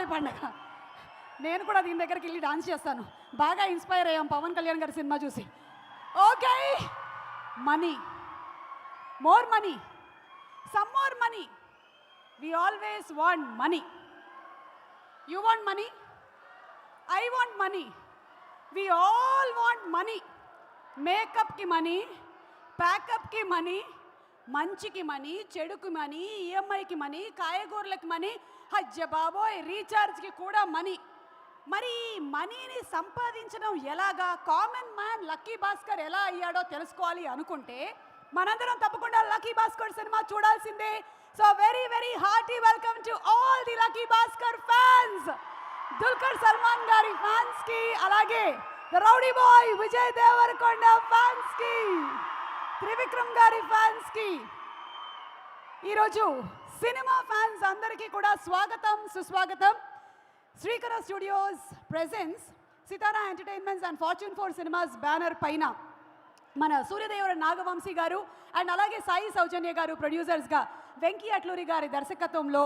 దీపావళి పండుగ. నేను కూడా దీని దగ్గరికి వెళ్ళి డాన్స్ చేస్తాను. బాగా ఇన్స్పైర్ అయ్యాం పవన్ కళ్యాణ్ గారి సినిమా చూసి. Okay, money, more money, some more money. We always want money. You want money, I want money, we all want money. మేకప్కి మనీ, ప్యాకప్కి మనీ, మంచికి మనీ, చెడుకు మనీ, ఈఎంఐకి మనీ, కాయగూరలకి మనీ, హజ్జ బాబోయ్ రీఛార్జ్కి కూడా మనీ. మరి ఈ మనీని సంపాదించడం ఎలాగా? కామన్ మ్యాన్ లక్కీ భాస్కర్ ఎలా అయ్యాడో తెలుసుకోవాలి అనుకుంటే మనందరం తప్పకుండా లక్కీ భాస్కర్ సినిమా చూడాల్సిందే. So very very hearty welcome to all the Lucky Bhaskar fans. Dulquer Salmaan గారి ఫ్యాన్స్ కి, అలాగే the rowdy boy Vijay Deverakonda fans కి, త్రివిక్రమ్ గారి ఫ్యాన్స్ కి, ఈరోజు సినిమా ఫ్యాన్స్ అందరికీ కూడా స్వాగతం సుస్వాగతం. Srikara studios presents Sitara entertainments and fortune 4 cinemas banner పైన మన సూర్యదేవర నాగవంశీ గారు అండ్ అలాగే సాయి సౌజన్య గారు ప్రొడ్యూసర్స్గా, వెంకీ అట్లూరి గారి దర్శకత్వంలో,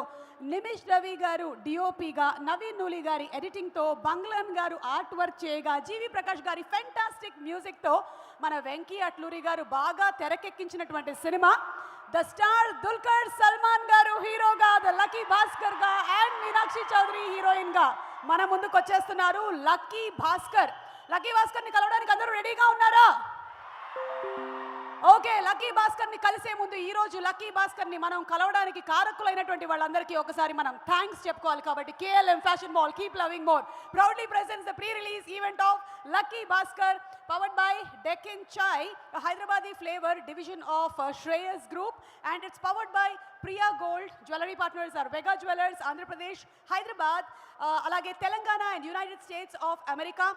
నిమిష్ రవి గారు డిఓపిగా, నవీన్ నూలి గారి ఎడిటింగ్తో, బంగ్లన్ గారు ఆర్ట్ వర్క్ చేయగా, జీవి ప్రకాష్ గారి ఫెంటాస్టిక్ మ్యూజిక్తో మన వెంకీ అట్లూరి గారు బాగా తెరకెక్కించినటువంటి సినిమా. ద స్టార్ దుల్కర్ సల్మాన్ గారు హీరోగా, ద లక్కీ భాస్కర్ గా అండ్ మీనాక్షి చౌదరి హీరోయిన్ గా మన ముందుకు వచ్చేస్తున్నారు లక్కీ భాస్కర్. లక్కీ భాస్కర్ ని కలవడానికి అందరూ రెడీగా ఉన్నారా? ఓకే, లక్కీ భాస్కర్ ని కలిసే ముందు ఈ రోజు లక్కీ భాస్కర్ ని మనం కలవడానికి కారకులైనటువంటి వాళ్ళందరికీ ఒకసారి మనం థ్యాంక్స్ చెప్పుకోవాలి. కాబట్టి KLM fashion mall keep loving more proudly presents the pre release event of lucky Bhaskar powered by Deccan Chai, a Hyderabadi flavor division of Shreyas Group, and it's powered by Priya Gold. Jewelry partners are Vega Jewelers, Andhra Pradesh, Hyderabad, alage Telangana and United States of America.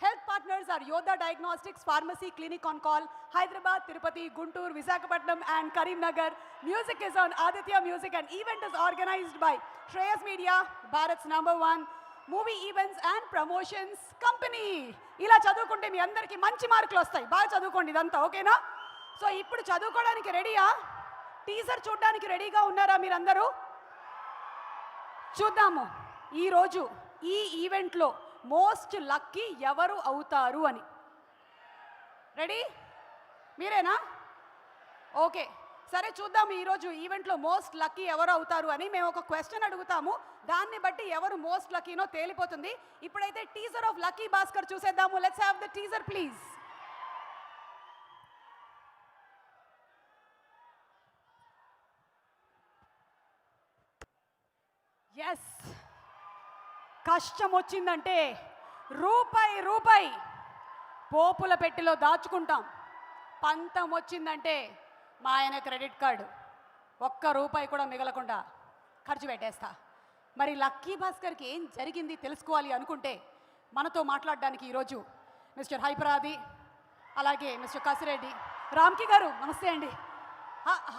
Health partners are Yoda Diagnostics, Pharmacy Clinic on Call, Hyderabad, Tirupati, Guntur, Visakhapatnam and Karimnagar. Music is on Aditya Music and event is organized by Shreyas Media, Bharat's #1 movie events and promotions company. ఇలా చదువుకుంటే మీ అందరికీ మంచి మార్కులు వస్తాయి. బాగా చదువుకోండి ఇదంతా, ఓకేనా? సో ఇప్పుడు చదువుకోవడానికి రెడీయా? టీజర్ చూడడానికి రెడీగా ఉన్నారా మీరందరూ? చూద్దాము ఈరోజు ఈ ఈవెంట్లో మోస్ట్ లక్కీ ఎవరు అవుతారు అని. రెడీ? మీరేనా? ఓకే, సరే చూద్దాం ఈరోజు ఈవెంట్లో మోస్ట్ లక్కీ ఎవరు అవుతారు అని. మేము ఒక క్వశ్చన్ అడుగుతాము, దాన్ని బట్టి ఎవరు మోస్ట్ లక్కీనో తేలిపోతుంది. ఇప్పుడైతే టీజర్ ఆఫ్ లక్కీ భాస్కర్ చూసేద్దాము. Let's have the teaser please. Yes, కష్టం వచ్చిందంటే రూపాయి రూపాయి పోపుల పెట్టెలో దాచుకుంటాం. పంతం వచ్చిందంటే మా ఆయన క్రెడిట్ కార్డు ₹1 కూడా మిగలకుండా ఖర్చు పెట్టేస్తా. మరి లక్కీ భాస్కర్కి ఏం జరిగింది తెలుసుకోవాలి అనుకుంటే మనతో మాట్లాడడానికి ఈరోజు మిస్టర్ హైపరాది, అలాగే మిస్టర్ కసిరెడ్డి, రామ్కి గారు నమస్తే అండి.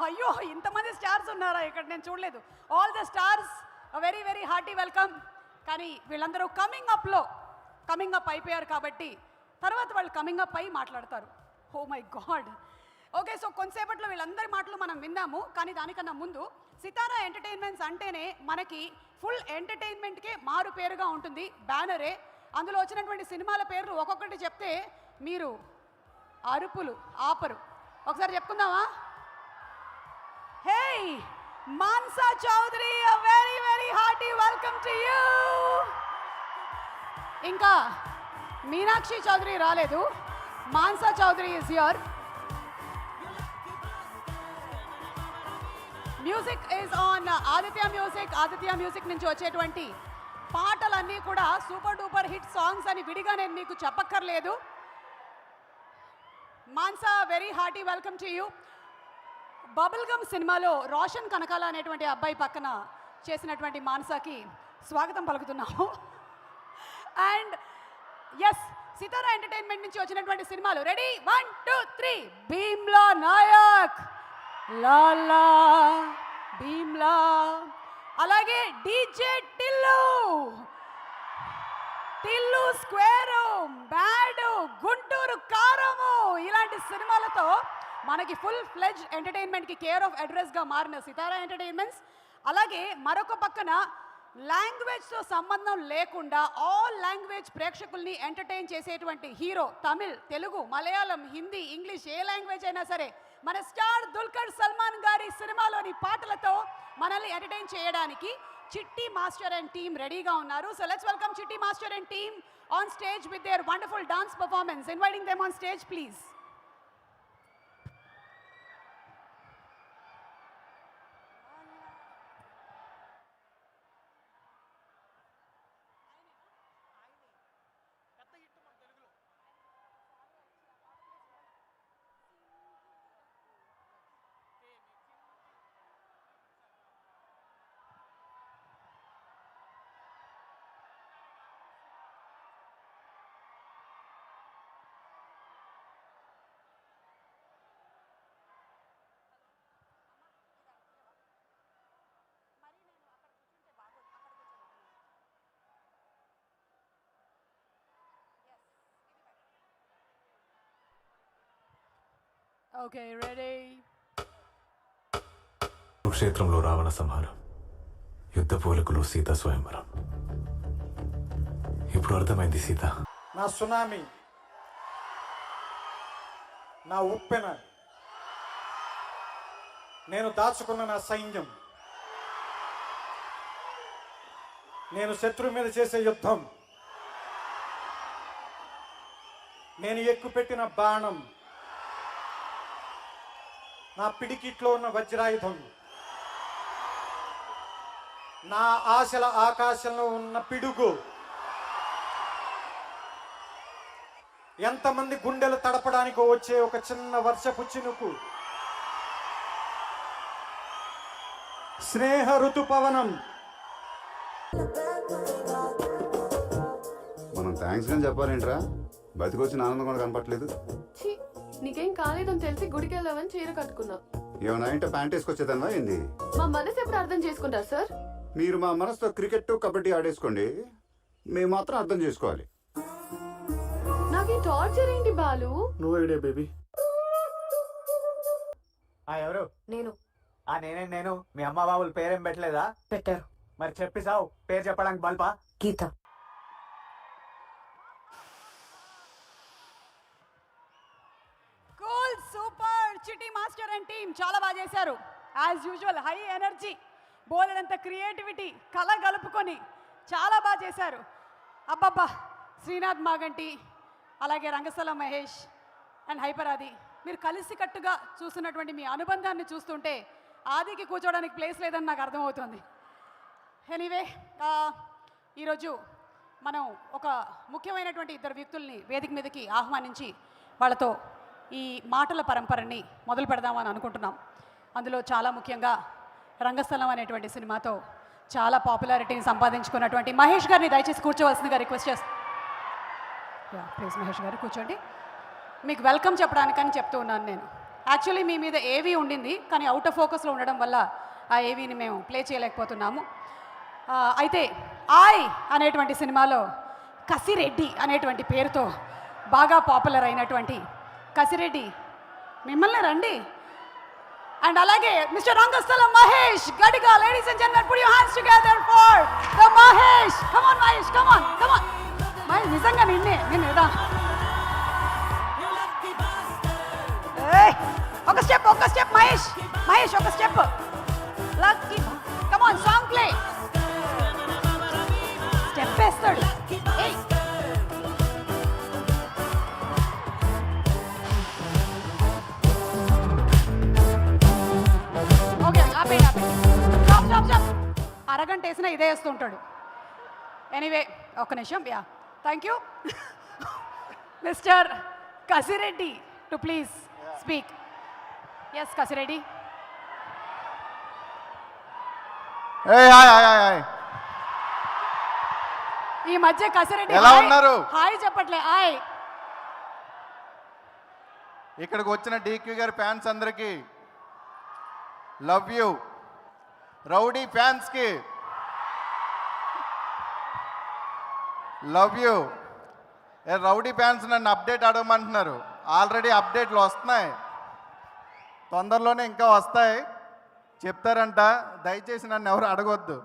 అయ్యో, ఇంతమంది స్టార్స్ ఉన్నారా ఇక్కడ? నేను చూడలేదు. All the stars very very hearty welcome. కానీ వీళ్ళందరూ కమింగ్ అప్ అయిపోయారు కాబట్టి తర్వాత వాళ్ళు కమింగ్ అప్ అయి మాట్లాడతారు. Oh my God. Okay, so కొంతసేపట్లో వీళ్ళందరి మాటలు మనం విందాము. కానీ దానికన్నా ముందు సితారా ఎంటర్టైన్మెంట్స్ అంటేనే మనకి ఫుల్ ఎంటర్టైన్మెంట్కే మారు పేరుగా ఉంటుంది, బ్యానరే. అందులో వచ్చినటువంటి సినిమాల పేర్లు ఒక్కొక్కటి చెప్తే మీరు అరుపులు ఆపరు. ఒకసారి చెప్పుకుందామా? హే Mansa Chowdary, a very very hearty welcome to you. ఇంకా మీనాక్షి చౌదరి రాలేదు, Mansa Chaudhary is here. Music is on Aditya music. Aditya music నుంచి వచ్చేటువంటి పాటలన్నీ కూడా సూపర్ డూపర్ హిట్ సాంగ్స్ అని విడిగా నేను మీకు చెప్పక్కర్లేదు. Mansa, very hearty welcome to you. Bubble gum సినిమాలో రోషన్ కనకాల అనేటువంటి అబ్బాయి పక్కన చేసినటువంటి మాన్సాకి స్వాగతం పలుకుతున్నాము. అండ్ ఎస్, సితారా ఎంటర్టైన్మెంట్ నుంచి వచ్చినటువంటి సినిమాలు రెడీ? 1 2 3. భీమ్లా నాయక్, లాలా భీమ్లా, అలాగే DJ Tillu square, bad, Guntur Kaaram, ఇలాంటి సినిమాలతో మనకి ఫుల్ ఫ్లెడ్జ్ ఎంటర్టైన్మెంట్కి కేర్ ఆఫ్ అడ్రస్గా మారిన సితారా ఎంటర్టైన్మెంట్స్. అలాగే మరొక పక్కన లాంగ్వేజ్తో సంబంధం లేకుండా ఆల్ లాంగ్వేజ్ ప్రేక్షకుల్ని ఎంటర్టైన్ చేసేటువంటి హీరో. తమిళ్, తెలుగు, మలయాళం, హిందీ, ఇంగ్లీష్, ఏ లాంగ్వేజ్ అయినా సరే మన స్టార్ దుల్కర్ సల్మాన్ గారి సినిమాలోని పాటలతో మనల్ని ఎంటర్టైన్ చేయడానికి చిట్టి మాస్టర్ అండ్ టీమ్ రెడీగా ఉన్నారు. సో లెట్స్ వెల్కమ్ చిట్టి master and team on stage with their wonderful dance performance. Inviting them on stage please. Okay, ready? కురుక్షేత్రంలో రావణ సంహారం, యుద్ధ పోలికలో సీత స్వయంవరం. ఇప్పుడు అర్థమైంది సీత. నా సునామీ, నా ఉప్పెన, నేను దాచుకున్న నా సైన్యం, నేను శత్రువు మీద చేసే యుద్ధం, నేను ఎక్కుపెట్టిన బాణం, నా పిడికిట్లో ఉన్న వజ్రాయుధం, నా ఆశల ఆకాశంలో ఉన్న పిడుగు, ఎంతమంది గుండెలు తడపడానికి వచ్చే ఒక చిన్న వర్షపు చినుకు, స్నేహ ఋతుపవనం. మనం థ్యాంక్స్ అని చెప్పాలేంట్రా? బతికొచ్చిన ఆనందం కూడా కనపట్లేదు. నీకేం కాలేదని తెలిసి గుడికి వెళ్ళావని చీర కట్టుకున్నా. ఏమన్నా ఇంట ప్యాంట్ వేసుకొచ్చేదన్నా ఏంది? మా మనసు ఎప్పుడు అర్థం చేసుకుంటారు సార్? మీరు మా మనసుతో క్రికెట్ కబడ్డీ ఆడేసుకోండి, మేము మాత్రం అర్థం చేసుకోవాలి. నాకు ఈ టార్చర్ ఏంటి బాలు? నువ్వు ఐడియా బేబీ. ఎవరు? నేను. నేను మీ అమ్మ బాబుల పేరేం పెట్టలేదా? పెట్టారు. మరి చెప్పిసావు, పేరు చెప్పడానికి బల్పా? Geetha. Cool, super. Chitti master and team చాలా బాగా చేశారు. యాజ్ యూజువల్ హై ఎనర్జీ, బోలెడంత క్రియేటివిటీ, కళ కలుపుకొని చాలా బాగా చేశారు. అబ్బబ్బా, శ్రీనాథ్ మాగంటి, అలాగే రంగస్థలం మహేష్ అండ్ హైపరాది, మీరు కలిసికట్టుగా చూస్తున్నటువంటి మీ అనుబంధాన్ని చూస్తుంటే ఆదికి కూర్చోవడానికి ప్లేస్ లేదని నాకు అర్థమవుతుంది. ఎనీవే, ఈరోజు మనం ఒక ముఖ్యమైనటువంటి ఇద్దరు వ్యక్తుల్ని వేదిక మీదకి ఆహ్వానించి వాళ్ళతో ఈ మాటల పరంపరని మొదలు పెడదామని అనుకుంటున్నాం. అందులో చాలా ముఖ్యంగా రంగస్థలం అనేటువంటి సినిమాతో చాలా పాపులారిటీని సంపాదించుకున్నటువంటి మహేష్ గారిని దయచేసి కూర్చోవలసిందిగా రిక్వెస్ట్ చేస్తాను. ప్లీజ్ మహేష్ గారు కూర్చోండి. మీకు వెల్కమ్ చెప్పడానికని చెప్తూ ఉన్నాను నేను. యాక్చువల్లీ మీ మీద ఏవీ ఉండింది, కానీ అవుట్ ఆఫ్ ఫోకస్లో ఉండడం వల్ల ఆ ఏవీని మేము ప్లే చేయలేకపోతున్నాము. అయితే ఆయ్ అనేటువంటి సినిమాలో కసిరెడ్డి అనేటువంటి పేరుతో బాగా పాపులర్ అయినటువంటి కసిరెడ్డి మిమ్మల్ని రండి. అండ్ అలాగే మిస్టర్ రంగస్థలం మహేష్ గడిగా. Ladies and gentlemen, put your hands together for the Mahesh. Come on Mahesh, come on, come on. Mahesh నిజంగా నేను రా. ఒక స్టెప్ మహేష్, మహేష్ ఒక step. Lucky, come on, song play. Step వేస్తాడు. ఏయ్, అరగంట వేసినా ఇదే వేస్తుంటాడు. ఎనీవే, ఒక్క నిమిషం. Yeah, thank you. Mister Kasireddy to please speak. Yes Kasireddy. ఈ మధ్య కసిరెడ్డి ఎలా ఉన్నారు? హాయ్ చెప్పట్లే. హాయ్. ఇక్కడికి వచ్చిన డీక్యూ గారి ఫ్యాన్స్ అందరికీ లవ్ యూ. రౌడీ ఫ్యాన్స్కి లవ్ యూ. రౌడీ ఫ్యాన్స్ నన్ను అప్డేట్ అడగమంటున్నారు. ఆల్రెడీ అప్డేట్లు వస్తున్నాయి, తొందరలోనే ఇంకా వస్తాయి. చెప్తారంట, దయచేసి నన్ను ఎవరు అడగొద్దు.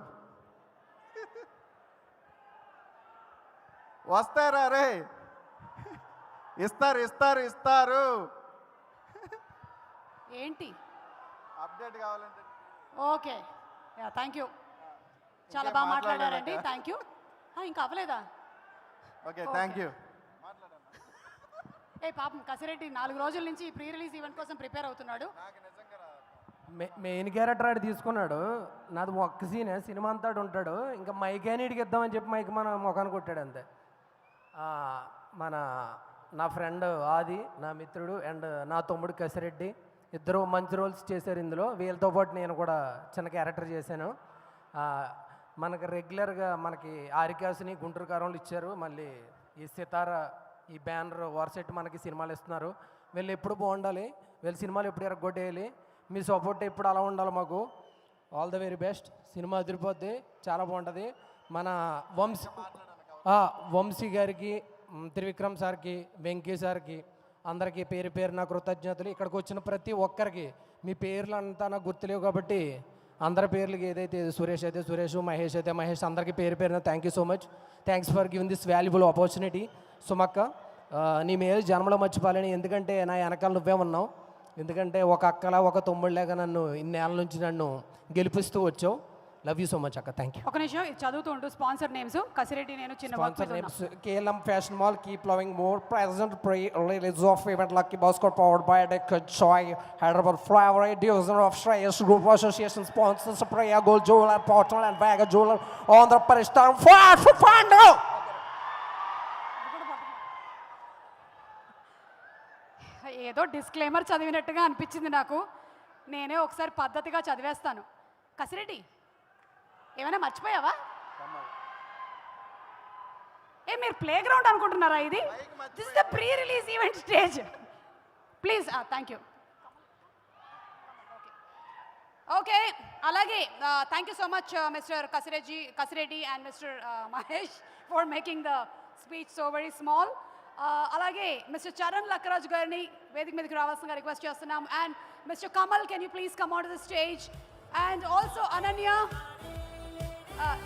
వస్తారా రే? ఇస్తారు ఇస్తారు ఇస్తారు. ఏంటి? అప్డేట్ కావాలంటే ఓకే, థ్యాంక్ యూ, చాలా ఇంకేం బాగా మాట్లాడలేదా? మాట్లాడారండి, థ్యాంక్ యూ. ఇంకా అవ్వలేదా? Okay thank you. ఏ పాపం కసిరెడ్డి 4 రోజుల నుంచి ప్రీ రిలీజ్ ఈవెంట్ కోసం ప్రిపేర్ అవుతున్నాడు. మెయిన్ క్యారెక్టర్ ఆడు తీసుకున్నాడు. నాది ఒక్క సీనే, సినిమా అంతా ఆడు ఉంటాడు. ఇంకా మైక్ అయినడికి ఇద్దామని చెప్పి మైక్ మన ముఖాన్ని కొట్టాడు అంతే. నా ఫ్రెండ్ ఆది, నా మిత్రుడు అండ్ నా తమ్ముడు కసిరెడ్డి ఇద్దరు మంచి రోల్స్ చేశారు ఇందులో. వీళ్ళతో పాటు నేను కూడా చిన్న క్యారెక్టర్ చేశాను. మనకి రెగ్యులర్గా మనకి ఆరికాసుని గుంటూరు కారంలో ఇచ్చారు. మళ్ళీ ఈ సితార ఈ బ్యానర్ వార్సెట్ మనకి సినిమాలు ఇస్తున్నారు. వీళ్ళు ఎప్పుడు బాగుండాలి, వీళ్ళ సినిమాలు ఎప్పుడు ఎరగొట్టేయాలి. మీ సపోర్ట్ ఎప్పుడు అలా ఉండాలి మాకు. All the very best. సినిమా అదిరిపోద్ది, చాలా బాగుంటుంది. మన వంశీ గారికి, త్రివిక్రమ్ సార్కి, వెంకీ సార్కి అందరికీ పేరు పేరు నా కృతజ్ఞతలు. ఇక్కడికి వచ్చిన ప్రతి ఒక్కరికి మీ పేర్లు అంతా నాకు గుర్తులేవు కాబట్టి అందరి పేర్లకి ఏదైతే సురేష్ అయితే సురేష్, మహేష్ అయితే మహేష్, అందరికీ పేరు పేరున thank you so much. Thanks for giving this valuable opportunity. సుమక్క, నీ మేలు జన్మలో మర్చిపోలేని, ఎందుకంటే నా వెనకాల నువ్వే ఉన్నావు. ఎందుకంటే ఒక అక్కలా ఒక తమ్ముళ్ళగా నన్ను ఇన్నేళ్ళ నుంచి నన్ను గెలిపిస్తూ వచ్చావు. లవ్ యూ సో మచ్ అక్క, థ్యాంక్ యూ. ఒక నిమిషం ఇది చదువుతూ ఉంటూ స్పాన్సర్ నేమ్స్ కసిరెడ్డి నేను చిన్న వర్క్ Sponsor మీద ఉన్నాం. names: KLM Fashion Mall, Keep Loving More, present pre-release of event Lucky Basket powered by Deca Joy, Hyderabad Flower, user of Shreyas Group Association, sponsors Priya Gold Jeweler, Portal and Vaga Jeweler, on the Paristar for Pando. ఏదో disclaimer చదివినట్టుగా అనిపించింది నాకు. నేనే ఒకసారి పద్ధతిగా చదివేస్తాను. కసిరెడ్డి ఏమైనా మర్చిపోయావా? మీరు play ground అనుకుంటున్నారా? ఇది this is the pre release event stage. Please thank you. Okay, అలాగే thank you so much mister Kasireddy and mister Mahesh for making the speech so very small. అలాగే మిస్టర్ చరణ్ లక్కరాజ్ గారిని వేదిక మీదకి రావాల్సిందిగా రిక్వెస్ట్ చేస్తున్నాం. And mister Kamal, can you please come on to the stage. And also Ananya,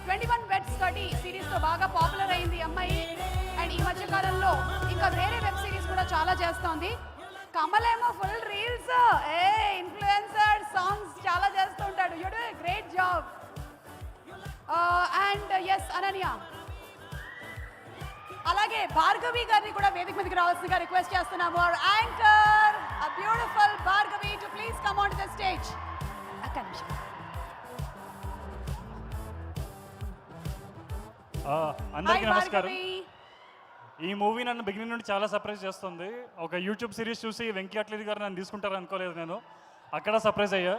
21 Beds 30 సిరీస్తో బాగా popular అయింది అమ్మాయి. అండ్ ఈ మధ్య కాలంలో ఇంకా వేరే వెబ్ సిరీస్ కూడా చాలా చేస్తోంది. కమల్ ఏమో ఫుల్ రీల్స్, ఇన్ఫ్లుయెన్సర్, సాంగ్స్ చాలా చేస్తూ ఉంటాడు. You do great job. And yes Ananya, అలాగే భార్గవి గారిని కూడా వేదిక మీదకి రావాల్సిందిగా రిక్వెస్ట్ చేస్తున్నాము. Our anchor a beautiful Bhargavi to please come on to the stage. ఒక్క నిమిషం. అందరికీ Hi, నమస్కారం. Bhargavi. ఈ మూవీ నన్ను బిగినింగ్ నుండి చాలా సర్ప్రైజ్ చేస్తుంది. ఒక యూట్యూబ్ సిరీస్ చూసి వెంకీ అట్లది గారు నన్ను తీసుకుంటారు అనుకోలేదు నేను. అక్కడ సర్ప్రైజ్ అయ్యా.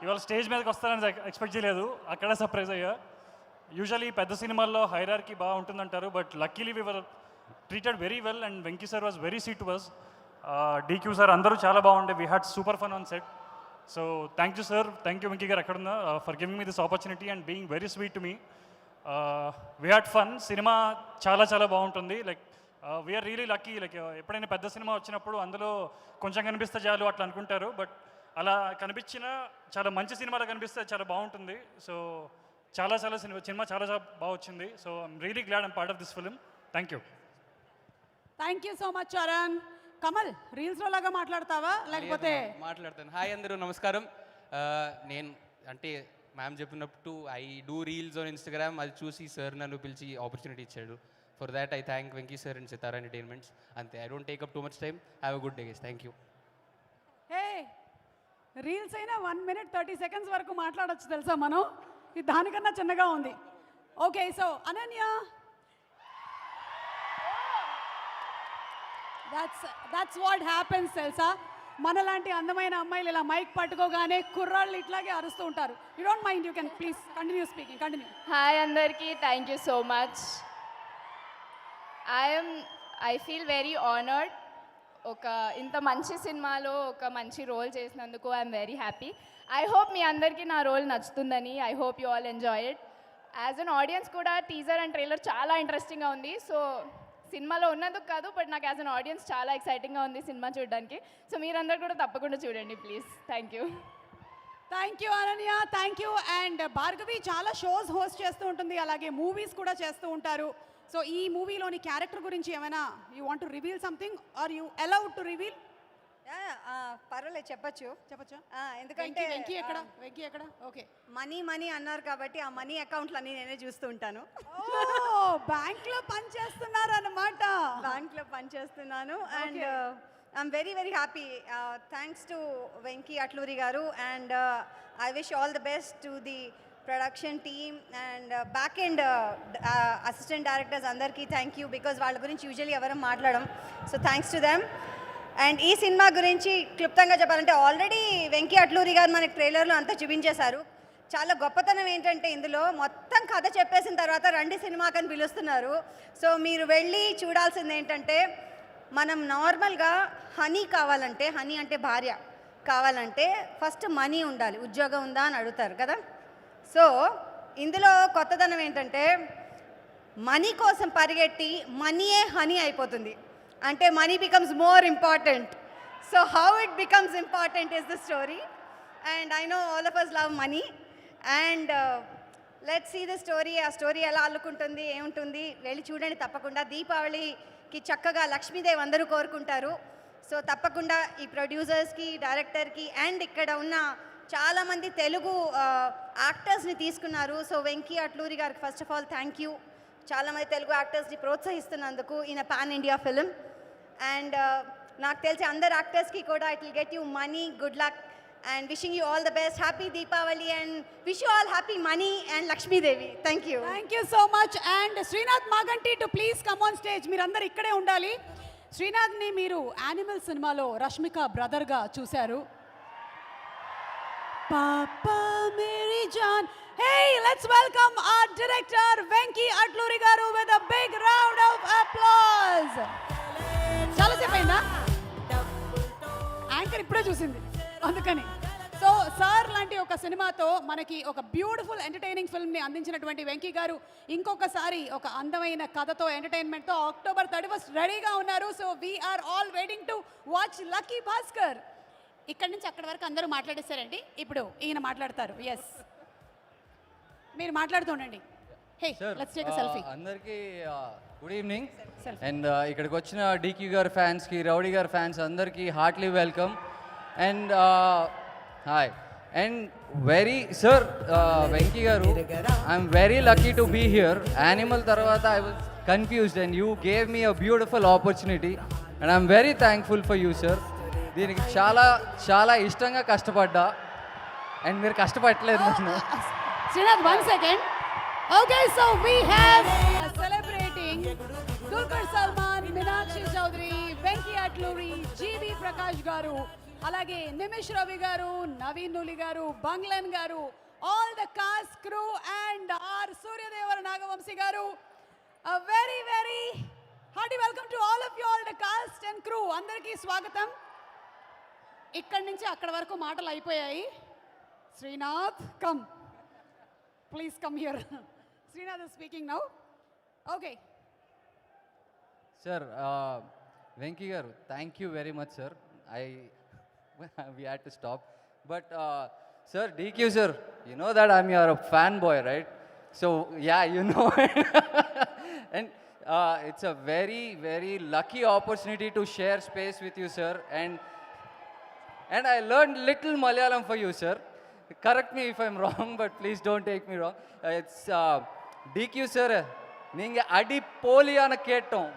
ఇవాళ స్టేజ్ మీదకి వస్తానని ఎక్స్పెక్ట్ చేయలేదు. అక్కడ సర్ప్రైజ్ అయ్యా. యూజువల్లీ పెద్ద సినిమాల్లో హైరార్కీ బాగా ఉంటుందంటారు, but luckily we were treated very well and Venky sir was very sweet to us. DQ sir అందరూ చాలా బాగుండే. We had super fun on set. So thank you sir, thank you Venky గారు ఎక్కడున్నా for giving me this opportunity and being very sweet to me. We had fun. సినిమా చాలా చాలా బాగుంటుంది. Like we are really lucky. Like ఎప్పుడైనా పెద్ద cinema వచ్చినప్పుడు అందులో కొంచెం కనిపిస్తే చాలు అట్లా అనుకుంటారు, బట్ అలా కనిపించిన చాలా మంచి సినిమాలో కనిపిస్తే చాలా బాగుంటుంది. సో చాలా చాలా సినిమా చాలా బాగా వచ్చింది. So I'm really glad I'm part of this film. Thank you. Thank you so much Charan. Kamal, రీల్స్లో లాగా మాట్లాడతావా లేకపోతే? మాట్లాడతాను. హాయ్ అందరూ, నమస్కారం. నేను అంటే మ్యామ్ చెప్పినట్టు I do reels on Instagram. అది చూసి సార్ నన్ను పిలిచి ఆపర్చునిటీ ఇచ్చాడు. For that I thank Venky sir and Sitara entertainments. అంతే. I don't take up too much time. Have a good day guys. Thank you. Hey, reels అయినా 1 minute 30 seconds వరకు మాట్లాడొచ్చు తెలుసా మనం. ఇది దానికన్నా చిన్నగా ఉంది. Okay, so Ananya, that's what happens తెలుసా. మనలాంటి అందమైన అమ్మాయిలు ఇలా మైక్ పట్టుకోగానే కుర్రాళ్ళు ఇట్లాగే అరుస్తూ ఉంటారు. You don't mind, you can please continue speaking. Continue. Hi అందరికీ, thank you so much. I feel very honoured. ఒక ఇంత మంచి సినిమాలో ఒక మంచి రోల్ చేసినందుకు I'm very happy. I hope మీ అందరికీ నా రోల్ నచ్చుతుందని. I hope you all enjoy it. As an audience కూడా టీజర్ అండ్ ట్రైలర్ చాలా ఇంట్రెస్టింగ్గా ఉంది. సో సినిమాలో ఉన్నందుకు కాదు, బట్ నాకు యాజ్ అన్ ఆడియన్స్ చాలా ఎక్సైటింగ్గా ఉంది సినిమా చూడడానికి. సో మీరందరూ కూడా తప్పకుండా చూడండి please. Thank you. Thank you Ananya, thank you. And Bhargavi చాలా షోస్ హోస్ట్ చేస్తూ ఉంటుంది, అలాగే మూవీస్ కూడా చేస్తూ ఉంటారు. సో ఈ మూవీలోని క్యారెక్టర్ గురించి ఏమైనా you want to reveal something or you allowed to reveal? పర్వాలేదు చెప్పచ్చు. చెప్పచ్చా? ఎందుకంటే వెంకీ ఎక్కడ? ఓకే, మనీ అన్నారు కాబట్టి ఆ మనీ అకౌంట్లన్నీ నేనే చూస్తూ ఉంటాను. బ్యాంక్లో పని చేస్తున్నారు అన్నమాట. బ్యాంక్లో పనిచేస్తున్నాను and I'm very very happy. Thanks to Venky Atluri గారు and I wish all the best to the production team and back end assistant directors అందరికీ థ్యాంక్ యూ, బికాజ్ వాళ్ళ గురించి యూజువల్లీ ఎవరు మాట్లాడడం. So thanks to them. And ఈ సినిమా గురించి క్లుప్తంగా చెప్పాలంటే ఆల్రెడీ వెంకీ అట్లూరి గారు మనకి ట్రైలర్లో అంతా చూపించేశారు. చాలా గొప్పతనం ఏంటంటే ఇందులో మొత్తం కథ చెప్పేసిన తర్వాత రండి సినిమాకని పిలుస్తున్నారు. సో మీరు వెళ్ళి చూడాల్సింది ఏంటంటే, మనం నార్మల్గా హనీ కావాలంటే, హనీ అంటే భార్య కావాలంటే ఫస్ట్ మనీ ఉండాలి, ఉద్యోగం ఉందా అని అడుగుతారు కదా. సో ఇందులో కొత్తదనం ఏంటంటే మనీ కోసం పరిగెట్టి మనీయే హనీ అయిపోతుంది. అంటే money becomes more important. So how it becomes important is the story and I know all of us love money and let's see the story. ఆ స్టోరీ ఎలా అల్లుకుంటుంది ఏముంటుంది వెళ్ళి చూడండి తప్పకుండా. దీపావళికి చక్కగా లక్ష్మీదేవి అందరూ కోరుకుంటారు. సో తప్పకుండా ఈ ప్రొడ్యూసర్స్కి, డైరెక్టర్కి అండ్ ఇక్కడ ఉన్న చాలామంది తెలుగు యాక్టర్స్ని తీసుకున్నారు. సో వెంకీ అట్లూరి గారికి first of all thank you. చాలామంది తెలుగు యాక్టర్స్ని ప్రోత్సహిస్తున్నందుకు in pan India film. And నాకు తెలిసి అందరు యాక్టర్స్కి కూడా it will get you money. Good luck and wishing you all the best. Happy Deepavali and wish you all happy money and Lakshmidevi. Thank you. Thank you so much. And Srinath Maganti to please come on stage. మీరందరూ ఇక్కడే ఉండాలి. శ్రీనాథ్ని మీరు animal సినిమాలో రష్మిక బ్రదర్గా చూశారు. పాపా మేరీ జాన్. Hey, let's welcome our director Venki Atluri garu with a big round of applause. చాలా సేపు అయిందా? యాంకర్ ఇప్పుడే చూసింది అందుకని. సో సార్ లాంటి ఒక సినిమాతో మనకి ఒక బ్యూటిఫుల్ ఎంటర్టైనింగ్ ఫిల్మ్ని అందించినటువంటి వెంకీ గారు ఇంకొకసారి ఒక అందమైన కథతో ఎంటర్టైన్మెంట్తో October 31st రెడీగా ఉన్నారు. So we are all waiting to watch Lucky Bhaskar. ఇక్కడి నుంచి అక్కడి వరకు అందరూ మాట్లాడేశారండి. ఇప్పుడు ఈయన మాట్లాడతారు. ఎస్, మీరు మాట్లాడుతూ ఉండండి. Hey, let's take a selfie. అందరికీ గుడ్ ఈవినింగ్. అండ్ ఇక్కడికి వచ్చిన డీక్యూ గారి ఫ్యాన్స్కి, రౌడీ గారి ఫ్యాన్స్ అందరికీ heartly welcome and hi. And very sir Venky గారు, I'm very lucky to be here. Animal తర్వాత I was confused and you gave me a beautiful opportunity and I'm very thankful for you sir. దీనికి చాలా చాలా ఇష్టంగా కష్టపడ్డా and మీరు కష్టపడలేదు నన్ను. Srinath, 1 second. Okay, so we have celebrating Dulquer Salman, Meenakshi Chaudhary, Venki Atluri, GV Prakash garu, alage Nimish Ravi garu, Naveen Nuli garu, Banglan garu, all the cast, crew and our Surya Devar Nagavamsi garu. A very very hearty welcome to all of you, all the cast and crew. Andariki swagatam. ఇక్కడి నుంచి అక్కడ వరకు మాటలు అయిపోయాయి. Srinath, come. Please come here. Srinath is speaking now. Okay. Sir, Venki garu, thank you very much, sir. We had to stop. But, sir, DQ, sir, you know that I'm your fanboy, right? So, yeah, you know. And it's a very, very lucky opportunity to share space with you, sir. And I learned little Malayalam for you, sir. Correct me if I'm wrong, but please don't take me wrong. It's DQ sir, நீங்க அடி போலியான கேட்டோம்.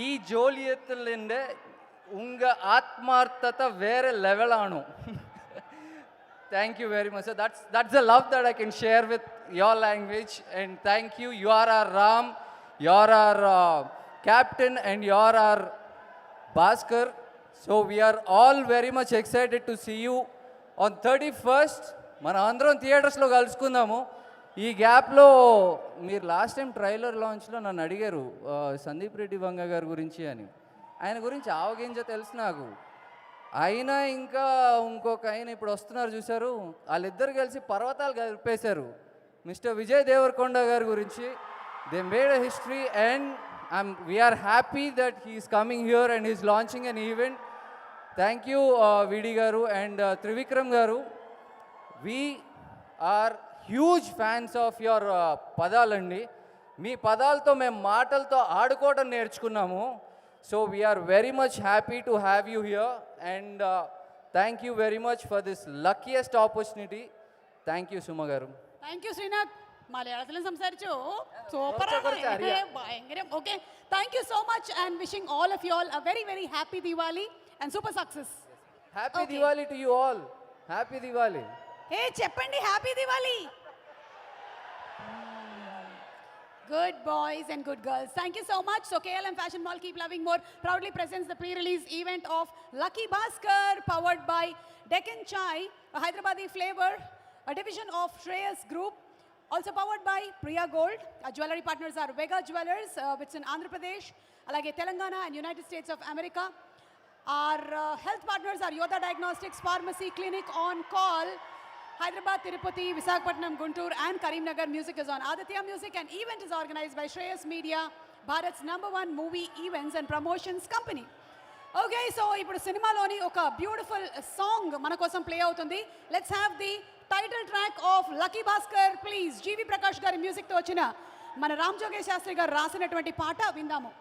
ఈ జోలియత్తులిందే ఉంగ ఆత్మార్థత వేరే level ఆను. Thank you very much, sir. That's the love that I can share with your language. And thank you. You are our Ram, you are our captain, and you are our Bhaskar. So we are all very much excited to see you on 31st. మన అందరం థియేటర్స్లో కలుసుకుందాము. ఈ గ్యాప్లో మీరు last time trailer లాంచ్లో నన్ను అడిగారు సందీప్ రెడ్డి వంగ గారి గురించి అని. ఆయన గురించి ఆవగింజ తెలుసు నాకు. అయినా ఇంకా ఇంకొక ఆయన ఇప్పుడు వస్తున్నారు చూశారు, వాళ్ళిద్దరు కలిసి పర్వతాలు కలిపేశారు. మిస్టర్ విజయ్ దేవరకొండ గారి గురించి they made a history and we're happy that he's coming here and he's launching an event. Thank you VD గారు అండ్ త్రివిక్రమ్ గారు. We are huge fans of your పదాలండి. మీ పదాలతో మేము మాటలతో ఆడుకోవడం నేర్చుకున్నాము. So we're very much happy to have you here and thank you very much for this luckiest opportunity. Thank you Suma గారు. Thank you Srinath. മലയാളത്തിലും സംസാരിച്ചു. സൂപ്പർ ഭയങ്കരം. Okay, thank you so much and wishing all of you all a very very happy Diwali and super success. Happy Diwali to you all. Happy Diwali. ఏ చెప్పండి happy Diwali. Good boys and good girls. Thank you so much. So KLM Fashion Mall Keep Loving More proudly presents the pre-release event of Lucky Bhaskar, powered by Deccan Chai, a Hyderabadi flavor, a division of Shreyas Group. Also powered by Priya Gold. Our jewelry partners are Vega Jewelers, which is in Andhra Pradesh, alage Telangana and United States of America. Our health partners are Yoda Diagnostics, Pharmacy Clinic on Call, Hyderabad, Tirupati, Visakhapatnam, Guntur and Karimnagar. Music is on Aditya Music and event is organized by Shreyas Media, Bharat's #1 movie events and promotions company. Okay, so ఇప్పుడు సినిమాలోని ఒక beautiful song మన కోసం play అవుతుంది. Let's have the title track of lucky Bhaskar please. GV Prakash గారి మ్యూజిక్తో వచ్చిన మన రామ్ జోగేష్ శాస్త్రి గారు రాసినటువంటి పాట విందాము.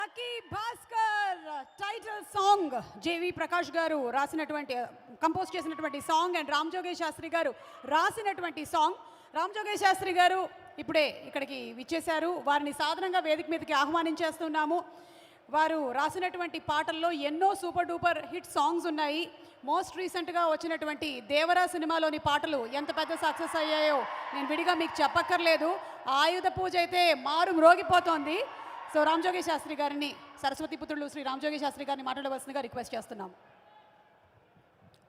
Lucky Bhaskar title song GV Prakash గారు రాసినటువంటి కంపోజ్ చేసినటువంటి సాంగ్ అండ్ రామ్ జోగేష్ శాస్త్రి గారు రాసినటువంటి సాంగ్. రామ్ జోగేష్ శాస్త్రి గారు ఇప్పుడే ఇక్కడికి విచ్చేశారు. వారిని సాధారణంగా వేదిక మీదకి ఆహ్వానించేస్తున్నాము. వారు రాసినటువంటి పాటల్లో ఎన్నో సూపర్ డూపర్ హిట్ సాంగ్స్ ఉన్నాయి. మోస్ట్ రీసెంట్గా వచ్చినటువంటి దేవరా సినిమాలోని పాటలు ఎంత పెద్ద సక్సెస్ అయ్యాయో నేను విడిగా మీకు చెప్పక్కర్లేదు. ఆయుధ పూజ అయితే మారు మ్రోగిపోతోంది. సో రామ్ జోగేష్ శాస్త్రి గారిని, సరస్వతి పుత్రులు శ్రీ రామ్ జోగేష్ శాస్త్రి గారిని మాట్లాడవలసిందిగా రిక్వెస్ట్ చేస్తున్నాం.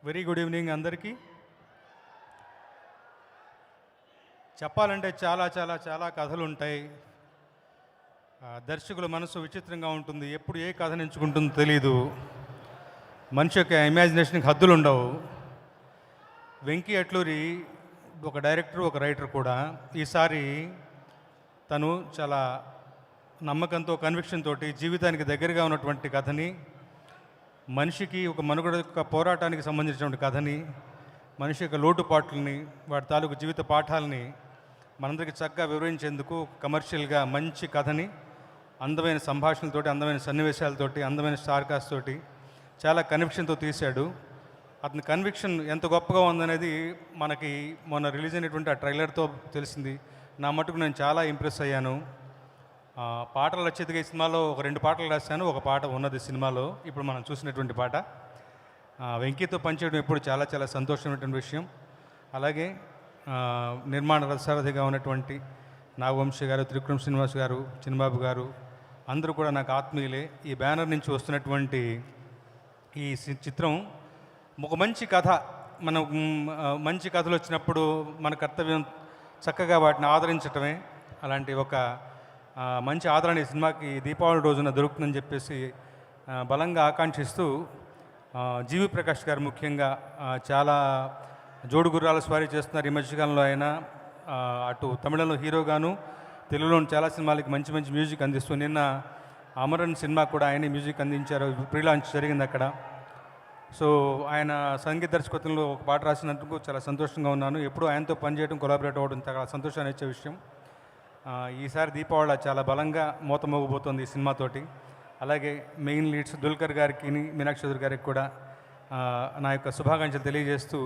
వెరీ గుడ్ ఈవినింగ్ అందరికీ. చెప్పాలంటే చాలా చాలా చాలా కథలు ఉంటాయి. దర్శకుల మనసు విచిత్రంగా ఉంటుంది. ఎప్పుడు ఏ కథను ఎంచుకుంటుందో తెలీదు. మనిషి యొక్క ఇమాజినేషన్కి హద్దులు ఉండవు. వెంకీ అట్లూరి ఒక డైరెక్టర్, ఒక రైటర్ కూడా. ఈసారి తను చాలా నమ్మకంతో, కన్విక్షన్ తోటి జీవితానికి దగ్గరగా ఉన్నటువంటి కథని, మనిషికి ఒక మనుగడ యొక్క పోరాటానికి సంబంధించినటువంటి కథని, మనిషి యొక్క లోటుపాట్లని, వాడి తాలూకు జీవిత పాఠాలని మనందరికీ చక్కగా వివరించేందుకు కమర్షియల్గా మంచి కథని, అందమైన సంభాషణలతోటి, అందమైన సన్నివేశాలతోటి, అందమైన స్టార్ కాస్ట్ తోటి చాలా కన్విక్షన్తో తీశాడు. అతని కన్విక్షన్ ఎంత గొప్పగా ఉందనేది మనకి మొన్న రిలీజ్ అయినటువంటి ఆ ట్రైలర్తో తెలిసింది. నా మటుకు నేను చాలా ఇంప్రెస్ అయ్యాను. పాటల రచయితగా ఈ సినిమాలో ఒక 2 పాటలు రాశాను. ఒక పాట ఉన్నది సినిమాలో, ఇప్పుడు మనం చూసినటువంటి పాట. వెంకీతో పనిచేయడం ఎప్పుడు చాలా చాలా సంతోషమైనటువంటి విషయం. అలాగే నిర్మాణ రసారథిగా ఉన్నటువంటి నాగవంశీ గారు, త్రివిక్రమ్ శ్రీనివాస్ గారు, చిన్నబాబు గారు అందరూ కూడా నాకు ఆత్మీయులే. ఈ బ్యానర్ నుంచి వస్తున్నటువంటి ఈ చిత్రం ఒక మంచి కథ. మనం మంచి కథలు వచ్చినప్పుడు మన కర్తవ్యం చక్కగా వాటిని ఆదరించటమే. అలాంటి ఒక మంచి ఆదరణ ఈ సినిమాకి దీపావళి రోజున దొరుకుతుందని చెప్పేసి బలంగా ఆకాంక్షిస్తూ, జీవి ప్రకాష్ గారు ముఖ్యంగా చాలా జోడు గుర్రాల స్వారీ చేస్తున్నారు ఈ మధ్యకాలంలో. ఆయన అటు తమిళంలో హీరోగాను, తెలుగులో చాలా సినిమాలకి మంచి మంచి మ్యూజిక్ అందిస్తూ, నిన్న అమరన్ సినిమా కూడా ఆయనే మ్యూజిక్ అందించారు. ప్రీ లాంచ్ జరిగింది అక్కడ. సో ఆయన సంగీత దర్శకత్వంలో ఒక పాట రాసినందుకు చాలా సంతోషంగా ఉన్నాను. ఎప్పుడూ ఆయనతో పనిచేయడం, కొలాబరేట్ అవ్వడం చాలా సంతోషాన్ని ఇచ్చే విషయం. ఈసారి దీపావళి చాలా బలంగా మోతమోగబోతోంది ఈ సినిమాతోటి. అలాగే మెయిన్ లీడ్స్ దుల్కర్ గారికి, మీనాక్షి చౌదరి గారికి కూడా నా యొక్క శుభాకాంక్షలు తెలియజేస్తూ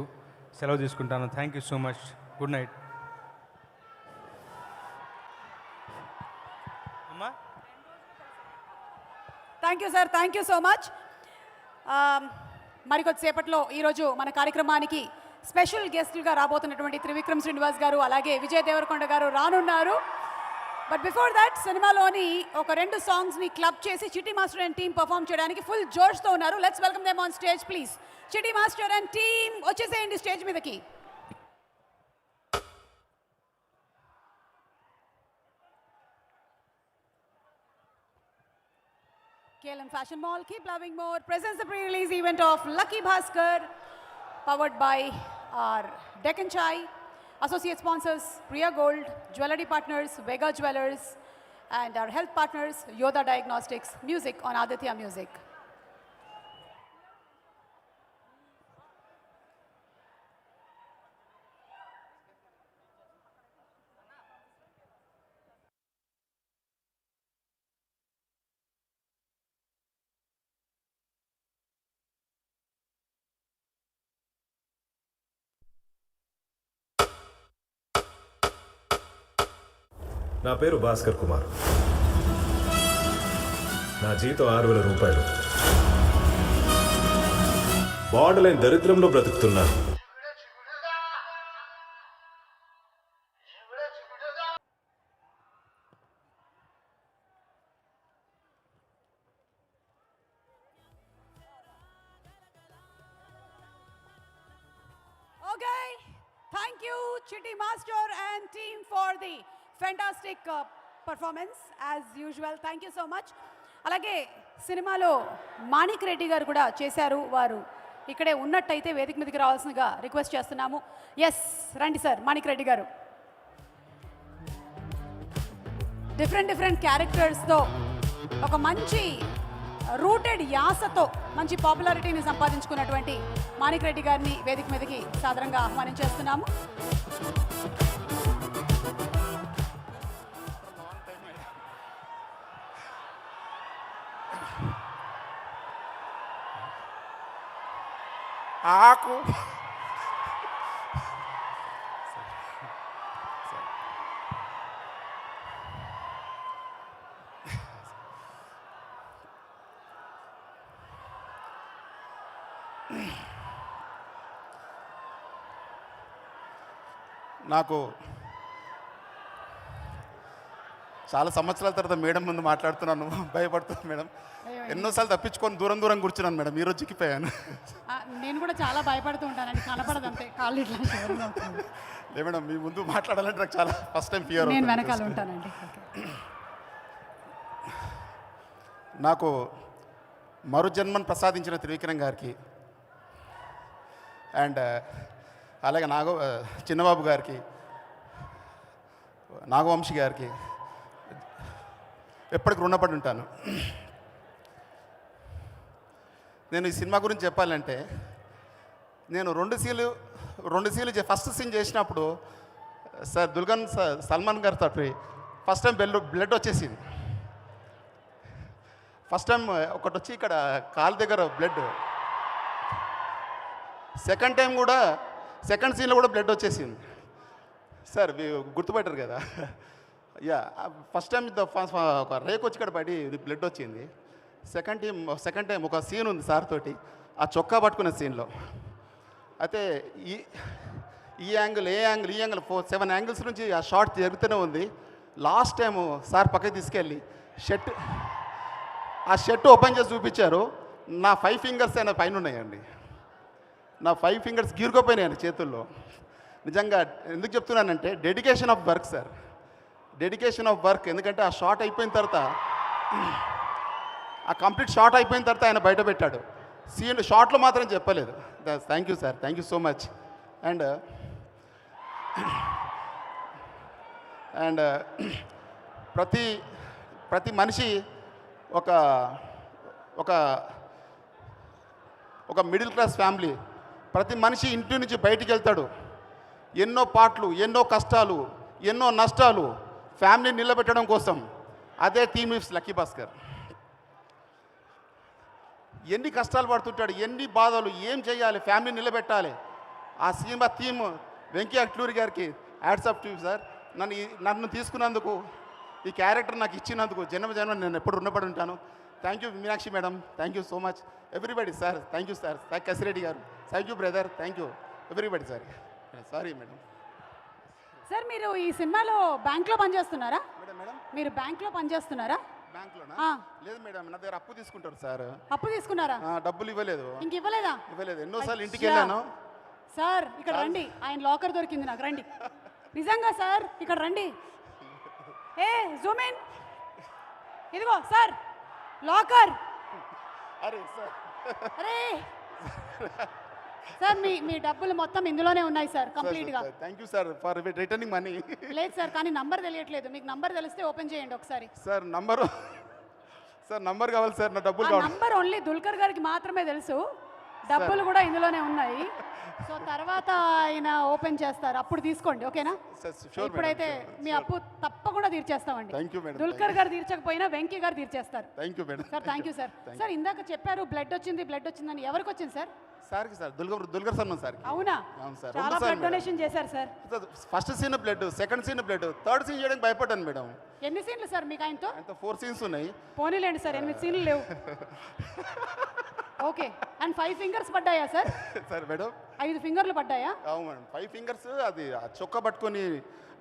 సెలవు తీసుకుంటాను. Thank you so much. Good night. అమ్మా, thank you sir, thank you so much. మరికొద్దిసేపట్లో ఈరోజు మన కార్యక్రమానికి స్పెషల్ గెస్టులుగా రాబోతున్నటువంటి త్రివిక్రమ్ శ్రీనివాస్ గారు, అలాగే విజయ్ దేవరకొండ గారు రానున్నారు. బట్ బిఫోర్ దాట్ సినిమాలోని ఒక 2 సాంగ్స్ని క్లబ్ చేసి చిట్టి మాస్టర్ అండ్ టీమ్ పర్ఫామ్ చేయడానికి ఫుల్ జోష్తో ఉన్నారు. Let's welcome them on stage please. చిట్టి మాస్టర్ అండ్ టీమ్ వచ్చేసేయండి స్టేజ్ మీదకి. KLM Fashion Mall Keep Loving More presents the pre-release event of Lucky Bhaskar, powered by our Deccan Chai. Associate sponsors Priya Gold, jewelry partners Vega Jewelers, and our health partners Yoda Diagnostics. Music on Aditya Music. నా పేరు భాస్కర్ కుమార్. నా జీతం 6,000 రూపాయలు. Border line దరిద్రంలో బ్రతుకుతున్నాను. Okay, thank you Chitty Master and team for the fantastic performance as usual. Thank you so much. అలాగే సినిమాలో మాణిక్ రెడ్డి గారు కూడా చేశారు. వారు ఇక్కడే ఉన్నట్టయితే వేదిక మీదకి రావాల్సిందిగా రిక్వెస్ట్ చేస్తున్నాము. ఎస్, రండి సార్. మాణిక్ రెడ్డి గారు డిఫరెంట్ క్యారెక్టర్స్తో ఒక మంచి రూటెడ్ యాసతో మంచి పాపులారిటీని సంపాదించుకున్నటువంటి మాణిక్ రెడ్డి గారిని వేదిక మీదకి సాదరంగా ఆహ్వానించేస్తున్నాము. ఆకు నాకు చాలా సంవత్సరాల తర్వాత మేడం ముందు మాట్లాడుతున్నాను, భయపడుతున్నాను మేడం. ఎన్నోసార్లు తప్పించుకొని దూరం కూర్చున్నాను మేడం. ఈరోజు చిక్కిపోయాను. నేను కూడా చాలా భయపడుతూ ఉంటానండి, కనపడదు అంతే, కాళ్ళు ఇట్లా లే మేడం, మీ ముందు మాట్లాడాలంటే నాకు చాలా ఫస్ట్ టైం ఫియర్. నేను వెనకాల ఉంటానండి. నాకు మరు జన్మను ప్రసాదించిన త్రివిక్రమ్ గారికి అండ్ అలాగే చిన్నబాబు గారికి, నాగవంశి గారికి ఎప్పటికి రుణపడి ఉంటాను. నేను ఈ సినిమా గురించి చెప్పాలంటే, నేను రెండు సీన్లు ఫస్ట్ సీన్ చేసినప్పుడు సార్ సల్మాన్ గారు తోటి ఫస్ట్ టైం బ్లడ్ వచ్చేసింది. ఫస్ట్ టైం ఒకటి వచ్చి ఇక్కడ కాలు దగ్గర బ్లడ్. సెకండ్ టైం కూడా సెకండ్ సీన్లో కూడా బ్లడ్ వచ్చేసింది. సార్ గుర్తుపట్టారు కదా. యా, ఫస్ట్ టైం ఒక రేక్ వచ్చి ఇక్కడ పడి బ్లడ్ వచ్చింది. సెకండ్ టైం ఒక సీన్ ఉంది సార్ తోటి, ఆ చొక్కా పట్టుకునే సీన్లో. అయితే ఈ యాంగిల్ 7 యాంగిల్స్ నుంచి ఆ షార్ట్ జరుగుతూనే ఉంది. లాస్ట్ టైము సార్ పక్కకి తీసుకెళ్ళి ఆ షర్ట్ ఓపెన్ చేసి చూపించారు. నా 5 ఫింగర్స్ అయినా పైన ఉన్నాయండి. నా 5 ఫింగర్స్ గీరుకోపోయినాయండి చేతుల్లో. నిజంగా ఎందుకు చెప్తున్నానంటే dedication of work sir, dedication of work. ఎందుకంటే ఆ షార్ట్ అయిపోయిన తర్వాత, ఆ కంప్లీట్ షార్ట్ అయిపోయిన తర్వాత ఆయన బయట పెట్టాడు. షార్ట్లో మాత్రం చెప్పలేదు. Thank you sir, thank you so much. And ప్రతి మనిషి ఒక మిడిల్ క్లాస్ ఫ్యామిలీ. ప్రతి మనిషి ఇంటి నుంచి బయటికి వెళ్తాడు. ఎన్నో పాటలు, ఎన్నో కష్టాలు, ఎన్నో నష్టాలు ఫ్యామిలీని నిలబెట్టడం కోసం. అదే టీమ్ ఇఫ్ లక్కీ భాస్కర్. ఎన్ని కష్టాలు పడుతుంటాడు, ఎన్ని బాధలు, ఏం చేయాలి, ఫ్యామిలీని నిలబెట్టాలి. ఆ సినిమా థీమ్ వెంకీ అట్లూరి గారికి hats off to you sir. నన్ను తీసుకున్నందుకు, ఈ క్యారెక్టర్ నాకు ఇచ్చినందుకు జన్మ నేను ఎప్పుడు రుణపడి ఉంటాను. Thank you Meenakshi madam, thank you so much. Everybody sir, thank you sir. Kasireddy గారు, thank you brother, thank you everybody sir. Sorry madam. Sir, మీరు ఈ సినిమాలో బ్యాంక్లో పనిచేస్తున్నారా? మేడం మీరు బ్యాంక్లో పనిచేస్తున్నారా? బ్యాంక్లోనా? లేదు మేడం, నా దగ్గర అప్పు తీసుకుంటారు సార్. అప్పు తీసుకున్నారా? డబ్బులు ఇవ్వలేదు. ఇంక ఇవ్వలేదా? ఇవ్వలేదు. ఎన్నోసార్లు ఇంటికి వెళ్ళాను సార్. ఇక్కడ రండి, ఆయన లాకర్ దొరికింది నాకు, రండి. నిజంగా సార్, ఇక్కడ రండి. Zoom in. ఇదిగో సార్, లాకర్. అరే సార్, అరే సార్, మీ డబ్బులు మొత్తం ఇందులోనే ఉన్నాయి సార్, కంప్లీట్గా. Thank you sir for returning money. లేదు సార్, కానీ నంబర్ తెలియట్లేదు. మీకు నంబర్ తెలిస్తే ఓపెన్ చేయండి ఒకసారి. సార్ నంబర్ కావాలి సార్, నా డబ్బులు కావాలి. నంబర్ ఓన్లీ దుల్కర్ గారికి మాత్రమే తెలుసు. డబ్బులు కూడా ఇందులోనే ఉన్నాయి. సో తర్వాత ఆయన ఓపెన్ చేస్తారు, అప్పుడు తీసుకోండి, ఓకేనా? sure, ఇప్పుడైతే madam, మీ అప్పు తప్పకుండా తీర్చేస్తామండి. Thank you, madam. దుల్కర్ గారు తీర్చకపోయినా వెంకీ గారు తీర్చేస్తారు. Thank you madam. Sir thank you sir. Sir ఇందాక చెప్పారు బ్లడ్ వచ్చిందని, ఎవరికి వచ్చింది సార్? సార్కి సార్ దుల్గర్ సన్మాన్ సార్కి. అవునా? అవును సార్. చాలా బ్లడ్ డొనేషన్ చేశారు sir. First scene blood, second scene blood, third scene చేయడానికి భయపడ్డాను మేడం. ఎన్ని సీన్లు సార్ మీకు ఆయనతో? అంత 4 సీన్స్ ఉన్నాయి. పోనీలేండి సార్, 8 సీన్లు లేవు. ఓకే. అండ్ 5 ఫింగర్స్ పడ్డాయా సార్? సార్ మేడం 5 ఫింగర్లు పడ్డాయా? అవును మేడం. 5 ఫింగర్స్ అది ఆ చొక్కా పట్టుకొని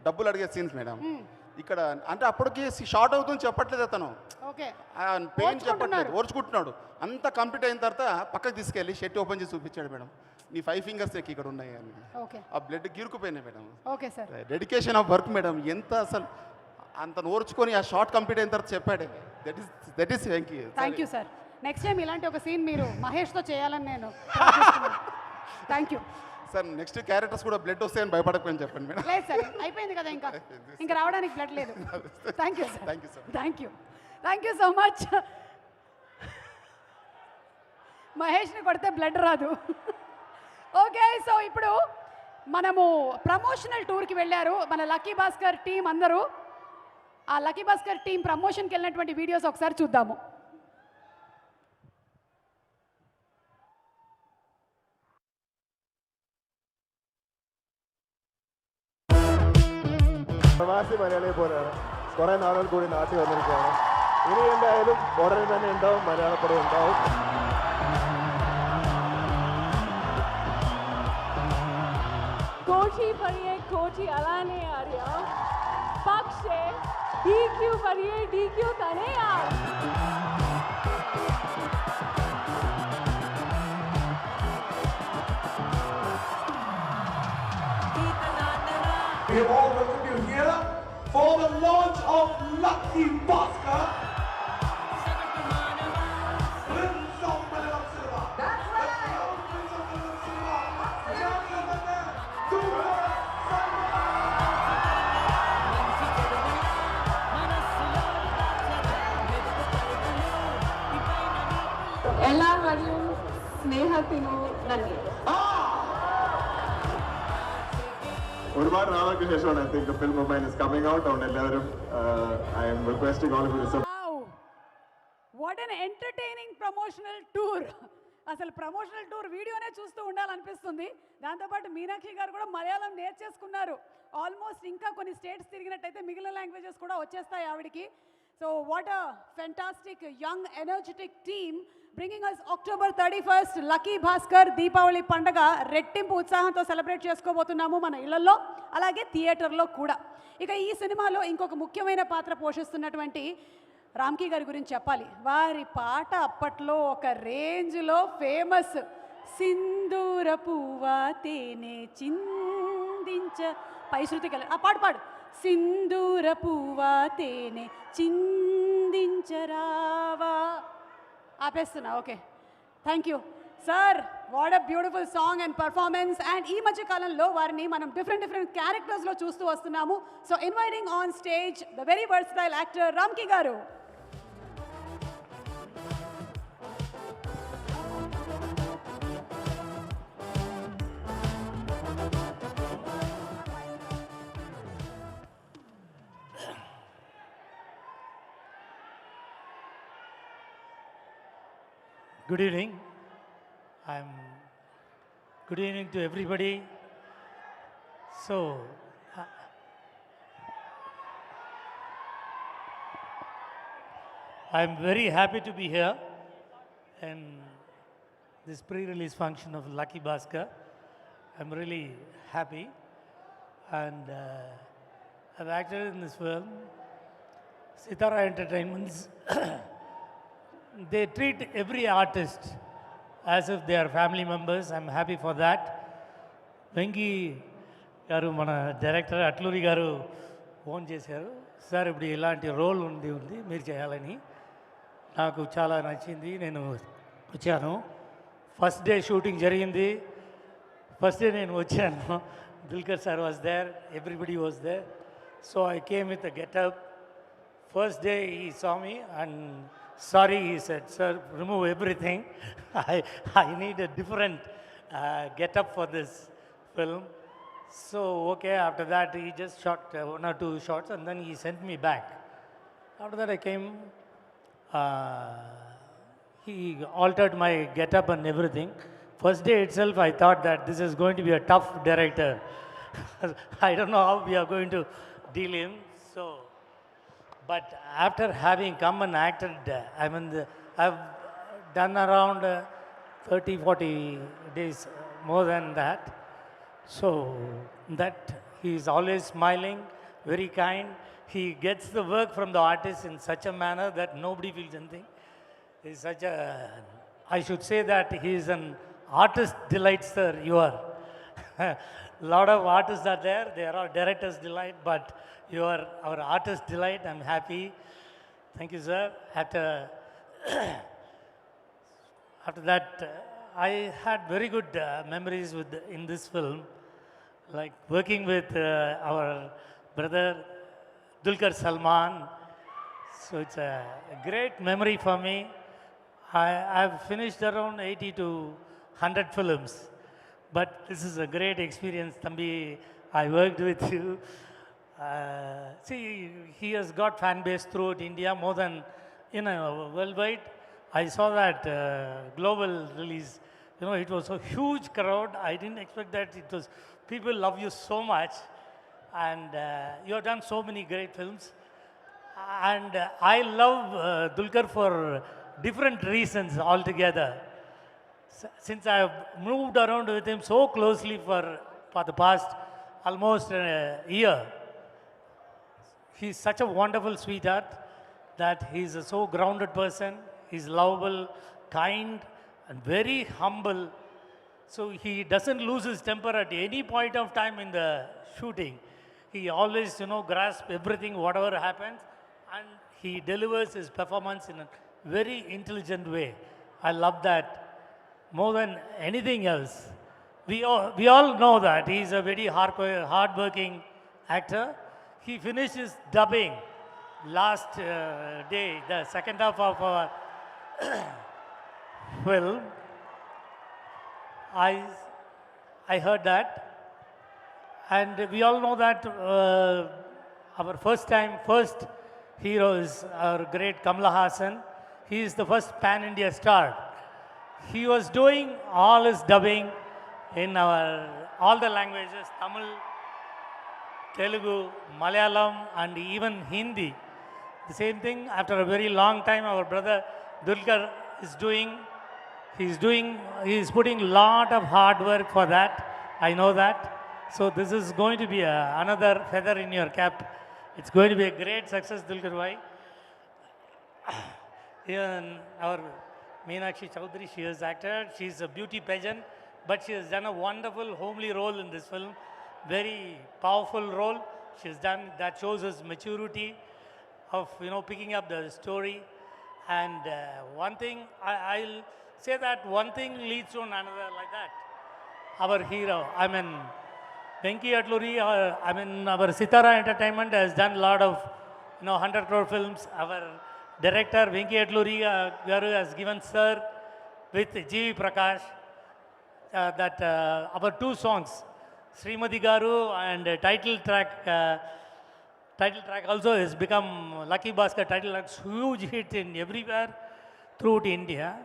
డబ్బులు అడిగే సీన్స్ మేడం. ఇక్కడ అంటే అప్పటికి షార్ట్ అవుతుంది చెప్పట్లేదు అతను, ఓకే. పెయిన్ చెప్పట్లేదు, ఓర్చుకుంటున్నాడు. అంతా కంప్లీట్ అయిన తర్వాత పక్కకి తీసుకెళ్ళి షర్ట్ ఓపెన్ చేసి చూపించాడు మేడం, నీ 5 ఫింగర్స్ ఇక్కడ ఉన్నాయి అని. ఓకే. ఆ బ్లడ్ గీరుకుపోయినాయి madam. Okay sir. Dedication of work madam. ఎంత అసలు అంత ఓర్చుకొని ఆ షార్ట్ కంప్లీట్ అయిన తర్వాత చెప్పాడు. That is Venky. Thank you sir. Next time ఇలాంటి ఒక సీన్ మీరు మహేష్తో చేయాలని నేను thank you sir. Next characters కూడా బ్లడ్ వస్తాయని భయపడకపోయిన చెప్పండి మేడం. లేదు సార్, అయిపోయింది కదా, ఇంకా రావడానికి బ్లడ్ లేదు. Thank you sir. Thank you sir. Thank you so much. మహేష్ని కొడితే బ్లడ్ రాదు. ఓకే, సో ఇప్పుడు మనము ప్రమోషనల్ టూర్కి వెళ్ళారు మన లక్కీ భాస్కర్ టీం అందరూ. ఆ లక్కీ భాస్కర్ టీం ప్రమోషన్కి వెళ్ళినటువంటి వీడియోస్ ఒకసారి చూద్దాము. പ്രവാസി മലയാളിയെ പോലെയാണ്. കുറേ നാളുകൾ കൂടി നാട്ടിൽ വന്നിരിക്കുകയാണ്. ഇനി എന്തായാലും ഉടനെ തന്നെ ഉണ്ടാവും, മലയാളപ്പടം ഉണ്ടാവും. కోటి పడియే కోటి అలానే ఆర్యా పక్షే డీక్యూ పడియే డీక్యూ తనేయా. We have all welcomed you here for the launch of Lucky Bhaskar. Prince of Malayalam Cinema. That's right. Prince of Malayalam Cinema. എല്ലാവരും സ്നേഹത്തിനു നന്ദി. ഒരുപാട് നാൾക്ക് ശേഷമാണ് I think film mobile is coming out. അതുകൊണ്ട് എല്ലാവരും I am requesting all of you. What an entertaining promotional tour. అసలు promotional tour వీడియోనే చూస్తూ ఉండాలనిపిస్తుంది. దాంతోపాటు మీనాక్షి గారు కూడా మలయాళం నేర్చేసుకున్నారు. ఆల్మోస్ట్ ఇంకా కొన్ని స్టేట్స్ తిరిగినట్టయితే మిగిలిన లాంగ్వేజెస్ కూడా వచ్చేస్తాయి ఆవిడికి. So what a fantastic young energetic team bringing us October 31st Lucky Bhaskar Deepavali పండగ రెట్టింపు ఉత్సాహంతో సెలబ్రేట్ చేసుకోబోతున్నాము మన ఇళ్లలో, అలాగే థియేటర్లో కూడా. ఇక ఈ సినిమాలో ఇంకొక ముఖ్యమైన పాత్ర పోషిస్తున్నటువంటి రామ్కీ గారి గురించి చెప్పాలి. వారి పాట అప్పట్లో ఒక రేంజ్లో ఫేమస్. సింధూర పువ్వా తేనె చిందించ పై శృతి కల ఆ పాడు సింధూర పువ్వా తేనె చిందించరావా. ఆపేస్తున్నా. Okay, thank you sir. What a beautiful song and performance. And ఈ మధ్య కాలంలో వారిని మనం డిఫరెంట్ క్యారెక్టర్స్లో చూస్తూ వస్తున్నాము. So inviting on stage the very versatile actor Ramki garu. Good evening. Good evening to everybody. So, I'm very happy to be here in this pre-release function of Lucky Bhaskar. I'm really happy, and I've acted in this film. Sitara Entertainments. They treat every artist as if they are family members. I'm happy for that. Venky గారు మన director Atluri గారు phone చేశారు, sir ఇప్పుడు ఇలాంటి role ఉంది మీరు చేయాలని. నాకు చాలా నచ్చింది, నేను వచ్చాను. ఫస్ట్ డే షూటింగ్ జరిగింది. ఫస్ట్ డే నేను వచ్చాను, Dulquer sir was there, everybody was there. So I came with a getup. First day he saw me and Sorry, he said, sir, remove everything. I need a different get-up for this film. So, okay, after that, he just shot 1 or 2 shots and then he sent me back. After that, I came, he altered my get-up and everything. First day itself, I thought that this is going to be a tough director. I don't know how we are going to deal him. So, but after having come and acted, I've done around 30, 40 days more than that. So that he is always smiling, very kind. He gets the work from the artist in such a manner that nobody feels anything. He's such a, I should say that he is an artist delight, sir, you are. A lot of artists are there, they are all directors delight, but you are our artist delight. I'm happy. Thank you, sir. After that, I had very good memories in this film, like working with our brother Dulquer Salman. So it's a great memory for me. I've finished around 80 to 100 films, but this is a great experience, Thambi. I worked with you. See, he has got fan base throughout India, more than, worldwide. I saw that global release. It was a huge crowd. I didn't expect that it was, people love you so much. And you have done so many great films. And I love Dulquer for different reasons altogether. Since I have moved around with him so closely for the past almost a year, he's such a wonderful sweetheart that he's a so grounded person. He's lovable, kind, and very humble. So he doesn't lose his temper at any point of time in the shooting. He always, grasps everything, whatever happens, and he delivers his performance in a very intelligent way. I love that more than anything else. We all know that he's a very hard-working actor. He finished his dubbing last day, the second half of our film. I heard that. And we all know that our first hero is our great Kamala Hassan. He is the first pan-India star. He was doing all his dubbing in all the languages, Tamil, Telugu, Malayalam, and even Hindi. The same thing, after a very long time, our brother Dulquer is doing. He is putting a lot of hard work for that. I know that. So this is going to be another feather in your cap. It's going to be a great success, Dulquer bhai. Even our Meenakshi Chaudhary, she has acted. She's a beauty pageant, but she has done a wonderful homely role in this film. Very powerful role. She has done that, shows us maturity of picking up the story. And one thing I'll say that one thing leads to another, like that. Our hero, Venki Atluri, our Sitara Entertainment has done a lot of 100 crore films. Our director Venki Atluri Garu has given Sir with G.V. Prakash our 2 songs, Srimati Garu and title track also has become Lucky Bhaskar title track, huge hit in everywhere throughout India.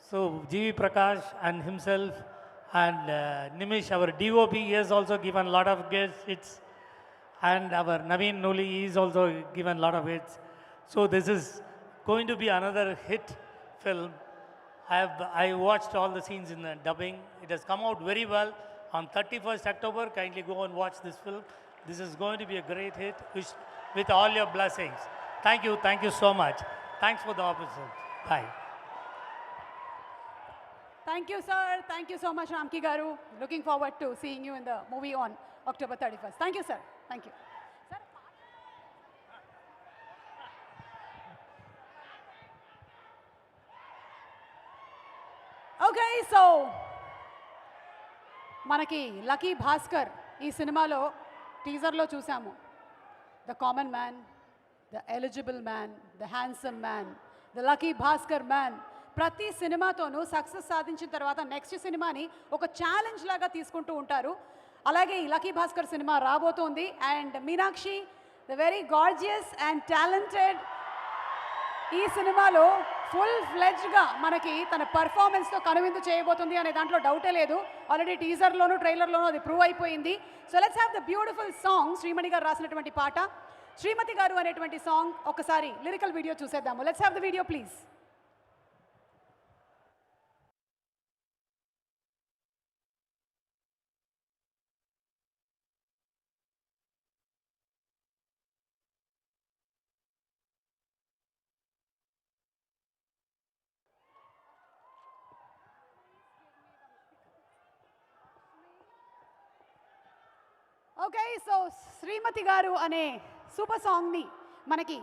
So G.V. Prakash and himself and Nimish, our DOP, he has also given a lot of hits. And our Naveen Noli, he is also given a lot of hits. So this is going to be another hit film. I watched all the scenes in the dubbing. It has come out very well. On 31st October, kindly go and watch this film. This is going to be a great hit with all your blessings. Thank you so much. Thanks for the opportunity. Bye. Thank you, sir. Thank you so much, Ramki Garu. Looking forward to seeing you in the movie on October 31st. Thank you, sir. Thank you. Sir, okay, so మనకి lucky Bhaskar ఈ సినిమాలో టీజర్లో చూసాము. The common man, the eligible man, the handsome man, the lucky Bhaskar man. ప్రతి సినిమాతోనూ success సాధించిన తర్వాత next సినిమాని ఒక ఛాలెంజ్ లాగా తీసుకుంటూ ఉంటారు. అలాగే ఈ లక్కీ భాస్కర్ సినిమా రాబోతోంది. And Meenakshi, the very gorgeous and talented, ఈ సినిమాలో ఫుల్ ఫ్లెడ్జ్గా మనకి తన పర్ఫార్మెన్స్తో కనువిందు చేయబోతుంది అనే దాంట్లో డౌటే లేదు. ఆల్రెడీ టీజర్లోను ట్రైలర్లోనూ అది ప్రూవ్ అయిపోయింది. So let's have the beautiful song, Srimani garu రాసినటువంటి పాట శ్రీమతి గారు అనేటువంటి సాంగ్. ఒకసారి లిరికల్ వీడియో చూసేద్దాము. Let's have the video please. Okay, so Srimathi garu అనే సూపర్ సాంగ్ని మనకి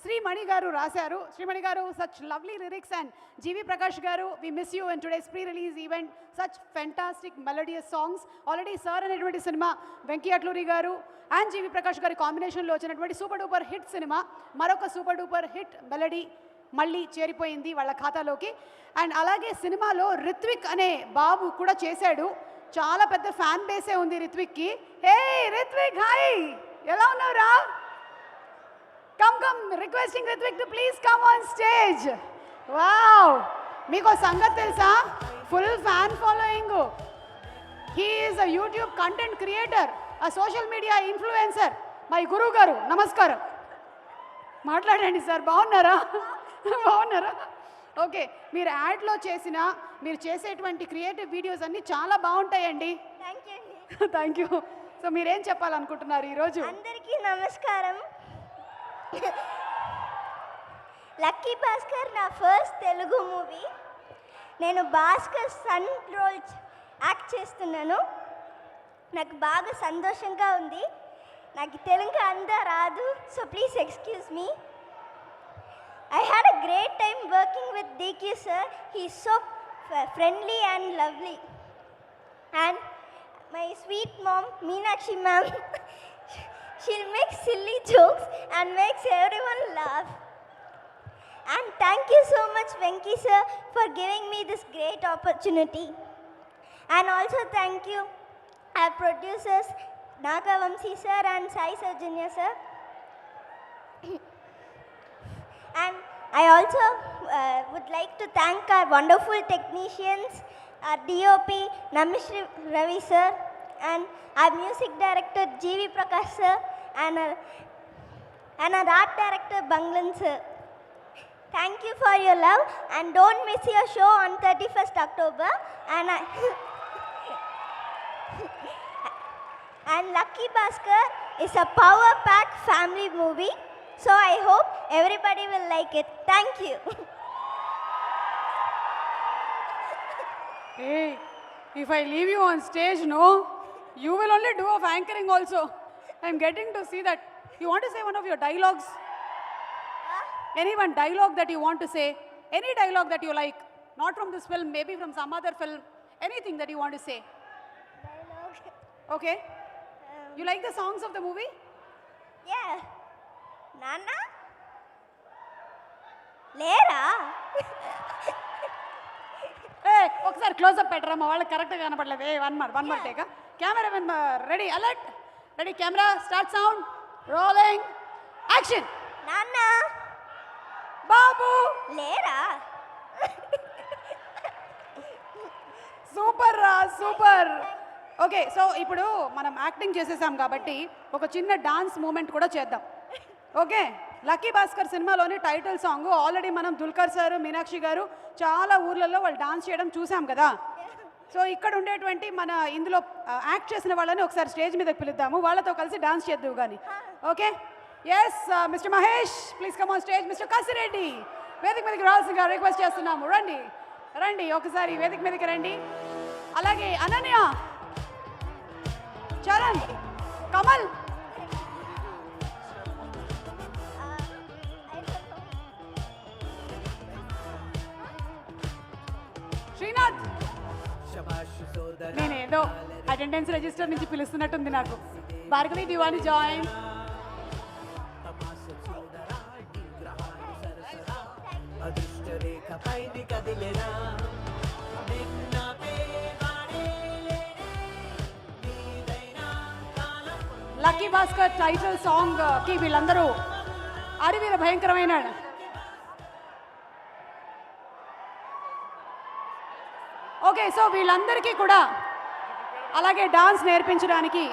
శ్రీమణి గారు రాశారు. శ్రీమణి గారు, such lovely lyrics. And GV Prakash గారు, we miss you in today's pre release event. Such fantastic melodious songs. Already sir అనేటువంటి సినిమా వెంకీ అట్లూరి గారు అండ్ జీవి ప్రకాష్ గారి కాంబినేషన్లో వచ్చినటువంటి సూపర్ డూపర్ హిట్ సినిమా, మరొక సూపర్ డూపర్ హిట్ మెలడీ మళ్ళీ చేరిపోయింది వాళ్ళ ఖాతాలోకి. అండ్ అలాగే సినిమాలో రిత్విక్ అనే బాబు కూడా చేశాడు. చాలా పెద్ద ఫ్యాన్ బేసే ఉంది రిత్విక్కి. హే రిత్విక్, హాయ్, ఎలా ఉన్నావురా? Come requesting Ritvik to please come on stage. Wow, మీకు సంగతి తెలుసా? Full fan following. He is a YouTube content creator, a social media influencer. My గురువు గారు నమస్కారం. మాట్లాడండి సార్. బాగున్నారా? బాగున్నారా? ఓకే, మీరు యాడ్లో చేసిన, మీరు చేసేటువంటి క్రియేటివ్ వీడియోస్ అన్నీ చాలా బాగుంటాయండి. Thank you. సో మీరేం చెప్పాలనుకుంటున్నారు ఈరోజు? అందరికీ నమస్కారం. లక్కీ భాస్కర్ నా ఫస్ట్ తెలుగు మూవీ. నేను భాస్కర్ సన్ రోల్ యాక్ట్ చేస్తున్నాను. నాకు బాగా సంతోషంగా ఉంది. నాకు తెలుగు అంతా రాదు, so please excuse me. I had a great time working with DQ sir. He's so friendly and lovely. And my sweet mom, Meenakshi ma'am, she'll make silly jokes and makes everyone laugh. And thank you so much, Venki sir, for giving me this great opportunity. And also thank you our producers, Nagavamsi sir and Sai Saujanya sir. And I also would like to thank our wonderful technicians, our DOP, Namishri Ravi sir, and our music director, GV Prakash sir, and our art director, Banglan sir. Thank you for your love, and don't miss your show on 31st October. And Lucky Bhaskar is a power-packed family movie. So I hope everybody will like it. Thank you. Hey, if I leave you on stage, no, you will only do of anchoring also. I'm getting to see that. You want to say one of your dialogues? Any one dialogue that you want to say? Any dialogue that you like? Not from this film, maybe from some other film. Anything that you want to say? Dialogue. Okay. You like the songs of the movie? Yeah. Nana? Lera? Hey, ఒకసారి close up పెట్టరా, మా వాళ్ళకి కరెక్ట్గా కనపడలేదు. A one more take. Cameraman ready, alert, ready, camera, start, sound, rolling, action. నాన్న. బాబు. లేరా? Super రా, సూపర్. ఓకే, సో ఇప్పుడు మనం యాక్టింగ్ చేసేసాం కాబట్టి ఒక చిన్న డాన్స్ మూమెంట్ కూడా చేద్దాం. ఓకే, లక్కీ భాస్కర్ సినిమాలోని టైటిల్ సాంగ్ ఆల్రెడీ మనం దుల్కర్ సార్, మీనాక్షి గారు చాలా ఊర్లలో వాళ్ళు డాన్స్ చేయడం చూసాం కదా. సో ఇక్కడ ఉండేటువంటి మన ఇందులో యాక్ట్ చేసిన వాళ్ళని ఒకసారి స్టేజ్ మీదకి పిలుద్దాము, వాళ్ళతో కలిసి డాన్స్ చేద్దాం కానీ. Okay, yes mister Mahesh, please come on stage. Mister Kasireddy, వేదిక మీదకి రావాల్సిందిగా రిక్వెస్ట్ చేస్తున్నాము. రండి రండి, ఒకసారి వేదిక మీదకి రండి. అలాగే అనన్య, చరణ్, కమల్. శ్రీనాథ్, నేనేదో అటెండెన్స్ రిజిస్టర్ నుంచి పిలుస్తున్నట్టుంది నాకు. Bhargavi, do you want to join? అది రేఖ పైని కదిలేరా లక్కీ భాస్కర్ టైటిల్ సాంగ్ కి వీళ్ళందరూ అరివీర భయంకరమైన ఓకే. సో వీళ్ళందరికీ కూడా అలాగే డాన్స్ నేర్పించడానికి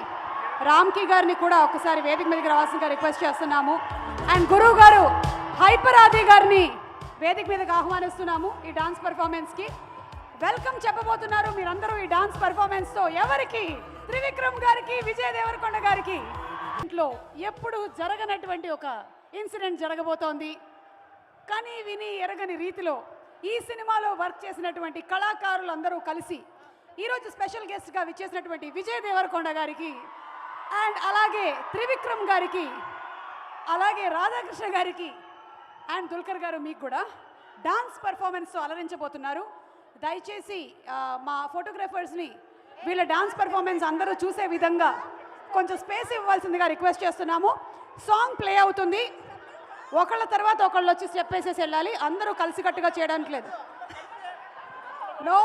రామ్కి గారిని కూడా ఒకసారి వేదిక మీదకి రావాల్సిందిగా రిక్వెస్ట్ చేస్తున్నాము. అండ్ గురువు గారు హైపర్ ఆది గారిని వేదిక మీదకి ఆహ్వానిస్తున్నాము ఈ డాన్స్ పర్ఫార్మెన్స్కి. వెల్కమ్ చెప్పబోతున్నారు మీరందరూ ఈ డాన్స్ పర్ఫార్మెన్స్తో. ఎవరికి? త్రివిక్రమ్ గారికి, విజయ్ దేవరకొండ గారికి. ఇంట్లో ఎప్పుడు జరగనటువంటి ఒక ఇన్సిడెంట్ జరగబోతోంది. కానీ విని ఎరగని రీతిలో ఈ సినిమాలో వర్క్ చేసినటువంటి కళాకారులందరూ కలిసి ఈరోజు స్పెషల్ గెస్ట్గా విచ్చేసినటువంటి విజయ్ దేవరకొండ గారికి అండ్ అలాగే త్రివిక్రమ్ గారికి అలాగే రాధాకృష్ణ గారికి అండ్ దుల్కర్ గారు మీకు కూడా డాన్స్ పర్ఫార్మెన్స్తో అలరించబోతున్నారు. దయచేసి మా ఫోటోగ్రాఫర్స్ని వీళ్ళ డాన్స్ పర్ఫార్మెన్స్ అందరూ చూసే విధంగా కొంచెం స్పేస్ ఇవ్వాల్సిందిగా రిక్వెస్ట్ చేస్తున్నాము. సాంగ్ ప్లే అవుతుంది, ఒకళ్ళ తర్వాత ఒకళ్ళు వచ్చి స్టెప్ వేసేసి వెళ్ళాలి. అందరూ కలిసికట్టుగా చేయడానికి లేదు. No.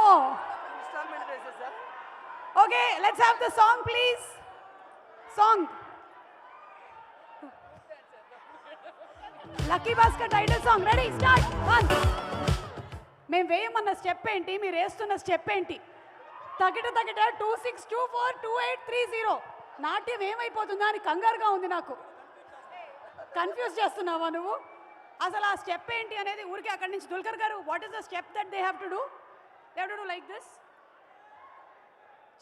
Okay, let's have the song please. Song Lucky Bhaskar title song. Ready, start. 1. మేము వేయమన్న స్టెప్ ఏంటి, మీరు వేస్తున్న స్టెప్ ఏంటి? తగిట తగిట 2 6 2 4 2 8 3 0. నాట్యం ఏమైపోతుందా అని కంగారుగా ఉంది నాకు. కన్ఫ్యూజ్ చేస్తున్నావా నువ్వు? అసలు ఆ స్టెప్ ఏంటి అనేది ఊరికే అక్కడి నుంచి దుల్కర్ గారు what is the step that they have to do? They have to do like this.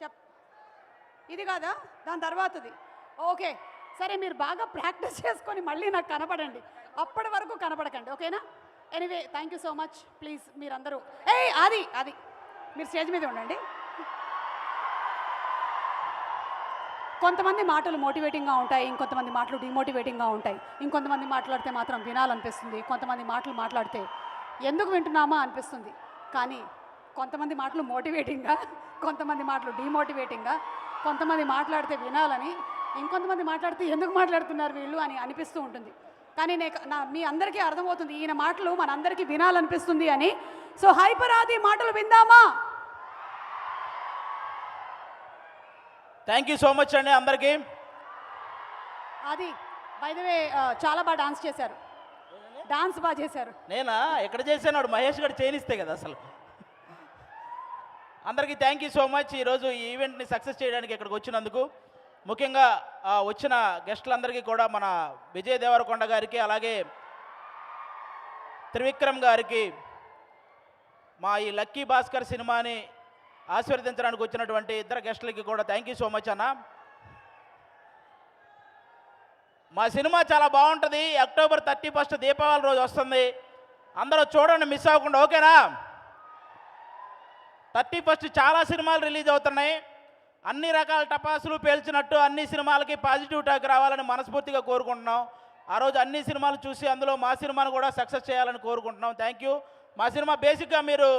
చెప్. ఇది కాదా, దాని తర్వాతది. ఓకే సరే, మీరు బాగా ప్రాక్టీస్ చేసుకొని మళ్ళీ నాకు కనపడండి. అప్పటి వరకు కనపడకండి, ఓకేనా? Anyway thank you so much. Please మీరందరూ అది మీరు స్టేజ్ మీద ఉండండి. కొంతమంది మాటలు మోటివేటింగ్గా ఉంటాయి, ఇంకొంతమంది మాటలు డిమోటివేటింగ్గా ఉంటాయి. ఇంకొంతమంది మాట్లాడితే మాత్రం వినాలనిపిస్తుంది, కొంతమంది మాటలు మాట్లాడితే ఎందుకు వింటున్నామా అనిపిస్తుంది. కానీ కొంతమంది మాటలు మోటివేటింగ్గా, కొంతమంది మాటలు డిమోటివేటింగ్గా, కొంతమంది మాట్లాడితే వినాలని, ఇంకొంతమంది మాట్లాడితే ఎందుకు మాట్లాడుతున్నారు వీళ్ళు అని అనిపిస్తూ ఉంటుంది. కానీ మీ అందరికీ అర్థమవుతుంది ఈయన మాటలు మనందరికీ వినాలనిపిస్తుంది అని. సో హైపర్ ఆది మాటలు విందామా? థ్యాంక్ యూ సో మచ్ అండి అందరికీ. అది బై ద వే చాలా బాగా డాన్స్ చేశారు. డాన్స్ బాగా చేశారు. నేనా ఎక్కడ చేశాను? వాడు మహేష్ గారు చేయనిస్తే కదా అసలు. అందరికీ థ్యాంక్ యూ సో మచ్. ఈరోజు ఈ ఈవెంట్ని సక్సెస్ చేయడానికి ఇక్కడికి వచ్చినందుకు. ముఖ్యంగా వచ్చిన గెస్టులందరికీ కూడా మన విజయ్ దేవరకొండ గారికి అలాగే త్రివిక్రమ్ గారికి మా ఈ లక్కీ భాస్కర్ సినిమాని ఆశీర్వదించడానికి వచ్చినటువంటి ఇద్దరు గెస్టులకి కూడా థ్యాంక్ యూ సో మచ్ అన్న. మా సినిమా చాలా బాగుంటుంది. అక్టోబర్ 31 దీపావళి రోజు వస్తుంది. అందరూ చూడండి, మిస్ అవ్వకుండా, ఓకేనా? 31 చాలా సినిమాలు రిలీజ్ అవుతున్నాయి. అన్ని రకాల టపాసులు పేల్చినట్టు అన్ని సినిమాలకి పాజిటివ్ టాక్ రావాలని మనస్ఫూర్తిగా కోరుకుంటున్నాం. ఆ రోజు అన్ని సినిమాలు చూసి అందులో మా సినిమాను కూడా సక్సెస్ చేయాలని కోరుకుంటున్నాం. Thank you. మా సినిమా బేసిక్గా మీరు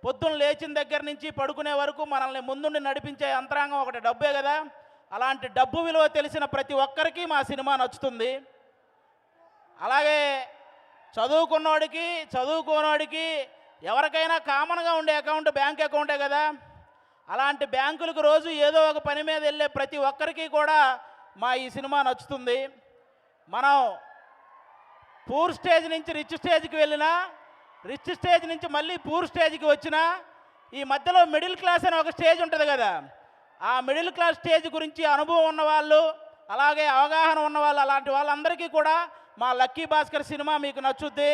పొద్దున్న లేచిన దగ్గర నుంచి పడుకునే వరకు మనల్ని ముందుండి నడిపించే యంత్రాంగం ఒకటి డబ్బే కదా. అలాంటి డబ్బు విలువ తెలిసిన ప్రతి ఒక్కరికి మా సినిమా నచ్చుతుంది. అలాగే చదువుకున్నవాడికి చదువుకోనవాడికి ఎవరికైనా కామన్గా ఉండే అకౌంట్ బ్యాంక్ అకౌంటే కదా. అలాంటి బ్యాంకులకు రోజు ఏదో ఒక పని మీద వెళ్ళే ప్రతి ఒక్కరికి కూడా మా ఈ సినిమా నచ్చుతుంది. మనం పూర్ స్టేజ్ నుంచి రిచ్ స్టేజ్కి వెళ్ళినా, రిచ్ స్టేజ్ నుంచి మళ్ళీ పూర్ స్టేజ్కి వచ్చినా ఈ మధ్యలో మిడిల్ క్లాస్ అని ఒక స్టేజ్ ఉంటుంది కదా. ఆ మిడిల్ క్లాస్ స్టేజ్ గురించి అనుభవం ఉన్నవాళ్ళు అలాగే అవగాహన ఉన్నవాళ్ళు అలాంటి వాళ్ళందరికీ కూడా మా లక్కీ భాస్కర్ సినిమా మీకు నచ్చుద్ది.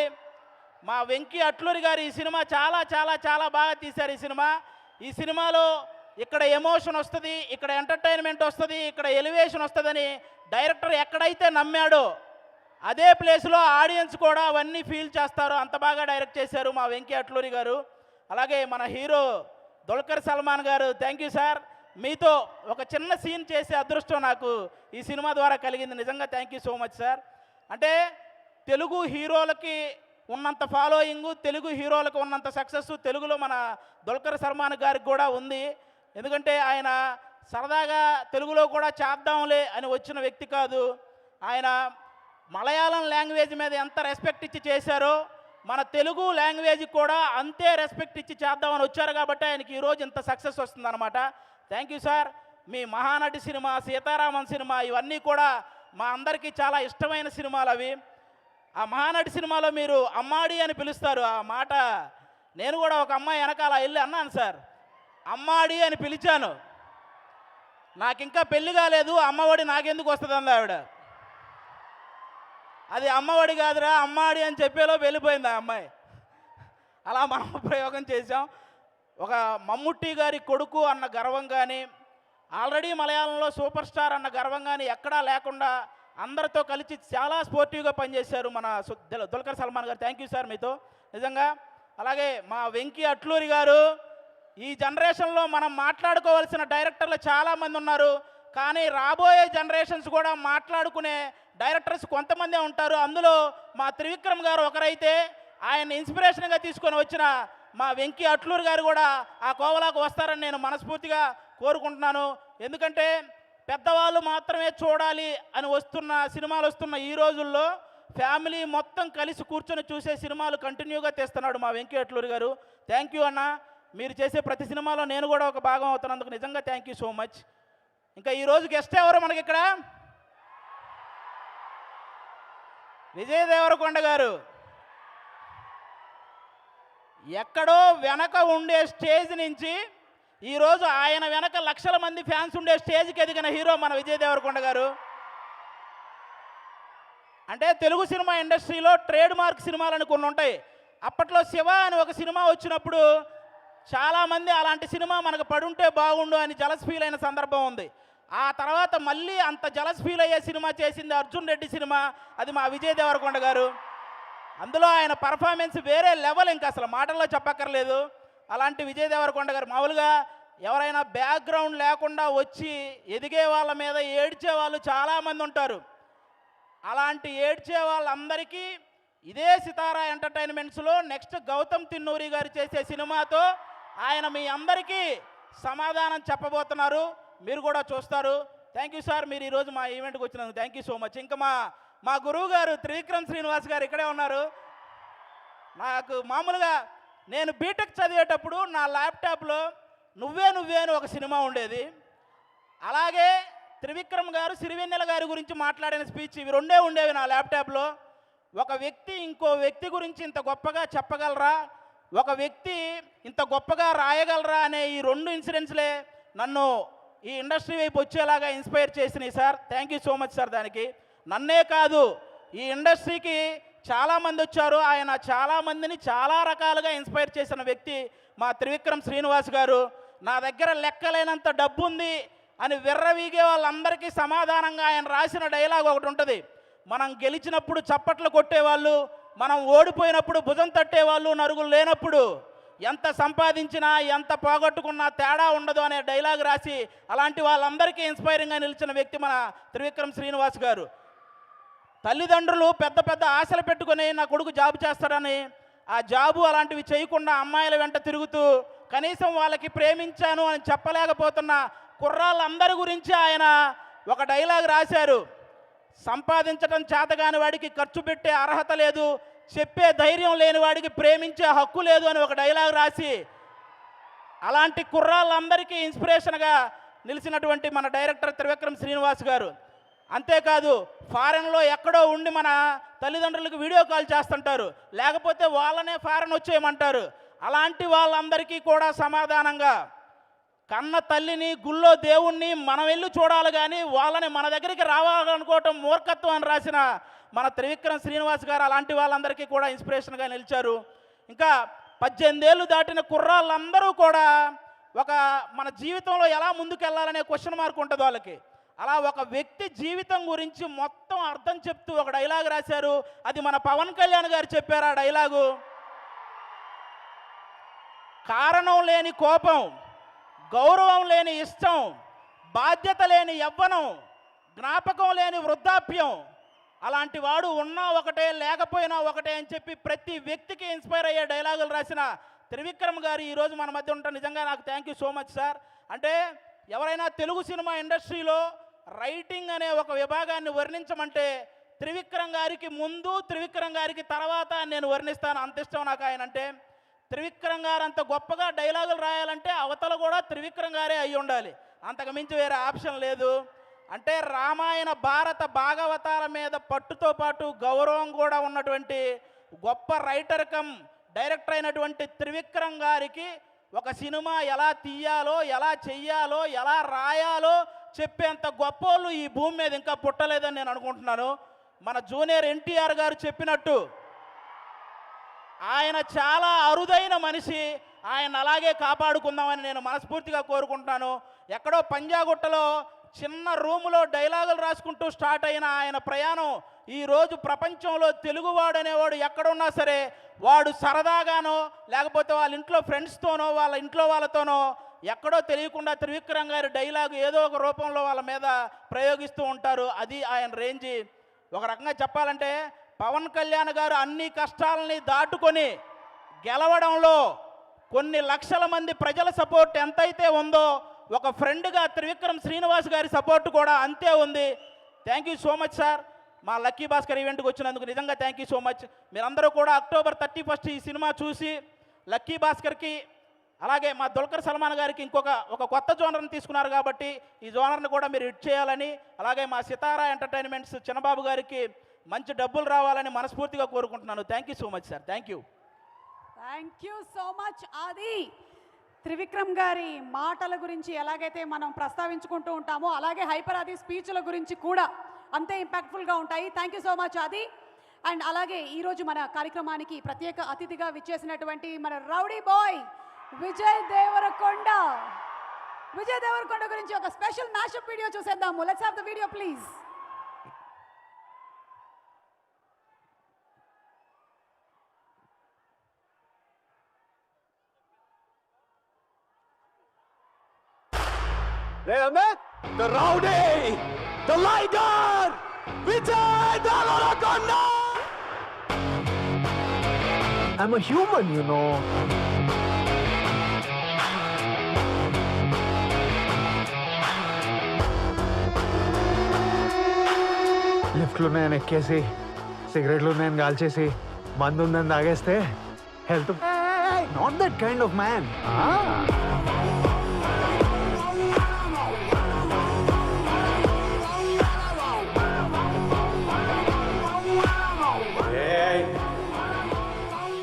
మా వెంకీ అట్లూరి గారు ఈ సినిమా చాలా చాలా చాలా బాగా తీశారు. ఈ సినిమాలో ఇక్కడ ఎమోషన్ వస్తుంది, ఇక్కడ ఎంటర్టైన్మెంట్ వస్తుంది, ఇక్కడ ఎలివేషన్ వస్తుందని డైరెక్టర్ ఎక్కడైతే నమ్మాడో అదే ప్లేస్లో ఆడియన్స్ కూడా అవన్నీ ఫీల్ చేస్తారు. అంత బాగా డైరెక్ట్ చేశారు మా వెంకీ అట్లూరి గారు. అలాగే మన హీరో దుల్కర్ సల్మాన్ గారు, థ్యాంక్ యూ సార్. మీతో ఒక చిన్న సీన్ చేసే అదృష్టం నాకు ఈ సినిమా ద్వారా కలిగింది. నిజంగా thank you so much sir. అంటే తెలుగు హీరోలకి ఉన్నంత ఫాలోయింగు, తెలుగు హీరోలకు ఉన్నంత సక్సెస్ తెలుగులో మన దుల్కర్ సల్మాన్ గారికి కూడా ఉంది. ఎందుకంటే ఆయన సరదాగా తెలుగులో కూడా చేద్దాంలే అని వచ్చిన వ్యక్తి కాదు. ఆయన మలయాళం లాంగ్వేజ్ మీద ఎంత రెస్పెక్ట్ ఇచ్చి చేశారో మన తెలుగు లాంగ్వేజ్కి కూడా అంతే రెస్పెక్ట్ ఇచ్చి చేద్దామని వచ్చారు కాబట్టి ఆయనకి ఈరోజు ఇంత సక్సెస్ వస్తుందన్నమాట. Thank you sir. Me Mahanati cinema, Sitharaman cinema ఇవన్నీ కూడా మా అందరికీ చాలా ఇష్టమైన సినిమాలు అవి. ఆ మహానటి సినిమాలో మీరు అమ్మాడి అని పిలుస్తారు. ఆ మాట నేను కూడా ఒక అమ్మాయి వెనకాల వెళ్ళి అన్నాను సార్, అమ్మాడి అని పిలిచాను. నాకు ఇంకా పెళ్లి కాలేదు, అమ్మఒడి నాకెందుకు వస్తుంది అంది ఆవిడ. అది అమ్మఒడి కాదురా అమ్మాడి అని చెప్పేలో వెళ్ళిపోయింది ఆ అమ్మాయి. అలా మనం ప్రయోగం చేసాం. ఒక మమ్ముట్టి గారి కొడుకు అన్న గర్వం కానీ, ఆల్రెడీ మలయాళంలో సూపర్ స్టార్ అన్న గర్వం కానీ ఎక్కడా లేకుండా అందరితో కలిసి చాలా స్పోర్టివ్గా పనిచేశారు మన దుల్కర్ సల్మాన్ గారు. థ్యాంక్ యూ సార్ మీతో నిజంగా. అలాగే మా వెంకీ అట్లూరి గారు, ఈ జనరేషన్లో మనం మాట్లాడుకోవాల్సిన డైరెక్టర్లు చాలామంది ఉన్నారు, కానీ రాబోయే జనరేషన్స్ కూడా మాట్లాడుకునే డైరెక్టర్స్ కొంతమందే ఉంటారు. అందులో మా త్రివిక్రమ్ గారు ఒకరైతే ఆయన ఇన్స్పిరేషన్గా తీసుకొని వచ్చిన మా వెంకీ అట్లూరి గారు కూడా ఆ కోవలాకు వస్తారని నేను మనస్ఫూర్తిగా కోరుకుంటున్నాను. ఎందుకంటే పెద్దవాళ్ళు మాత్రమే చూడాలి అని సినిమాలు వస్తున్న ఈ రోజుల్లో ఫ్యామిలీ మొత్తం కలిసి కూర్చొని చూసే సినిమాలు కంటిన్యూగా తెస్తున్నాడు మా వెంకీ అట్లూరి గారు. థ్యాంక్ యూ అన్న. మీరు చేసే ప్రతి సినిమాలో నేను కూడా ఒక భాగం అవుతున్నందుకు నిజంగా థ్యాంక్ యూ సో మచ్. ఇంకా ఈరోజు గెస్ట్ ఎవరు మనకి ఇక్కడ? విజయ్ దేవరకొండ గారు. ఎక్కడో వెనక ఉండే స్టేజ్ నుంచి ఈరోజు ఆయన వెనక లక్షల మంది ఫ్యాన్స్ ఉండే స్టేజ్కి ఎదిగిన హీరో మన విజయ్ దేవరకొండ గారు. అంటే తెలుగు సినిమా ఇండస్ట్రీలో ట్రేడ్ మార్క్ సినిమాలని కొన్ని ఉంటాయి. అప్పట్లో శివ అని ఒక సినిమా వచ్చినప్పుడు చాలామంది అలాంటి సినిమా మనకు పడుంటే బాగుండు అని జలస్ ఫీల్ అయిన సందర్భం ఉంది. ఆ తర్వాత మళ్ళీ అంత జలస్ ఫీల్ అయ్యే సినిమా చేసింది అర్జున్ రెడ్డి సినిమా, అది మా విజయ్ దేవరకొండ గారు. అందులో ఆయన పర్ఫార్మెన్స్ వేరే లెవెల్, ఇంకా అసలు మాటల్లో చెప్పక్కర్లేదు. అలాంటి విజయ్ దేవరకొండ గారు మామూలుగా ఎవరైనా బ్యాక్గ్రౌండ్ లేకుండా వచ్చి ఎదిగే వాళ్ళ మీద ఏడ్చే వాళ్ళు చాలామంది ఉంటారు. అలాంటి ఏడ్చే వాళ్ళందరికీ ఇదే సితారా ఎంటర్టైన్మెంట్స్లో నెక్స్ట్ గౌతమ్ తిన్నూరి గారు చేసే సినిమాతో ఆయన మీ అందరికీ సమాధానం చెప్పబోతున్నారు. మీరు కూడా చూస్తారు. థ్యాంక్ యూ సార్, మీరు ఈరోజు మా ఈవెంట్కి వచ్చినందుకు థ్యాంక్ యూ సో మచ్. ఇంకా మా గురువు గారు త్రివిక్రమ్ శ్రీనివాస్ గారు ఇక్కడే ఉన్నారు. నాకు మామూలుగా నేను బీటెక్ చదివేటప్పుడు నా ల్యాప్టాప్లో నువ్వే అని ఒక సినిమా ఉండేది. అలాగే త్రివిక్రమ్ గారు సిరివెన్నెల గారి గురించి మాట్లాడిన స్పీచ్, ఇవి రెండే ఉండేవి నా ల్యాప్టాప్లో. ఒక వ్యక్తి ఇంకో వ్యక్తి గురించి ఇంత గొప్పగా చెప్పగలరా, ఒక వ్యక్తి ఇంత గొప్పగా రాయగలరా అనే ఈ రెండు ఇన్సిడెంట్స్లే నన్ను ఈ ఇండస్ట్రీ వైపు వచ్చేలాగా ఇన్స్పైర్ చేసినాయి sir. Thank you so much sir. దానికి నన్నే కాదు, ఈ ఇండస్ట్రీకి చాలామంది వచ్చారు. ఆయన చాలామందిని చాలా రకాలుగా ఇన్స్పైర్ చేసిన వ్యక్తి మా త్రివిక్రమ్ శ్రీనివాస్ గారు. నా దగ్గర లెక్కలేనంత డబ్బు ఉంది అని విర్రవీగే వాళ్ళందరికీ సమాధానంగా ఆయన రాసిన డైలాగ్ ఒకటి ఉంటుంది. మనం గెలిచినప్పుడు చప్పట్లు కొట్టేవాళ్ళు, మనం ఓడిపోయినప్పుడు భుజం తట్టేవాళ్ళు నరుగులు లేనప్పుడు ఎంత సంపాదించినా ఎంత పోగొట్టుకున్నా తేడా ఉండదు అనే డైలాగ్ రాసి అలాంటి వాళ్ళందరికీ ఇన్స్పైరింగ్గా నిలిచిన వ్యక్తి మన త్రివిక్రమ్ శ్రీనివాస్ గారు. తల్లిదండ్రులు పెద్ద పెద్ద ఆశలు పెట్టుకొని నా కొడుకు జాబ్ చేస్తాడని ఆ జాబు అలాంటివి చేయకుండా అమ్మాయిల వెంట తిరుగుతూ కనీసం వాళ్ళకి ప్రేమించాను అని చెప్పలేకపోతున్న కుర్రాళ్ళందరి గురించి ఆయన ఒక డైలాగ్ రాశారు. సంపాదించడం చేతగాని వాడికి ఖర్చు పెట్టే అర్హత లేదు, చెప్పే ధైర్యం లేని వాడికి ప్రేమించే హక్కు లేదు అని ఒక డైలాగ్ రాసి అలాంటి కుర్రాళ్ళందరికీ ఇన్స్పిరేషన్గా నిలిచినటువంటి మన డైరెక్టర్ త్రివిక్రమ్ శ్రీనివాస్ గారు. అంతేకాదు ఫారెన్లో ఎక్కడో ఉండి మన తల్లిదండ్రులకు వీడియో కాల్ చేస్తుంటారు, లేకపోతే వాళ్ళనే ఫారెన్ వచ్చేయమంటారు. అలాంటి వాళ్ళందరికీ కూడా సమాధానంగా కన్న తల్లిని గుళ్ళో దేవుణ్ణి మనం వెళ్ళి చూడాలి కానీ వాళ్ళని మన దగ్గరికి రావాలనుకోవటం మూర్ఖత్వం అని రాసిన మన త్రివిక్రమ్ శ్రీనివాస్ గారు అలాంటి వాళ్ళందరికీ కూడా ఇన్స్పిరేషన్గా నిలిచారు. ఇంకా 18 ఏళ్ళు దాటిన కుర్రాళ్ళందరూ కూడా మన జీవితంలో ఎలా ముందుకెళ్ళాలనే క్వశ్చన్ మార్క్ ఉంటుంది వాళ్ళకి. అలా ఒక వ్యక్తి జీవితం గురించి మొత్తం అర్థం చెప్తూ ఒక డైలాగ్ రాశారు. అది మన పవన్ కళ్యాణ్ గారు చెప్పారు. ఆ డైలాగు, కారణం లేని కోపం, గౌరవం లేని ఇష్టం, బాధ్యత లేని యవ్వనం, జ్ఞాపకం లేని వృద్ధాప్యం, అలాంటి వాడు ఉన్నా ఒకటే లేకపోయినా ఒకటే అని చెప్పి ప్రతి వ్యక్తికి ఇన్స్పైర్ అయ్యే డైలాగులు రాసిన త్రివిక్రమ్ గారు ఈరోజు మన మధ్య ఉంటారు. నిజంగా నాకు thank you so much sir. అంటే ఎవరైనా తెలుగు సినిమా ఇండస్ట్రీలో రైటింగ్ అనే ఒక విభాగాన్ని వర్ణించమంటే త్రివిక్రమ్ గారికి ముందు త్రివిక్రమ్ గారికి తర్వాత నేను వర్ణిస్తాను, అంత ఇష్టం నాకు ఆయన అంటే. త్రివిక్రమ్ గారు అంత గొప్పగా డైలాగులు రాయాలంటే అవతల కూడా త్రివిక్రమ్ గారే అయి ఉండాలి, అంతకు మించి వేరే ఆప్షన్ లేదు. అంటే రామాయణ భారత భాగవతాల మీద పట్టుతో పాటు గౌరవం కూడా ఉన్నటువంటి గొప్ప రైటర్ కమ్ డైరెక్టర్ అయినటువంటి త్రివిక్రమ్ గారికి ఒక సినిమా ఎలా తీయాలో, ఎలా చెయ్యాలో, ఎలా రాయాలో చెప్పేంత గొప్పోళ్ళు ఈ భూమి మీద ఇంకా పుట్టలేదని నేను అనుకుంటున్నాను. మన జూనియర్ ఎన్టీఆర్ గారు చెప్పినట్టు ఆయన చాలా అరుదైన మనిషి, ఆయన అలాగే కాపాడుకుందామని నేను మనస్ఫూర్తిగా కోరుకుంటున్నాను. ఎక్కడో పంజాగుట్టలో చిన్న రూములో డైలాగులు రాసుకుంటూ స్టార్ట్ అయిన ఆయన ప్రయాణం ఈరోజు ప్రపంచంలో తెలుగువాడు అనేవాడు ఎక్కడున్నా సరే వాడు సరదాగానో లేకపోతే వాళ్ళ ఇంట్లో ఫ్రెండ్స్తోనో వాళ్ళ ఇంట్లో వాళ్ళతోనో ఎక్కడో తెలియకుండా త్రివిక్రమ్ గారి డైలాగు ఏదో ఒక రూపంలో వాళ్ళ మీద ప్రయోగిస్తూ ఉంటారు. అది ఆయన రేంజి. ఒక రకంగా చెప్పాలంటే పవన్ కళ్యాణ్ గారు అన్ని కష్టాలని దాటుకొని గెలవడంలో కొన్ని లక్షల మంది ప్రజల సపోర్ట్ ఎంతైతే ఉందో ఒక ఫ్రెండ్గా త్రివిక్రమ్ శ్రీనివాస్ గారి సపోర్ట్ కూడా అంతే ఉంది. Thank you so much sir, మా లక్కీ భాస్కర్ ఈవెంట్కి వచ్చినందుకు నిజంగా థ్యాంక్ యూ సో మచ్. మీరందరూ కూడా October 31 ఈ సినిమా చూసి లక్కీ భాస్కర్కి అలాగే మా దుల్కర్ సల్మాన్ గారికి ఒక కొత్త జోనర్ని తీసుకున్నారు కాబట్టి ఈ జోనర్ని కూడా మీరు హిట్ చేయాలని, అలాగే మా సితారా ఎంటర్టైన్మెంట్స్ చిన్నబాబు గారికి మంచి డబ్బులు రావాలని మనస్ఫూర్తిగా కోరుకుంటున్నాను. Thank you so much sir, thank you. Thank you so much. ఆది, త్రివిక్రమ్ గారి మాటల గురించి ఎలాగైతే మనం ప్రస్తావించుకుంటూ ఉంటామో అలాగే హైపర్ ఆది స్పీచ్ల గురించి కూడా అంతే ఇంపాక్ట్ఫుల్గా ఉంటాయి. థ్యాంక్ యూ సో మచ్ ఆది. అండ్ అలాగే ఈరోజు మన కార్యక్రమానికి ప్రత్యేక అతిథిగా విచ్చేసినటువంటి మన రౌడీ బాయ్ విజయ్ దేవరకొండ. విజయ్ దేవరకొండ గురించి ఒక స్పెషల్ మ్యాషప్ వీడియో చూసేద్దాము. Let's have the video please. They have met the rowdy, the liger, Vijay Devarakonda. I'm a human, you know. లిఫ్ట్లో నేను ఎక్కేసి సిగరెట్లు నేను కాల్చేసి మందు ఉందని తాగేస్తే health not that kind of man.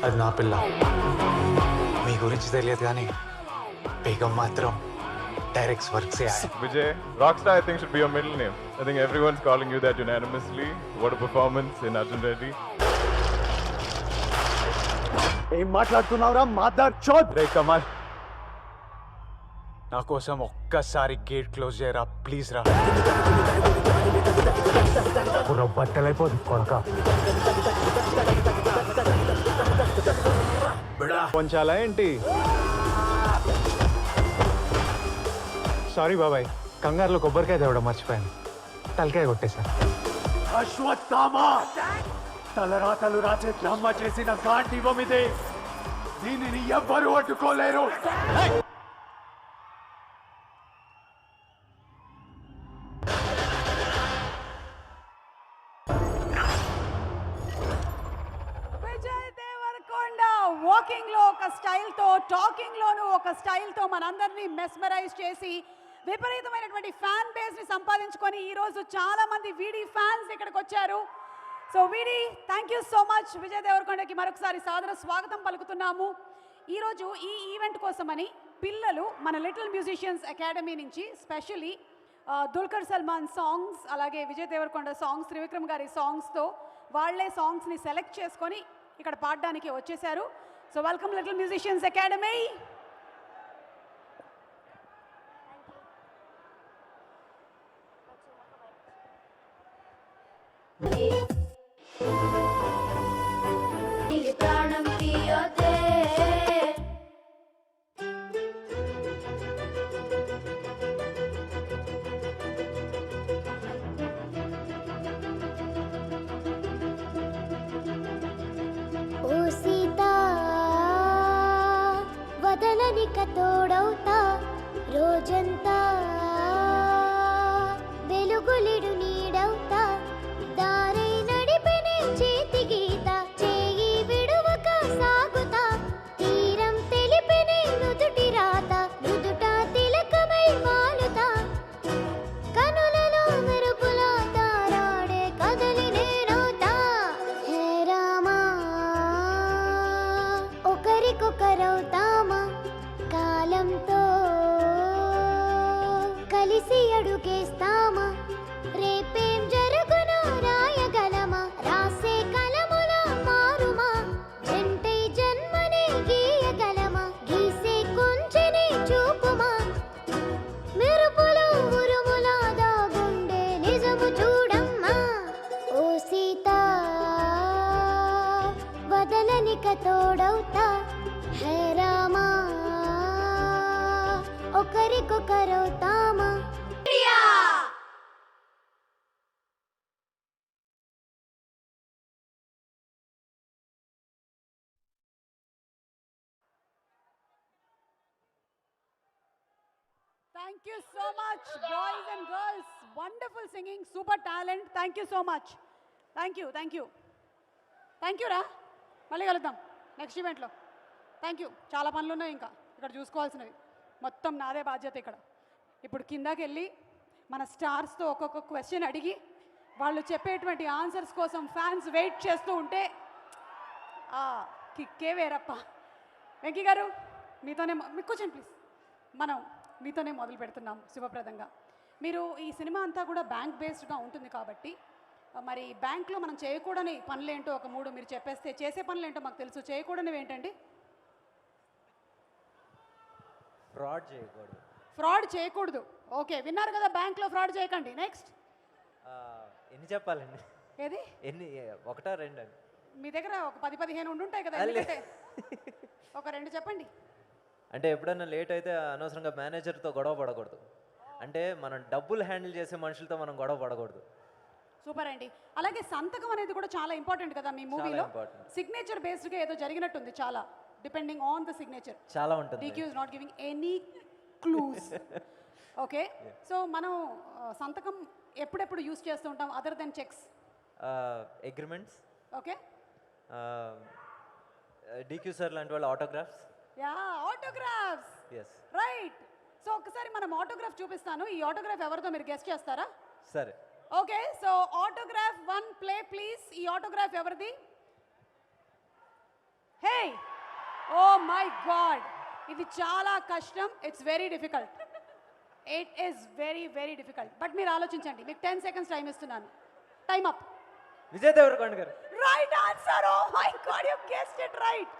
అది నా పిల్ల. మీ గురించి తెలియదు కానీ బేగం మాత్రం directs work Vijay, Rockstar I think should be your middle name. I think everyone's calling you that unanimously. What a performance in Arjun Reddy. ఏం మాట్లాడుతున్నావురా మదర్ చోద్? రే కమల్, నా కోసం ఒక్కసారి గేట్ క్లోజ్ చేయరా ప్లీజ్ రా. పూర బట్టలైపోతుంది కొడక. కొంచాలా ఏంటి? సారీ బాబాయ్, కంగారులో కొబ్బరికాయ తేవడం మర్చిపోయాను, తలకాయ కొట్టేశాను. అశ్వత్థామ తలరాతలు రాచే బ్రహ్మ చేసిన గాంధీవం ఇదే, దీనిని ఎవ్వరూ అడ్డుకోలేరు. వాకింగ్లో ఒక స్టైల్తో, టాకింగ్లోనూ ఒక స్టైల్తో మనందరినీ మెస్మరైజ్ చేసి విపరీతమైనటువంటి ఫ్యాన్ బేస్ని సంపాదించుకొని ఈరోజు చాలామంది వీడి ఫ్యాన్స్ ఇక్కడికి వచ్చారు. So VD, thank you so much. Vijay దేవరకొండకి మరొకసారి సాదర స్వాగతం పలుకుతున్నాము. ఈరోజు ఈ ఈవెంట్ కోసమని పిల్లలు మన లిటిల్ మ్యూజిషియన్స్ అకాడమీ నుంచి స్పెషలీ దుల్కర్ సల్మాన్ సాంగ్స్ అలాగే విజయ్ దేవరకొండ సాంగ్స్, త్రివిక్రమ్ గారి సాంగ్స్తో వాళ్ళే సాంగ్స్ని సెలెక్ట్ చేసుకొని ఇక్కడ పాడడానికి వచ్చేసారు. So welcome little musicians academy. తోడవుతా రోజంతా వెలుగులిడు నీడవుతా దారైన కలిసి అడుగేస్తామా రేపేం జరుగునో రాయగలమా రాసే కలముల మారుమా జంటై జన్మనే గీయగలమా గీసే కొంచెనే చూపుమా మెరుపులో ఉరుముల దాగుండే నిజము చూడమ్మా ఓ సీత వదలనిక తోడవుతా హే Rama ఒకరికొకరవుతామా Thank you so much, boys and girls. Wonderful singing, super talent. Thank you so much. Thank you, thank you. Thank you రా, మళ్ళీ కలుద్దాం నెక్స్ట్ ఈవెంట్లో. Thank you. చాలా పనులు ఉన్నాయి ఇంకా ఇక్కడ చూసుకోవాల్సినవి, మొత్తం నాదే బాధ్యత ఇక్కడ. ఇప్పుడు కిందకి వెళ్ళి మన స్టార్స్తో ఒక్కొక్క క్వశ్చన్ అడిగి వాళ్ళు చెప్పేటువంటి ఆన్సర్స్ కోసం ఫ్యాన్స్ వెయిట్ చేస్తూ ఉంటే కిక్కే వేరప్ప. వెంకీ గారు మీతోనే మీకు కూర్చోండి ప్లీజ్. మనం మీతోనే మొదలు పెడుతున్నాం శుభప్రదంగా. మీరు ఈ సినిమా అంతా కూడా బ్యాంక్ బేస్డ్గా ఉంటుంది కాబట్టి మరి బ్యాంక్లో మనం చేయకూడని పనులేంటో ఒక 3 మీరు చెప్పేస్తే, చేసే పనులేంటో మాకు తెలుసు, చేయకూడనివి ఏంటండి? ఫ్రాడ్ చేయకూడదు. ఫ్రాడ్ చేయకూడదు. ఓకే, విన్నారు కదా, బ్యాంక్లో ఫ్రాడ్ చేయకండి. నెక్స్ట్ ఎన్ని చెప్పాలండి? ఏది ఎన్ని? 1 2 అండి మీ దగ్గర ఒక 10-15 ఉండుంటాయి కదా, ఎందుకంటే ఒక 2 చెప్పండి. అంటే ఎప్పుడైనా లేట్ అయితే అనవసరంగా మేనేజర్తో గొడవ పడకూడదు. అంటే మనం డబ్బులు హ్యాండిల్ చేసే మనుషులతో మనం గొడవ పడకూడదు. సూపర్ అండి. అలాగే సంతకం అనేది కూడా చాలా ఇంపార్టెంట్ కదా మీ మూవీలో. సిగ్నేచర్ బేస్డ్గా ఏదో జరిగినట్టుంది చాలా, డిపెండింగ్ ఆన్ ద సిగ్నేచర్. చాలా ఉంటుంది. DQ is not giving any clues. Okay, so మనం సంతకం ఎప్పుడెప్పుడు యూస్ చేస్తూ ఉంటాం other then checks? Agreements. Okay, DQ sir లాంటి వాళ్ళు autographs. Yeah, autographs. Yes, right. So ఒకసారి మనం ఆటోగ్రాఫ్ చూపిస్తాను. ఈ ఆటోగ్రాఫ్ ఎవరితో మీరు గెస్ట్ చేస్తారా? సరే. Okay, so autograph 1 play please. ఈ ఆటోగ్రాఫ్ ఎవరిది? హే, ఓ మై గాడ్, ఇది చాలా కష్టం. It's very difficult. It is very very difficult. But మీరు ఆలోచించండి, మీకు 10 సెకండ్స్ టైం ఇస్తున్నాను. Time up. Vijay Deverakonda garu. Right answer. Oh my god, you guessed it right.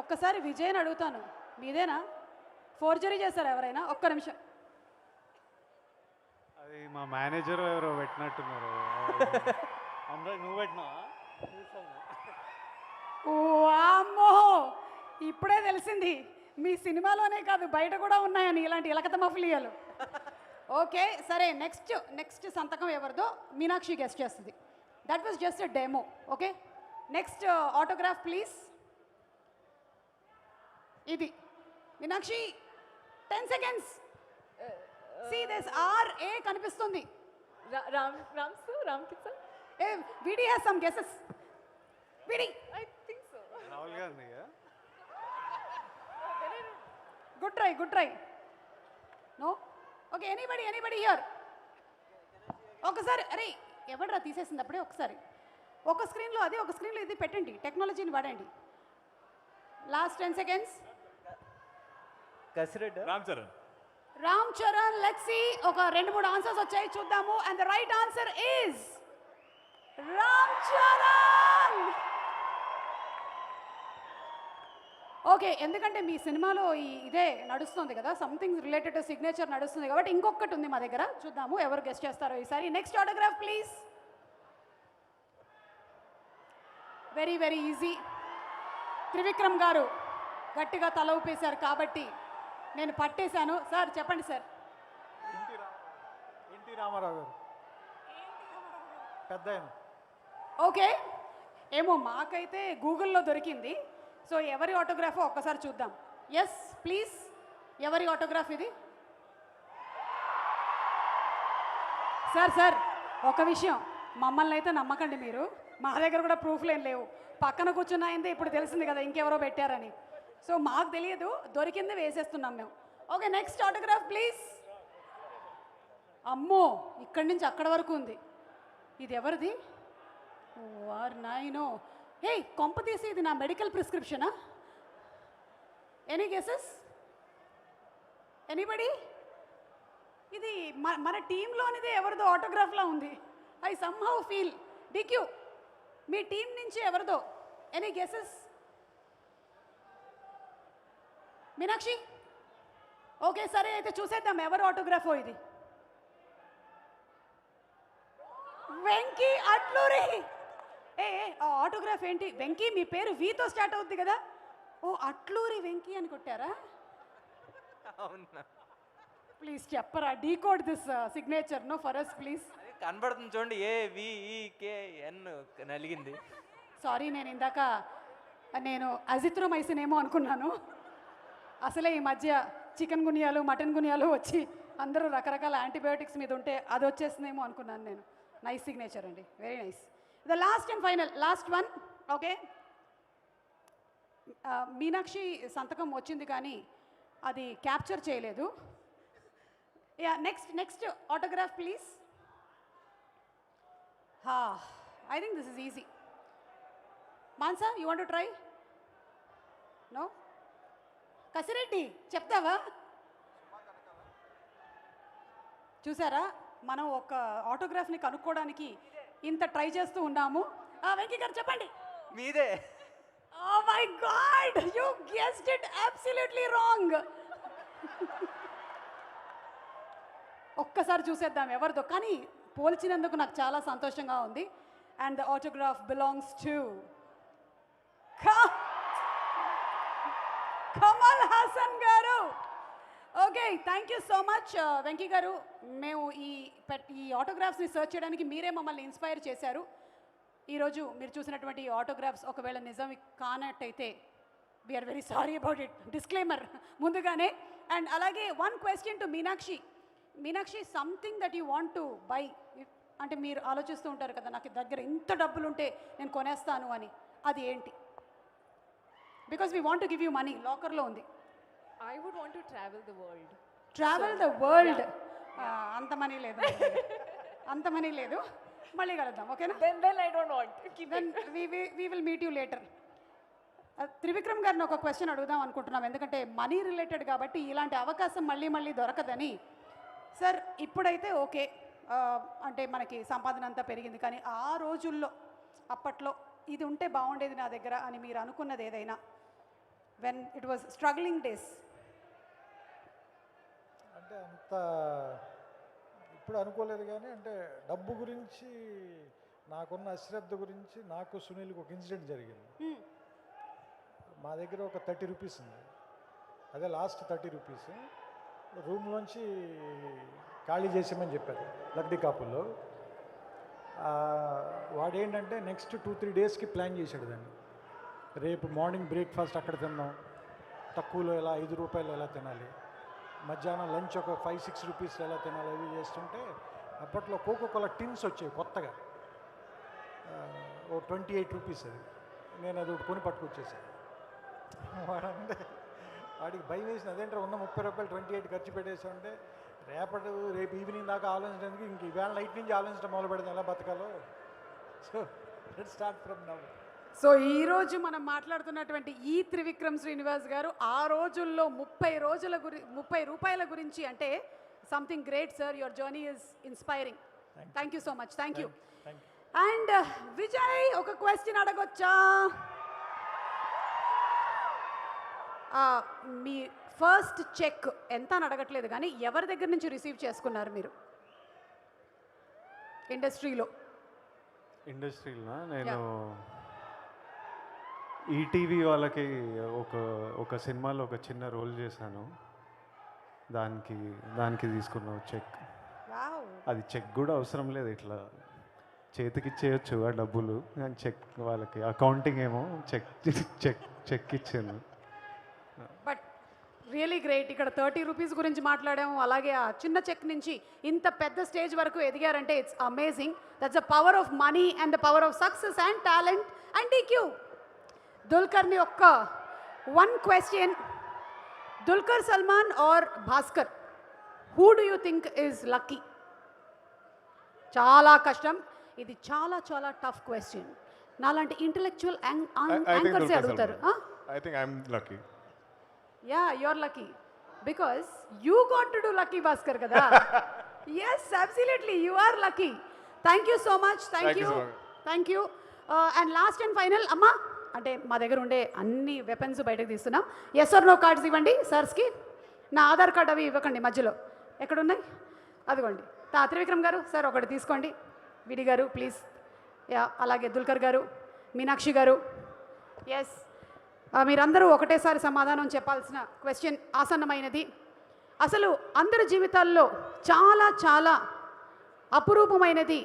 ఒక్కసారి విజయ్ని అడుగుతాను, మీదేనా? ఫోర్జరీ చేశారా ఎవరైనా? ఒక్క నిమిషం. అది మా మేనేజర్ ఎవరో పెట్టినట్టున్నారు. అందరూ నువ్వు పెట్టినావా? ఓ అమ్మో, ఇప్పుడే తెలిసింది మీ సినిమాలోనే కాదు బయట కూడా ఉన్నాయని ఇలాంటి ఇలకత మఫ్లియాలు. ఓకే సరే, నెక్స్ట్ సంతకం ఎవరిదో మీనాక్షి గెస్ట్ చేస్తుంది. That was just a demo. Okay, next autograph please. ఇది Meenakshi, 10 seconds. See this RA కనిపిస్తుంది. Ram Kishan. A VD has some guesses. VD, I think so. Rahul Gandhi. Good try. No? Okay, anybody here. ఒకసారి, అరే ఎవడరా తీసేసింది అప్పుడే? ఒకసారి ఒక స్క్రీన్లో అది, ఒక స్క్రీన్లో ఇది పెట్టండి, టెక్నాలజీని వాడండి. Last 10 seconds. Kasireddy. Ram Charan. Let's see, ఒక 2-3 ఆన్సర్స్ వచ్చాయి, చూద్దాము. And the right answer is Ram Charan. Okay, ఎందుకంటే మీ సినిమాలో ఇదే నడుస్తుంది కదా, సంథింగ్ రిలేటెడ్ టు సిగ్నేచర్ నడుస్తుంది కాబట్టి ఇంకొకటి ఉంది మా దగ్గర, చూద్దాము ఎవరు గెస్ట్ చేస్తారో ఈసారి. Next autograph please. Very very easy. Trivikram గారు గట్టిగా తల ఊపేశారు కాబట్టి నేను పట్టేశాను. సార్ చెప్పండి సార్. ఎన్టీ రామారావు గారు. పెద్ద. ఓకే, ఏమో మాకైతే గూగుల్లో దొరికింది. సో ఎవరి ఆటోగ్రాఫో ఒక్కసారి చూద్దాం. ఎస్ ప్లీజ్, ఎవరి ఆటోగ్రాఫ్ ఇది? సార్ ఒక విషయం, మమ్మల్ని అయితే నమ్మకండి మీరు, మా దగ్గర కూడా ప్రూఫ్లు ఏం లేవు. పక్కన కూర్చున్నాయిందే ఇప్పుడు తెలిసింది కదా ఇంకెవరో పెట్టారని. సో మాకు తెలియదు, దొరికింది వేసేస్తున్నాం మేము. Okay, next autograph please. అమ్మో, ఇక్కడి నుంచి అక్కడ వరకు ఉంది. ఇది ఎవరిది? వార్ నాయనో. హే, కొంప తీసి ఇది నా మెడికల్ ప్రిస్క్రిప్షనా? Any guesses? ఎనీబడి? ఇది మన టీంలోనిదే ఎవరిదో ఆటోగ్రాఫ్లా ఉంది. I somehow feel. డిక్యూ మీ టీం నుంచి ఎవరిదో? Any guesses? మీనాక్షి? ఓకే సరే, అయితే చూసేద్దాం ఎవరు ఆటోగ్రాఫో ఇది. వెంకీ అట్లూరి. ఏ ఆ ఆటోగ్రాఫ్ ఏంటి? వెంకీ మీ పేరు వీతో స్టార్ట్ అవుద్ది కదా? ఓ అట్లూరి వెంకీ అని కొట్టారా? అవునా? ప్లీజ్ చెప్పరా, decode this signature no for us please. కనబడుతుంది చూడండి, AVEKN నలిగింది. సారీ, నేను ఇందాక అజిత్రోమైసిన్ ఏమో అనుకున్నాను. అసలే ఈ మధ్య చికెన్ గునియాలు మటన్ గునియాలు వచ్చి అందరూ రకరకాల యాంటీబయోటిక్స్ మీద ఉంటే అది వచ్చేస్తుందేమో అనుకున్నాను నేను. నైస్ సిగ్నేచర్ అండి, very nice. The last and final, last one. Okay, Meenakshi సంతకం వచ్చింది కానీ అది క్యాప్చర్ చేయలేదు. Yeah, next autograph please. I think this is easy. Mansa, you want to try? No? Kasireddy చెప్తావా? చూసారా, మనం ఒక ఆటోగ్రాఫ్ని కనుక్కోవడానికి ఇంత ట్రై చేస్తూ ఉన్నాము. వెంకీ గారు చెప్పండి. మీదే. Oh my God! You guessed it absolutely wrong. ఒక్కసారి చూసేద్దాం ఎవరిదో, కానీ పోల్చినందుకు నాకు చాలా సంతోషంగా ఉంది. And the autograph belongs to Kamal Haasan garu. Okay, thank you so much Venky garu. మేము ఈ ఆటోగ్రాఫ్స్ని సర్చ్ చేయడానికి మీరే మమ్మల్ని ఇన్స్పైర్ చేశారు. ఈరోజు మీరు చూసినటువంటి ఆటోగ్రాఫ్స్ ఒకవేళ నిజం కానట్టయితే we're very sorry about it, disclaimer ముందుగానే. అండ్ అలాగే one question to Meenakshi. Meenakshi, something that you want to buy, అంటే మీరు ఆలోచిస్తూ ఉంటారు కదా, నాకు దగ్గర ఇంత డబ్బులు ఉంటే నేను కొనేస్తాను అని, అది ఏంటి? Because we want to give you money, లాకర్లో ఉంది. I would want to travel the world. Travel the world. అంత మనీ లేదు, అంత మనీ లేదు. మళ్ళీ కలుద్దాం, ఓకేనా? Then I don't want. Then we will meet you later. Trivikram గారిని ఒక క్వశ్చన్ అడుగుదాం అనుకుంటున్నాం, ఎందుకంటే మనీ రిలేటెడ్ కాబట్టి ఇలాంటి అవకాశం మళ్ళీ దొరకదని. సార్, ఇప్పుడైతే ఓకే, అంటే మనకి సంపాదన అంతా పెరిగింది, కానీ ఆ రోజుల్లో అప్పట్లో ఇది ఉంటే బాగుండేది నా దగ్గర అని మీరు అనుకున్నది ఏదైనా, when it was struggling days? అంటే అంత ఇప్పుడు అనుకోలేదు, కానీ అంటే డబ్బు గురించి నాకున్న అశ్రద్ధ గురించి నాకు సునీల్కి ఒక ఇన్సిడెంట్ జరిగింది. మా దగ్గర ఒక 30 రూపీస్ ఉంది, అదే లాస్ట్ 30 రూపీస్ రూమ్లోంచి ఖాళీ చేసామని చెప్పారు లక్డీ కాపుల్లో. వాడేంటంటే నెక్స్ట్ 2-3 డేస్కి ప్లాన్ చేశాడు దాన్ని. రేపు మార్నింగ్ బ్రేక్ఫాస్ట్ అక్కడ తిందాం, తక్కువలో ఎలా 5 రూపాయలు ఎలా తినాలి, మధ్యాహ్నం లంచ్ ఒక 5-6 రూపీస్ ఎలా తినాలి, అవి చేస్తుంటే అప్పట్లో కోకోకోలా టిన్స్ వచ్చాయి కొత్తగా, ఓ 28 రూపీస్ అది. నేను అది ఒకటి కొని పట్టుకొచ్చేసాను. వాడంటే వాడికి భయం వేసిన, అదేంటే ఉన్న 30 రూపాయలు 28 ఖర్చు పెట్టేసామంటే రేపు ఈవినింగ్ దాకా ఆలోచించడానికి ఇంక ఈవేళ నైట్ నుంచి ఆలోచించడం మొదలు పెడతాం ఎలా బతకాలో. So let's start from now. So ఈరోజు మనం మాట్లాడుతున్నటువంటి ఈ త్రివిక్రమ్ శ్రీనివాస్ గారు ఆ రోజుల్లో 30 రూపాయల గురించి, అంటే something great sir. Your journey is inspiring. Thank you so much. Thank you. And Vijay, ఒక క్వశ్చన్ అడగొచ్చా? మీ ఫస్ట్ చెక్ ఎంత అని అడగట్లేదు, కానీ ఎవరి దగ్గర నుంచి రిసీవ్ చేసుకున్నారు మీరు ఇండస్ట్రీలో? నేను ఈటీవీ వాళ్ళకి ఒక సినిమాలో ఒక చిన్న రోల్ చేశాను, దానికి తీసుకున్న చెక్. అది చెక్ కూడా అవసరం లేదు, ఇట్లా చేతికి ఇచ్చేయచ్చు ఆ డబ్బులు, కానీ చెక్ వాళ్ళకి అకౌంటింగ్ ఏమో చెక్ ఇచ్చాను. But really great. ఇక్కడ 30 రూపీస్ గురించి మాట్లాడాము, అలాగే ఆ చిన్న చెక్ నుంచి ఇంత పెద్ద స్టేజ్ వరకు ఎదిగారంటే it's amazing. That's the power of money and the power of success and talent and EQ. దుల్కర్ని ఒక్క one question, Dulquer Salmaan or Bhaskar, who do you think is lucky? చాలా కష్టం ఇది, చాలా టఫ్ క్వశ్చన్. నాలాంటి ఇంటెలెక్చువల్ యాంకర్స్ అడుగుతారు. I think I'm lucky. Yeah, you're lucky. Because you got to do lucky Bhaskar కదా. Yes absolutely you are lucky. Thank you so much. Thank you. And last and final అమ్మా, అంటే మా దగ్గర ఉండే అన్ని weapons బయటకు తీస్తున్నాం. ఎస్ ఆర్ నో కార్డ్స్ ఇవ్వండి సర్స్కి. నా ఆధార్ కార్డ్ అవి ఇవ్వకండి మధ్యలో. ఎక్కడున్నాయి? అదిగోండి. త్రివిక్రమ్ గారు సార్ ఒకటి తీసుకోండి. విడి గారు ప్లీజ్. యా, అలాగే దుల్కర్ గారు, మీనాక్షి గారు. ఎస్, మీరందరూ ఒకటేసారి సమాధానం చెప్పాల్సిన క్వశ్చన్ ఆసన్నమైనది. అసలు అందరి జీవితాల్లో చాలా చాలా అపురూపమైనది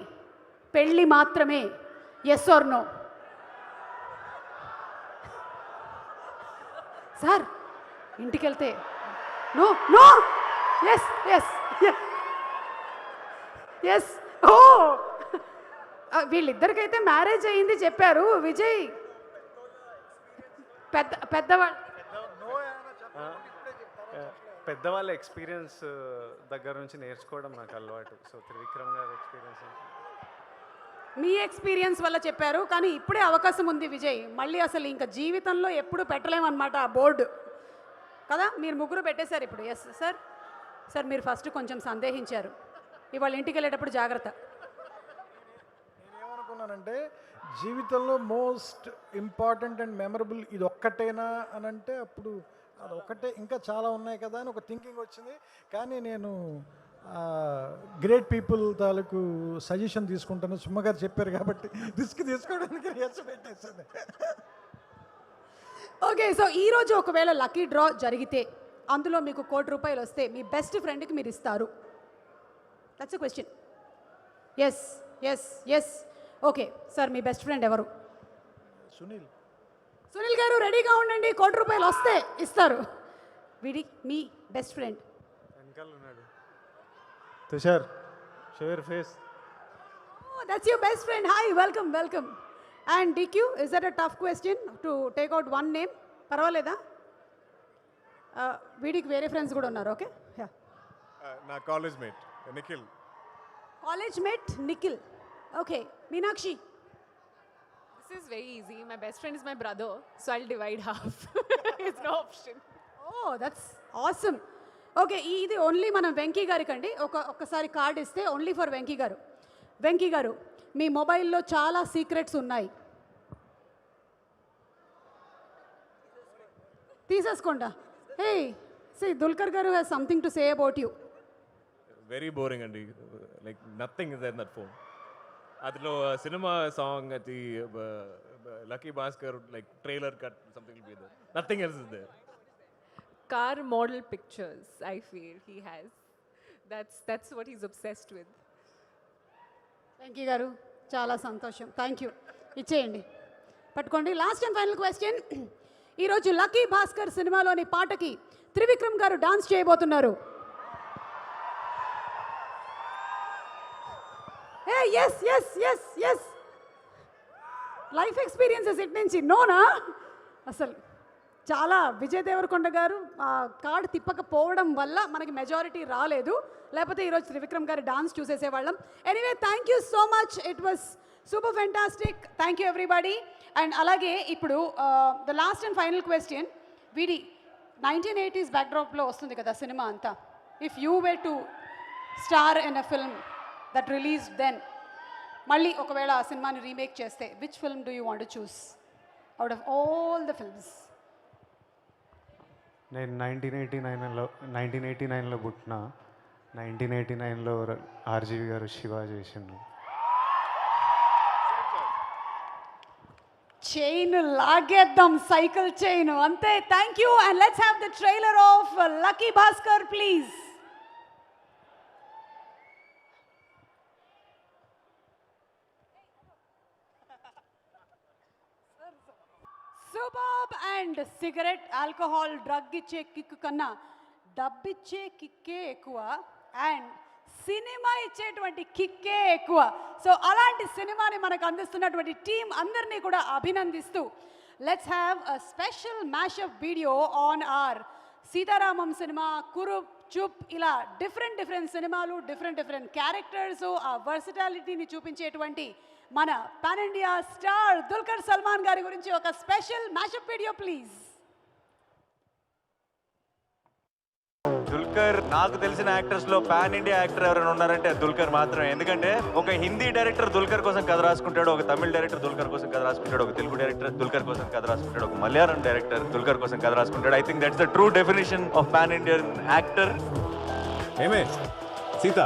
పెళ్ళి మాత్రమే. Yes are no? సార్ ఇంటికి వెళ్తే no no. Yes yes yes. Oh, వీళ్ళిద్దరికైతే మ్యారేజ్ అయింది చెప్పారు. విజయ్ పెద్దవాళ్ళ ఎక్స్పీరియన్స్ దగ్గర నుంచి నేర్చుకోవడం నాకు అలవాటు. సో త్రివిక్రమ్ గారి ఎక్స్పీరియన్స్ మీ ఎక్స్పీరియన్స్ వల్ల చెప్పారు, కానీ ఇప్పుడే అవకాశం ఉంది విజయ్. మళ్ళీ అసలు ఇంకా జీవితంలో ఎప్పుడు పెట్టలేమన్నమాట ఆ బోర్డు కదా. మీరు ముగ్గురు పెట్టేశారు ఇప్పుడు. Yes sir. సార్ మీరు ఫస్ట్ కొంచెం సందేహించారు. ఇవాళ ఇంటికి వెళ్ళేటప్పుడు జాగ్రత్త. నేనేమనుకున్నానంటే జీవితంలో మోస్ట్ ఇంపార్టెంట్ అండ్ మెమరబుల్ ఇది ఒక్కటేనా అని అంటే అప్పుడు అది ఒక్కటే, ఇంకా చాలా ఉన్నాయి కదా అని ఒక థింకింగ్ వచ్చింది. కానీ నేను గ్రేట్ పీపుల్ తాలూకు సజెషన్ తీసుకుంటాను. సుమ్మగారు చెప్పారు కాబట్టి రిస్క్ తీసుకోవడానికి ఎస్ పెట్టేసాను. ఓకే, సో ఈరోజు ఒకవేళ లక్కీ డ్రా జరిగితే అందులో మీకు ₹1,00,00,000 వస్తే మీ బెస్ట్ ఫ్రెండ్కి మీరు ఇస్తారు. That's a question. Yes yes yes. Okay sir, మీ బెస్ట్ ఫ్రెండ్ ఎవరు? సునీల్. సునీల్ గారు రెడీగా ఉండండి. ₹1,00,00,000 వస్తే ఇస్తారు. విడి మీ బెస్ట్ ఫ్రెండ్. వెనకాల ఉన్నాడు. Tushar, show your face. That's your best friend. Hi, welcome welcome. And DQ, is that a tough question to take out one name? పర్వాలేదా? వీడికి వేరే ఫ్రెండ్స్ కూడా ఉన్నారు. ఓకే, నా college mate Nikhil. College mate Nikhil. Okay, Meenakshi. This is very easy. My best friend is my brother, so I'll divide half. It's no option. Oh, that's awesome. Okay, ఇది only మనం వెంకీ గారికి అండి. ఒక్కసారి కార్డ్ ఇస్తే ఓన్లీ ఫర్ వెంకీ గారు. వెంకీ గారు, మీ మొబైల్లో చాలా సీక్రెట్స్ ఉన్నాయి. తీసేసుకోండా. హే see, Dulquer garu has something to say about you. Very boring అండి. Like nothing is that phone. అందులో సినిమా సాంగ్ అది lucky Bhaskar like trailer cut something will be there. Nothing else is there. Car model pictures, I feel he has. That's what he's obsessed with. Venky garu చాలా సంతోషం. Thank you. ఇచ్చేయండి, పట్టుకోండి. Last and final question. ఈరోజు lucky Bhaskar సినిమాలోని పాటకి Trivikram garu dance చేయబోతున్నారు. Yes yes yes yes. Life experiences ఇటు నుంచి నోనా? అసలు చాలా విజయ్ దేవరకొండ గారు కార్డు తిప్పకపోవడం వల్ల మనకి మెజారిటీ రాలేదు, లేకపోతే ఈరోజు త్రివిక్రమ్ గారి డాన్స్ చూసేసేవాళ్ళం. Anyway, thank you so much. It was super fantastic. Thank you everybody. And అలాగే ఇప్పుడు the last and final question. VD 1980s బ్యాక్డ్రాప్లో వస్తుంది కదా సినిమా అంతా. If you were to star in a film that release then, మళ్ళీ ఒకవేళ ఆ సినిమాని రీమేక్ చేస్తే which film do you want to choose out of all the films? నేను 1989లో పుట్టిన. 1989లో RGV గారు శివ చేసిండు. చైన్ లాగేద్దాం, సైకిల్ చైన్ అంతే. Thank you. And let's have the trailer of lucky Bhaskar please. Super. And cigarette, alcohol, drug ఇచ్చే kick కన్నా డబ్బిచ్చే కిక్కే ఎక్కువ, అండ్ సినిమా ఇచ్చేటువంటి కిక్కే ఎక్కువ. సో అలాంటి సినిమాని మనకు అందిస్తున్నటువంటి టీం అందరినీ కూడా అభినందిస్తూ let's have a special mashup video on our Sita Ramam సినిమా, కురు, చూప్, ఇలా డిఫరెంట్ సినిమాలు, డిఫరెంట్ క్యారెక్టర్స్, ఆ వర్సిటాలిటీని చూపించేటువంటి మన pan India star Dulquer Salmaan garu గురించి ఒక special mashup video please. Dulquer నాకు తెలిసిన యాక్టర్స్ లో పాన్ ఇండియా యాక్టర్ ఎవరైనా ఉన్నారంటే దుల్కర్ మాత్రమే. ఎందుకంటే ఒక హిందీ డైరెక్టర్ దుల్కర్ కోసం కథ రాసుకుంటాడు, ఒక తమిళ డైరెక్టర్ దుల్కర్ కోసం కథ రాసుకుంటాడు, ఒక తెలుగు డైరెక్టర్ దుల్కర్ కోసం కథ రాసుకుంటాడు, ఒక మలయాళం డైరెక్టర్ దుల్కర్ కోసం కథ రాసుకుంటాడు. I think that's the true definition of pan Indian actor. ఏమే Sita,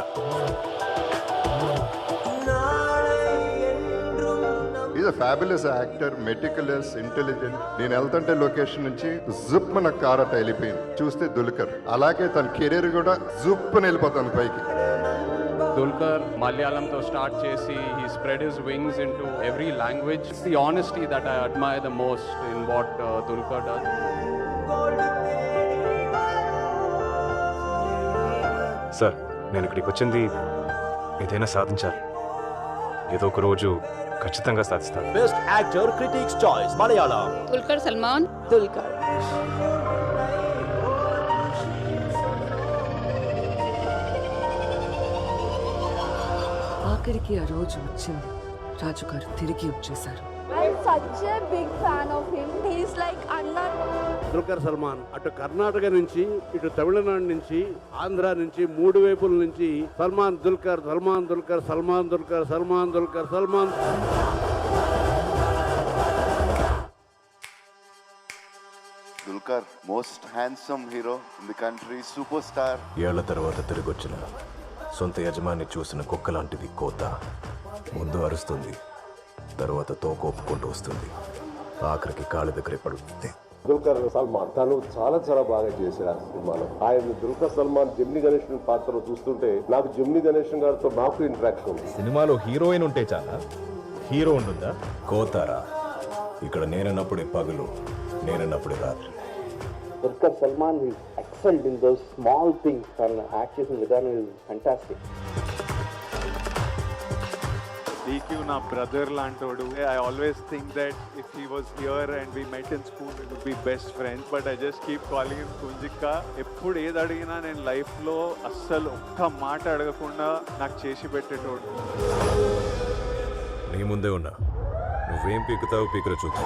is a fabulous actor, meticulous, intelligent. నేను వెళ్తుంటే లొకేషన్ నుంచి జుప్ మన కార్ అట్ట వెళ్ళిపోయింది, చూస్తే దుల్కర్. అలాగే తన కెరీర్ కూడా జుప్ వెళ్ళిపోతాను పైకి. దుల్కర్ మలయాళంతో స్టార్ట్ చేసి he spread his wings into every language. It's the honesty that I admire the most in what Dulquer does. Sir, నేను ఇక్కడికి వచ్చింది ఏదైనా సాధించాలి. ఏదో ఒక రోజు ఖచ్చితంగా సాధిస్తాను. Best actor critics choice Malayalam Dulquer Salmaan. Dulquer ఆఖరికి ఆ రోజు వచ్చింది. రాజుగారు తిరిగి వచ్చేశారు. I'm such a big fan of him. He's like Anna. Dulquer Salman అటు కర్ణాటక నుంచి ఇటు తమిళనాడు నుంచి ఆంధ్ర నుంచి మూడు వైపుల నుంచి Salman Dulquer Salmaan Dulquer Salmaan Dulquer Salmaan Dulquer Salmaan. Dulquer most handsome hero in the country, super star. ఏళ్ల తర్వాత తిరిగొచ్చిన సొంత యజమాని చూసిన కుక్క లాంటిది కోత. ముందు అరుస్తుంది, తర్వాత తోక ఒప్పుకుంటూ వస్తుంది, ఆఖరికి కాళ్ళ దగ్గరే పడుతుంది. దుల్కర్ సల్మాన్ తను చాలా చాలా బాగా చేశాడు ఆ సినిమాలో. ఆయన దుల్కర్ సల్మాన్ జెమిని గణేషన్ పాత్ర చూస్తుంటే నాకు జెమిని గణేషన్ గారితో నాకు ఇంటరాక్షన్ ఉంది. సినిమాలో హీరోయిన్ ఉంటే చాలా, హీరో ఉంటుందా? కోతారా, ఇక్కడ నేనన్నప్పుడే పగలు, నేనన్నప్పుడే రాత్రి. Dulquer Salman is excellent in those small things. తను యాక్ట్ చేసిన విధానం ఈజ్ ఫెంటాస్టిక్. DQ నా brother లాంటోడు. I always think that if he was here and we met in school, we would be best friends. But I just keep calling him Kunjika. ఎప్పుడు ఏది అడిగినా నేను లైఫ్లో అస్సలు ఒక్క మాట అడగకుండా నాకు చేసి పెట్టేటోడు. నీ ముందే ఉన్నా, నువ్వేం పీకుతావు పీకుర చూపు.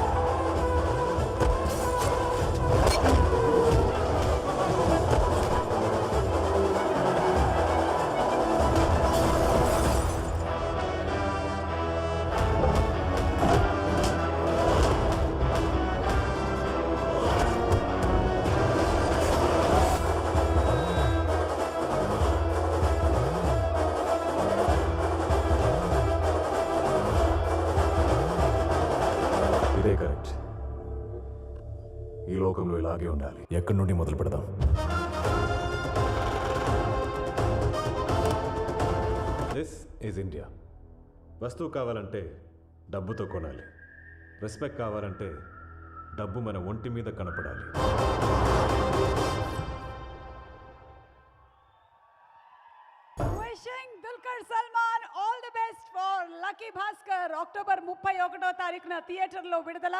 ఇదే కరెక్ట్. ఈ లోకంలో ఇలాగే ఉండాలి. ఎక్కడి నుండి మొదలు పెడదాం? This is India. వస్తువు కావాలంటే డబ్బుతో కొనాలి. రెస్పెక్ట్ కావాలంటే డబ్బు మన ఒంటి మీద కనపడాలి. Wishing Dulquer Salmaan all the best for lucky Bhaskar. October 31వ తారీఖున థియేటర్లో విడుదల.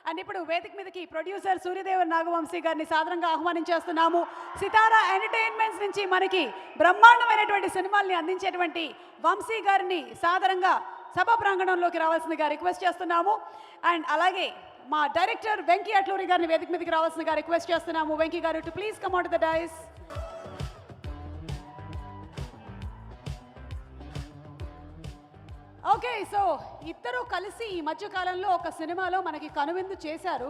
అండ్ ఇప్పుడు వేదిక మీదకి ప్రొడ్యూసర్ సూర్యదేవర్ నాగవంశీ గారిని సాదరంగా ఆహ్వానించేస్తున్నాము. సితారా ఎంటర్టైన్మెంట్స్ నుంచి మనకి బ్రహ్మాండమైనటువంటి సినిమాల్ని అందించేటువంటి వంశీ గారిని సాదరంగా సభా ప్రాంగణంలోకి రావాల్సిందిగా రిక్వెస్ట్ చేస్తున్నాము. అండ్ అలాగే మా డైరెక్టర్ వెంకీ అట్లూరి గారిని వేదిక మీదకి రావాల్సిందిగా రిక్వెస్ట్ చేస్తున్నాము. Venky garu to please come out the dais. Okay, so ఇద్దరు కలిసి ఈ మధ్యకాలంలో ఒక సినిమాలో మనకి కనువిందు చేశారు.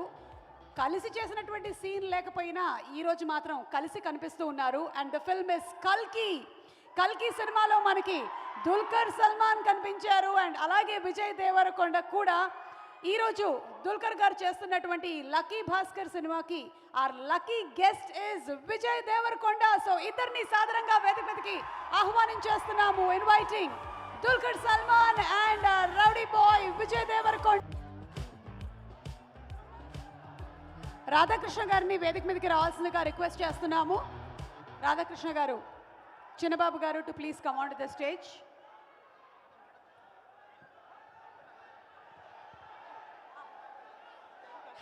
కలిసి చేసినటువంటి సీన్ లేకపోయినా ఈరోజు మాత్రం కలిసి కనిపిస్తూ ఉన్నారు. అండ్ ద ఫిల్మ్ ఇస్ కల్కి. కల్కి సినిమాలో మనకి దుల్కర్ సల్మాన్ కనిపించారు. అండ్ అలాగే విజయ్ దేవరకొండ కూడా. ఈరోజు దుల్కర్ గారు చేస్తున్నటువంటి లక్కీ భాస్కర్ సినిమాకి our lucky guest is Vijay Deverakonda. So ఇద్దరిని సాదరంగా వేదిక మీదకి ఆహ్వానించేస్తున్నాము. Inviting Dulquer Salmaan and rowdy boy Vijay Deverakonda. Radhakrishna garu వేదిక మీదకి రావాల్సిందిగా రిక్వెస్ట్ చేస్తున్నాము. రాధాకృష్ణ గారు, చిన్నబాబు గారు to please come on to the stage.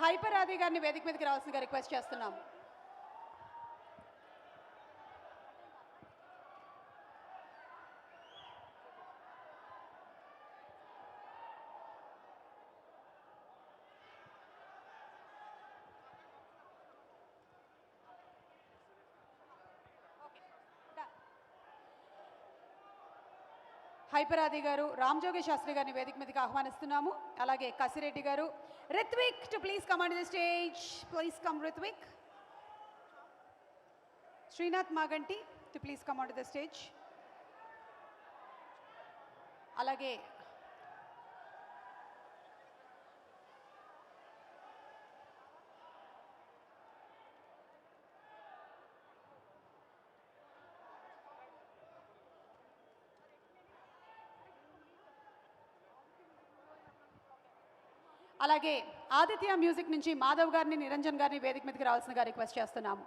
Hyper ఆది గారిని వేదిక మీదకి రావాల్సిందిగా రిక్వెస్ట్ చేస్తున్నాము. హైపరాది గారు, రామ్జోగి శాస్త్రి గారిని వేదిక మీదకి ఆహ్వానిస్తున్నాము. అలాగే Kasireddy garu, Ritvik to please come on the stage. Please come Ritvik. Srinath Maganti to please come on the stage. అలాగే అలాగే ఆదిత్య మ్యూజిక్ నుంచి మాధవ్ గారిని, నిరంజన్ గారిని వేదిక మీదకి రావాల్సిందిగా రిక్వెస్ట్ చేస్తున్నాము.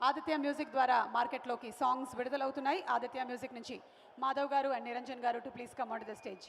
ఆదిత్య మ్యూజిక్ ద్వారా మార్కెట్లోకి సాంగ్స్ విడుదలవుతున్నాయి. ఆదిత్య మ్యూజిక్ నుంచి మాధవ్ గారు and Niranjan garu to please come on the stage.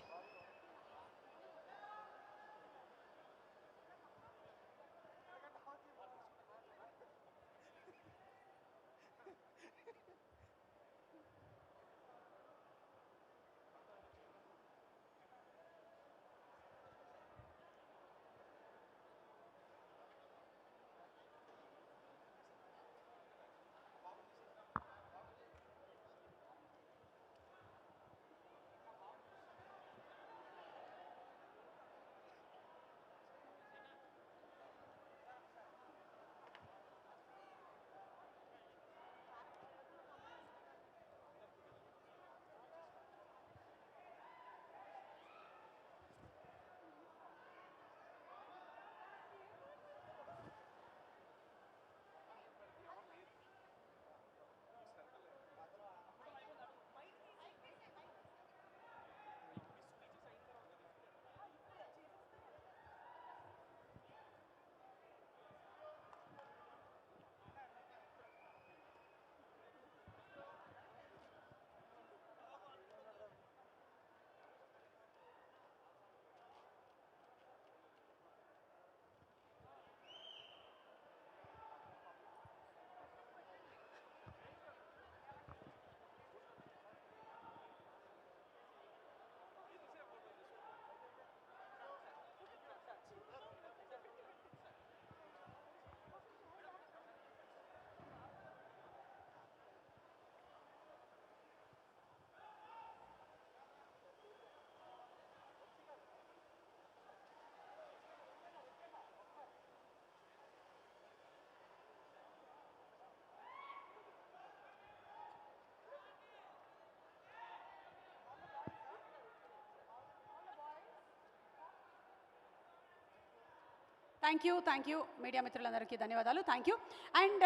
Thank you media మిత్రులందరికీ ధన్యవాదాలు. Thank you. And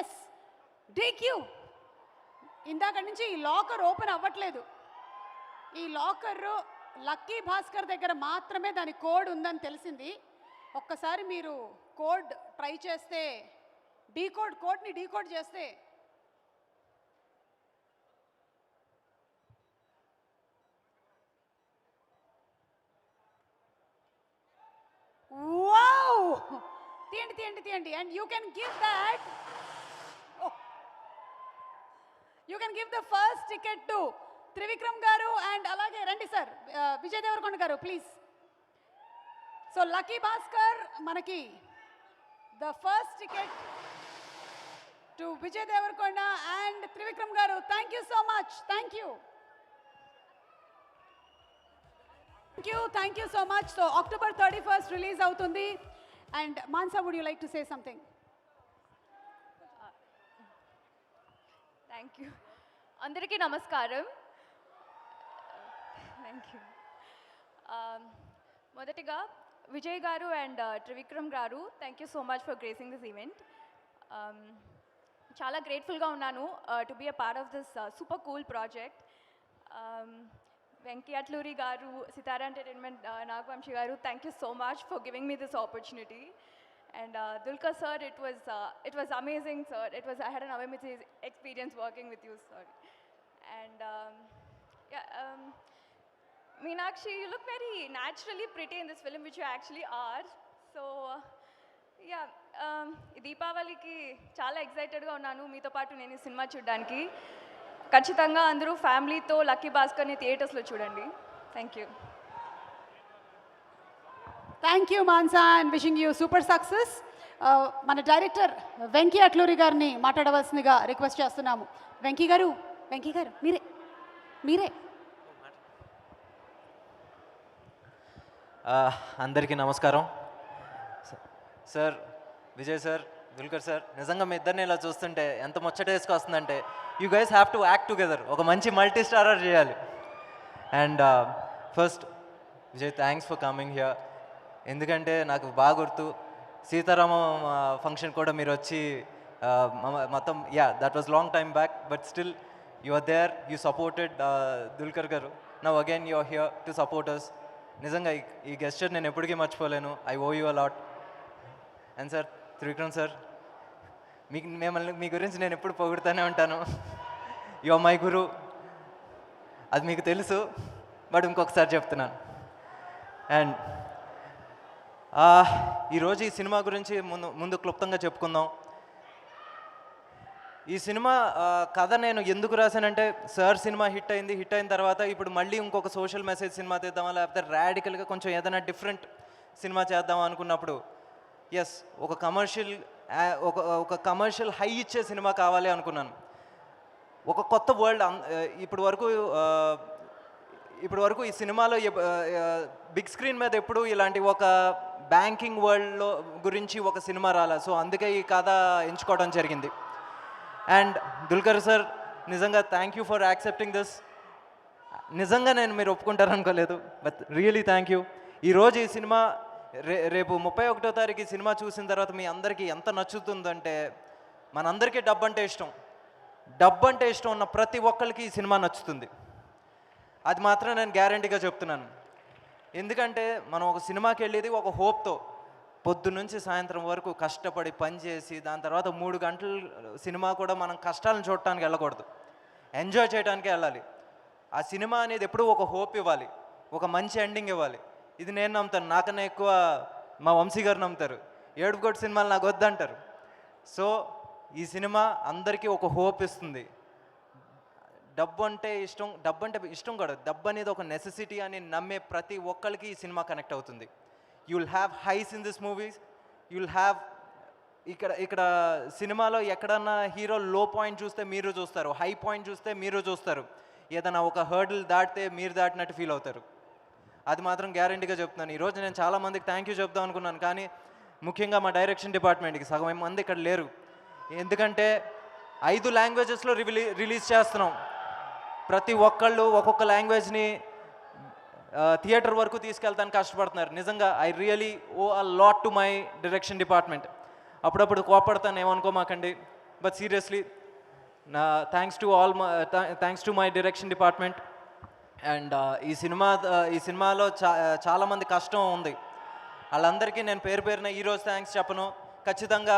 yes, DQ ఇందాక నుంచి ఈ లాకర్ ఓపెన్ అవ్వట్లేదు. ఈ లాకర్ లక్కీ భాస్కర్ దగ్గర మాత్రమే దాని కోడ్ ఉందని తెలిసింది. ఒక్కసారి మీరు కోడ్ ట్రై చేస్తే, కోడ్ని డీకోడ్ చేస్తే wow, తీయండి. And you can give that, you can give the first ticket to Trivikram గారు అండ్ అలాగే రండి సార్ విజయ్ దేవరకొండ గారు ప్లీజ్. సో లక్కీ భాస్కర్ మనకి the first ticket to Vijay Deverakonda and Trivikram garu. Thank you so much. Thank you so much. So October 31st release అవుతుంది. And Mansa, would you like to say something? Thank you. అందరికీ నమస్కారం. Thank you. మొదటిగా Vijay garu and Trivikram garu, thank you so much for gracing this event. చాలా గ్రేట్ఫుల్గా ఉన్నాను to be a part of this super cool project. Venky Atluri garu, Sitara entertainment Nagavamsi గారు, thank you so much for giving me this opportunity. And Dulquer sir, it was amazing, sir. I had an amazing experience working with you, sir. And Meenakshi, you look very naturally pretty in this film, which you actually are. So yeah, దీపావళికి చాలా ఎక్సైటెడ్గా ఉన్నాను మీతో పాటు నేను ఈ cinema చూడడానికి. ఖచ్చితంగా అందరూ ఫ్యామిలీతో లక్కీ భాస్కర్ని థియేటర్స్లో చూడండి. Thank you. Thank you Mansa, and wishing you super success. మన డైరెక్టర్ వెంకీ అట్లూరి గారిని మాట్లాడవలసిందిగా రిక్వెస్ట్ చేస్తున్నాము. వెంకీ గారు మీరే అందరికీ నమస్కారం. Sir, Vijay sir, Dulquer sir, నిజంగా మీ ఇద్దరిని ఇలా చూస్తుంటే ఎంత ముచ్చటేసుకొస్తుందంటే you guys have to act together. ఒక మంచి మల్టీ స్టారర్ చేయాలి. And first Vijay, thanks for coming here. ఎందుకంటే నాకు బాగా గుర్తు, సీతారామ ఫంక్షన్ కూడా మీరు వచ్చి మొత్తం, that was long time back, but still you are there, you supported Dulquer garu. Now again you are here to support us. నిజంగా ఈ గెస్చర్ నేను ఎప్పటికీ మర్చిపోలేను. I owe you a lot. And sir, Trivikram sir, మిమ్మల్ని మీ గురించి నేను ఎప్పుడు పొగుడుతూనే ఉంటాను. You are my guru. అది మీకు తెలుసు, బట్ ఇంకొకసారి చెప్తున్నాను. అండ్ ఈరోజు ఈ సినిమా గురించి ముందు క్లుప్తంగా చెప్పుకుందాం. ఈ సినిమా కథ నేను ఎందుకు రాశానంటే, సార్ సినిమా హిట్ అయిన తర్వాత ఇప్పుడు మళ్ళీ ఇంకొక సోషల్ మెసేజ్ సినిమా తీద్దామా, లేకపోతే ర్యాడికల్గా కొంచెం ఏదైనా డిఫరెంట్ సినిమా చేద్దామా అనుకున్నప్పుడు, ఎస్, ఒక కమర్షియల్ హై ఇచ్చే సినిమా కావాలి అనుకున్నాను. ఒక కొత్త వరల్డ్. ఇప్పుడు వరకు ఈ సినిమాలో బిగ్ స్క్రీన్ మీద ఎప్పుడు ఇలాంటి ఒక బ్యాంకింగ్ వరల్డ్లో గురించి ఒక సినిమా రాలే. సో అందుకే ఈ కథ ఎంచుకోవడం జరిగింది. అండ్ దుల్కర్ సార్, నిజంగా thank you for accepting this. నిజంగా నేను మీరు ఒప్పుకుంటారనుకోలేదు, బట్ రియలీ థ్యాంక్ యూ. ఈరోజు ఈ సినిమా రేపు 31వ తారీఖు ఈ సినిమా చూసిన తర్వాత మీ అందరికీ ఎంత నచ్చుతుందంటే, మనందరికీ డబ్బు అంటే ఇష్టం ఉన్న ప్రతి ఒక్కరికి ఈ సినిమా నచ్చుతుంది. అది మాత్రం నేను గ్యారంటీగా చెప్తున్నాను. ఎందుకంటే మనం ఒక సినిమాకి వెళ్ళేది ఒక హోప్తో, పొద్దున్నుంచి సాయంత్రం వరకు కష్టపడి పనిచేసి, దాని తర్వాత 3 గంటల సినిమా కూడా మనం కష్టాలను చూడటానికి వెళ్ళకూడదు, ఎంజాయ్ చేయడానికే వెళ్ళాలి. ఆ సినిమా అనేది ఎప్పుడూ ఒక హోప్ ఇవ్వాలి, ఒక మంచి ఎండింగ్ ఇవ్వాలి. ఇది నేను నమ్ముతాను. నాకన్నా ఎక్కువ మా వంశీ గారు నమ్ముతారు. ఏడుపుగొట్టు సినిమాలు నాకు వద్దంటారు. సో ఈ సినిమా అందరికీ ఒక హోప్ ఇస్తుంది. డబ్బు అంటే ఇష్టం కూడా, డబ్బు అనేది ఒక నెసెసిటీ అని నమ్మే ప్రతి ఒక్కరికి ఈ సినిమా కనెక్ట్ అవుతుంది. You will have highs in this movies. You will have ఇక్కడ సినిమాలో ఎక్కడన్నా హీరో లో పాయింట్ చూస్తే మీరు చూస్తారు, హై పాయింట్ చూస్తే మీరు చూస్తారు. ఏదైనా ఒక హర్డిల్ దాటితే మీరు దాటినట్టు ఫీల్ అవుతారు. అది మాత్రం గ్యారంటీగా చెప్తున్నాను. ఈరోజు నేను చాలామందికి థ్యాంక్ యూ చెప్దాం అనుకున్నాను, కానీ ముఖ్యంగా మా డైరెక్షన్ డిపార్ట్మెంట్కి సగం మంది ఇక్కడ లేరు. ఎందుకంటే 5 లాంగ్వేజెస్లో రిలీజ్ చేస్తున్నాం. ప్రతి ఒక్కళ్ళు ఒక్కొక్క లాంగ్వేజ్ని థియేటర్ వరకు తీసుకెళ్తానికి కష్టపడుతున్నారు. నిజంగా I really owe a lot to my direction department. అప్పుడప్పుడు కోపడతాను, ఏమనుకోమాకండి, బట్ సీరియస్లీ నా thanks to my direction department. And ఈ సినిమాలో చాలామంది కష్టం ఉంది. వాళ్ళందరికీ నేను పేరున ఈరోజు థ్యాంక్స్ చెప్పను, ఖచ్చితంగా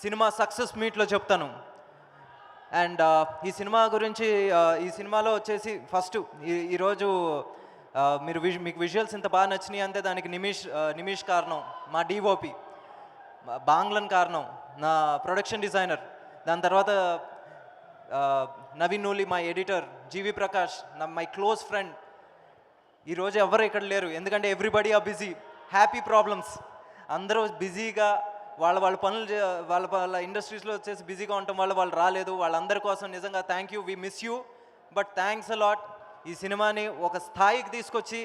సినిమా సక్సెస్ మీట్లో చెప్తాను. అండ్ ఈ సినిమా గురించి, ఈ సినిమాలో వచ్చేసి ఫస్ట్ ఈరోజు మీకు విజువల్స్ ఇంత బాగా నచ్చినాయి అంటే దానికి నిమిష్ కారణం, మా డిఓపి బాంగ్లన్ కారణం, నా ప్రొడక్షన్ డిజైనర్, దాని తర్వాత నవీన్ నూలి మా editor, GV Prakash my close friend. ఈరోజు ఎవరు ఇక్కడ లేరు, ఎందుకంటే everybody are busy. Happy problems. అందరూ బిజీగా వాళ్ళ పనులు వాళ్ళ ఇండస్ట్రీస్లో వచ్చేసి బిజీగా ఉండటం వల్ల వాళ్ళు రాలేదు. వాళ్ళందరి కోసం నిజంగా thank you. We miss you, but thanks a lot. ఈ సినిమాని ఒక స్థాయికి తీసుకొచ్చి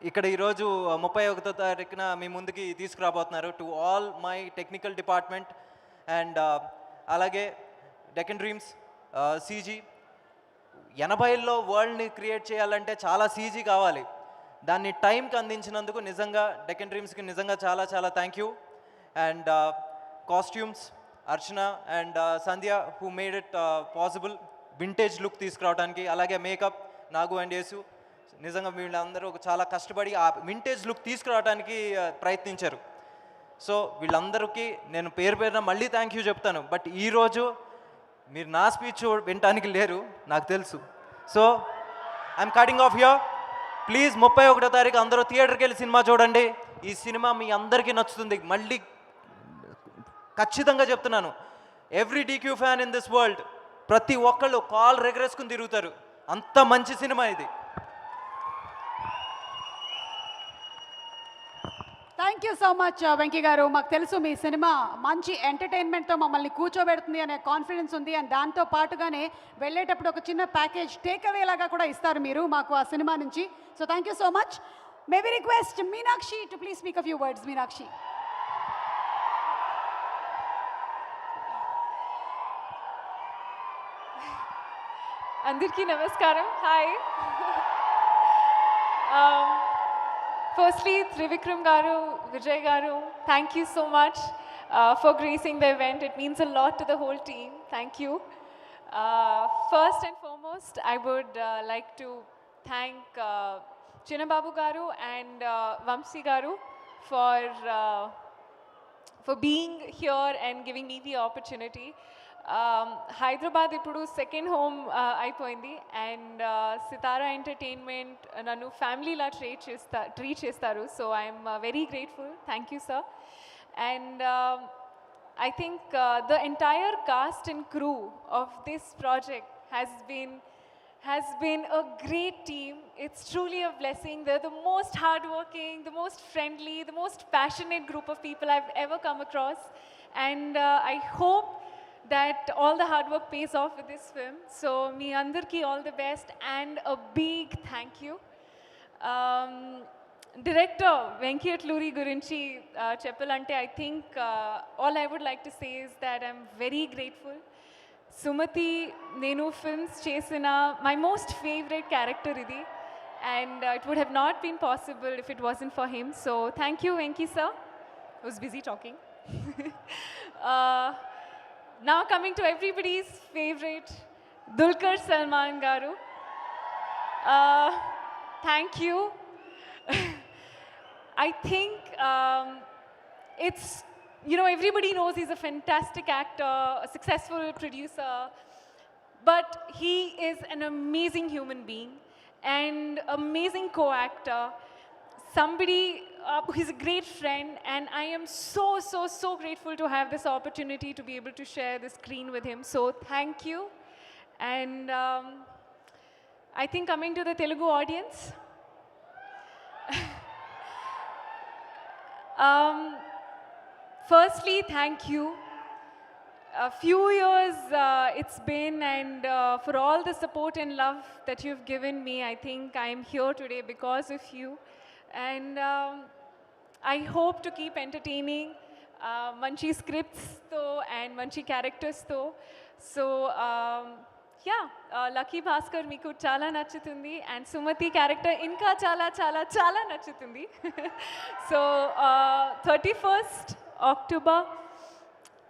ఇక్కడ ఈరోజు 31వ తారీఖున మీ ముందుకి తీసుకురాబోతున్నారు. To all my technical department and అలాగే డెక్కన్ డ్రీమ్స్ సీజీ. 80ల్లో వరల్డ్ని క్రియేట్ చేయాలంటే చాలా సీజీ కావాలి. దాన్ని టైంకి అందించినందుకు నిజంగా డెక్కన్ డ్రీమ్స్కి నిజంగా చాలా చాలా thank you. And costumes Archana and Sandhya who made it possible, vintage look తీసుకురావడానికి. అలాగే మేకప్ నాగు అండ్ యేసు. నిజంగా వీళ్ళందరూ చాలా కష్టపడి ఆ వింటేజ్ లుక్ తీసుకురావడానికి ప్రయత్నించారు. సో వీళ్ళందరికీ నేను పేరున మళ్ళీ థ్యాంక్ యూ చెప్తాను. బట్ ఈరోజు మీరు నా స్పీచ్ వినటానికి లేరు, నాకు తెలుసు. So I'm cutting off here. Please 31వ తారీఖు అందరూ థియేటర్కి వెళ్ళి సినిమా చూడండి. ఈ సినిమా మీ అందరికీ నచ్చుతుంది. మళ్ళీ ఖచ్చితంగా చెప్తున్నాను, every DQ fan in this world, ప్రతి ఒక్కళ్ళు కాల్ రెగరేసుకుని తిరుగుతారు. అంత మంచి సినిమా ఇది. Thank you so much Venky గారు. మాకు తెలుసు మీ సినిమా మంచి ఎంటర్టైన్మెంట్తో మమ్మల్ని కూర్చోబెడుతుంది అనే కాన్ఫిడెన్స్ ఉంది. అండ్ దాంతో పాటుగానే వెళ్ళేటప్పుడు ఒక చిన్న ప్యాకేజ్ టేక్ అవే లాగా కూడా ఇస్తారు మీరు మాకు ఆ సినిమా నుంచి. So thank you so much. May we request Meenakshi to please speak a few words, Meenakshi. అందరికీ నమస్కారం. Hi. Firstly, Trivikram garu, Vijay garu, thank you so much for gracing the event. It means a lot to the whole team. Thank you. First and foremost, I would like to thank Chinnababu garu and Vamsi garu for being here and giving me the opportunity. Hyderabad ఇప్పుడు second home అయిపోయింది and Sitara entertainment నన్ను ఫ్యామిలీలా treat చేస్తారు. So I'm very grateful. Thank you sir. And I think the entire cast and crew of this project has been a great team. It's truly a blessing. They're the most hardworking, the most friendly, the most passionate group of people I've ever come across. And I hope that all the hard work pays off with this film. So me andarki all the best and a big thank you. Director Venki Atluri gurinchi cheppalante, I think all I would like to say is that I'm very grateful. Sumathi nenu films chesina my most favorite character idi, and it would have not been possible if it wasn't for him. So thank you Venki sir. I was busy talking. Now coming to everybody's favorite, Dulquer Salman garu. Thank you. I think it's, you know, everybody knows he's a fantastic actor, a successful producer, but he is an amazing human being and amazing co-actor. Somebody he's a great friend, and I am so grateful to have this opportunity to be able to share the screen with him. So thank you. And I think coming to the Telugu audience, firstly thank you. A few years it's been, and for all the support and love that you've given me, I think I am here today because of you. And I hope to keep entertaining manchi scripts tho and manchi characters tho. So yeah, Lucky Bhaskar meeku chala nachutundi, and Sumathi character inka chala nachutundi. So 31st October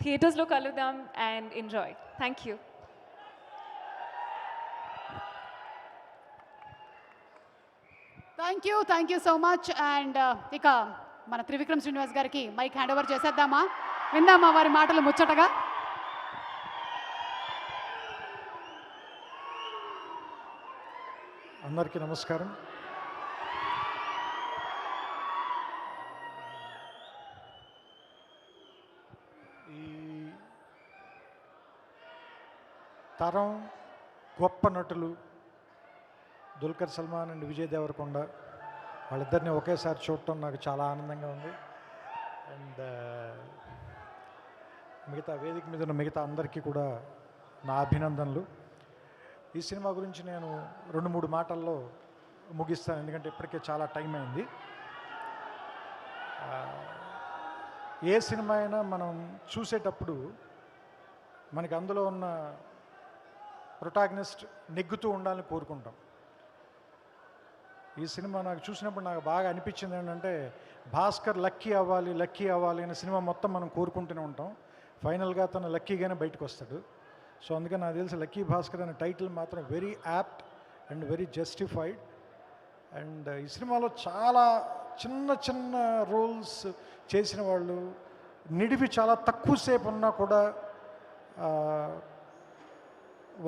theaters lo kaludam and enjoy. Thank you. Thank you so much. And ఇక మన త్రివిక్రమ్ శ్రీనివాస్ గారికి mic hand over చేసేద్దామా? విందామా వారి మాటలు ముచ్చటగా? అందరికీ నమస్కారం. ఈ తరం గొప్ప నటులు దుల్కర్ సల్మాన్ అండ్ విజయ్ దేవరకొండ, వాళ్ళిద్దరిని ఒకేసారి చూడటం నాకు చాలా ఆనందంగా ఉంది. అండ్ మిగతా వేదిక మీద ఉన్న మిగతా అందరికీ కూడా నా అభినందనలు. ఈ సినిమా గురించి నేను 2-3 మాటల్లో ముగిస్తాను, ఎందుకంటే ఇప్పటికే చాలా టైం అయింది. ఏ సినిమా అయినా మనం చూసేటప్పుడు మనకి అందులో ఉన్న ప్రొటాగనిస్ట్ నెగ్గుతూ ఉండాలని కోరుకుంటాం. ఈ సినిమా నాకు చూసినప్పుడు నాకు బాగా అనిపించింది ఏంటంటే, భాస్కర్ లక్కీ అవ్వాలి అనే సినిమా మొత్తం మనం కోరుకుంటూనే ఉంటాం. ఫైనల్గా తను లక్కీగానే బయటకు వస్తాడు. సో అందుకని నాకు తెలిసి లక్కీ భాస్కర్ అనే టైటిల్ మాత్రం very apt and very justified. And ఈ సినిమాలో చాలా చిన్న రోల్స్ చేసిన వాళ్ళు, నిడివి చాలా తక్కువసేపు ఉన్నా కూడా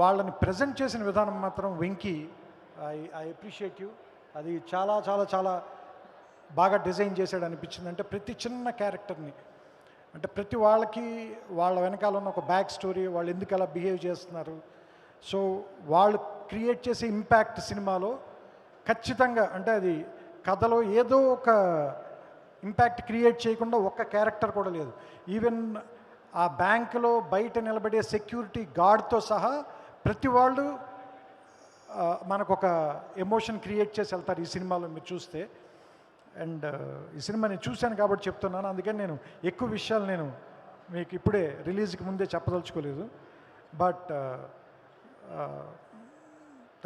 వాళ్ళని ప్రజెంట్ చేసిన విధానం మాత్రం వెంకీ, ఐ అప్రిషియేట్ యూ. అది చాలా చాలా చాలా బాగా డిజైన్ చేశాడు అనిపించింది. అంటే ప్రతి చిన్న క్యారెక్టర్ని, అంటే ప్రతి వాళ్ళకి వాళ్ళ వెనకాల ఉన్న ఒక బ్యాక్ స్టోరీ, వాళ్ళు ఎందుకు అలా బిహేవ్ చేస్తున్నారు, సో వాళ్ళు క్రియేట్ చేసే ఇంపాక్ట్ సినిమాలో ఖచ్చితంగా, అంటే అది కథలో ఏదో ఒక ఇంపాక్ట్ క్రియేట్ చేయకుండా ఒక్క క్యారెక్టర్ కూడా లేదు. ఈవెన్ ఆ బ్యాంకులో బయట నిలబడే సెక్యూరిటీ గార్డ్తో సహా ప్రతి వాళ్ళు మనకు ఒక ఎమోషన్ క్రియేట్ చేసి వెళ్తారు ఈ సినిమాలో మీరు చూస్తే. అండ్ ఈ సినిమా నేను చూశాను కాబట్టి చెప్తున్నాను, అందుకని నేను ఎక్కువ విషయాలు నేను మీకు ఇప్పుడే రిలీజ్కి ముందే చెప్పదలుచుకోలేదు. బట్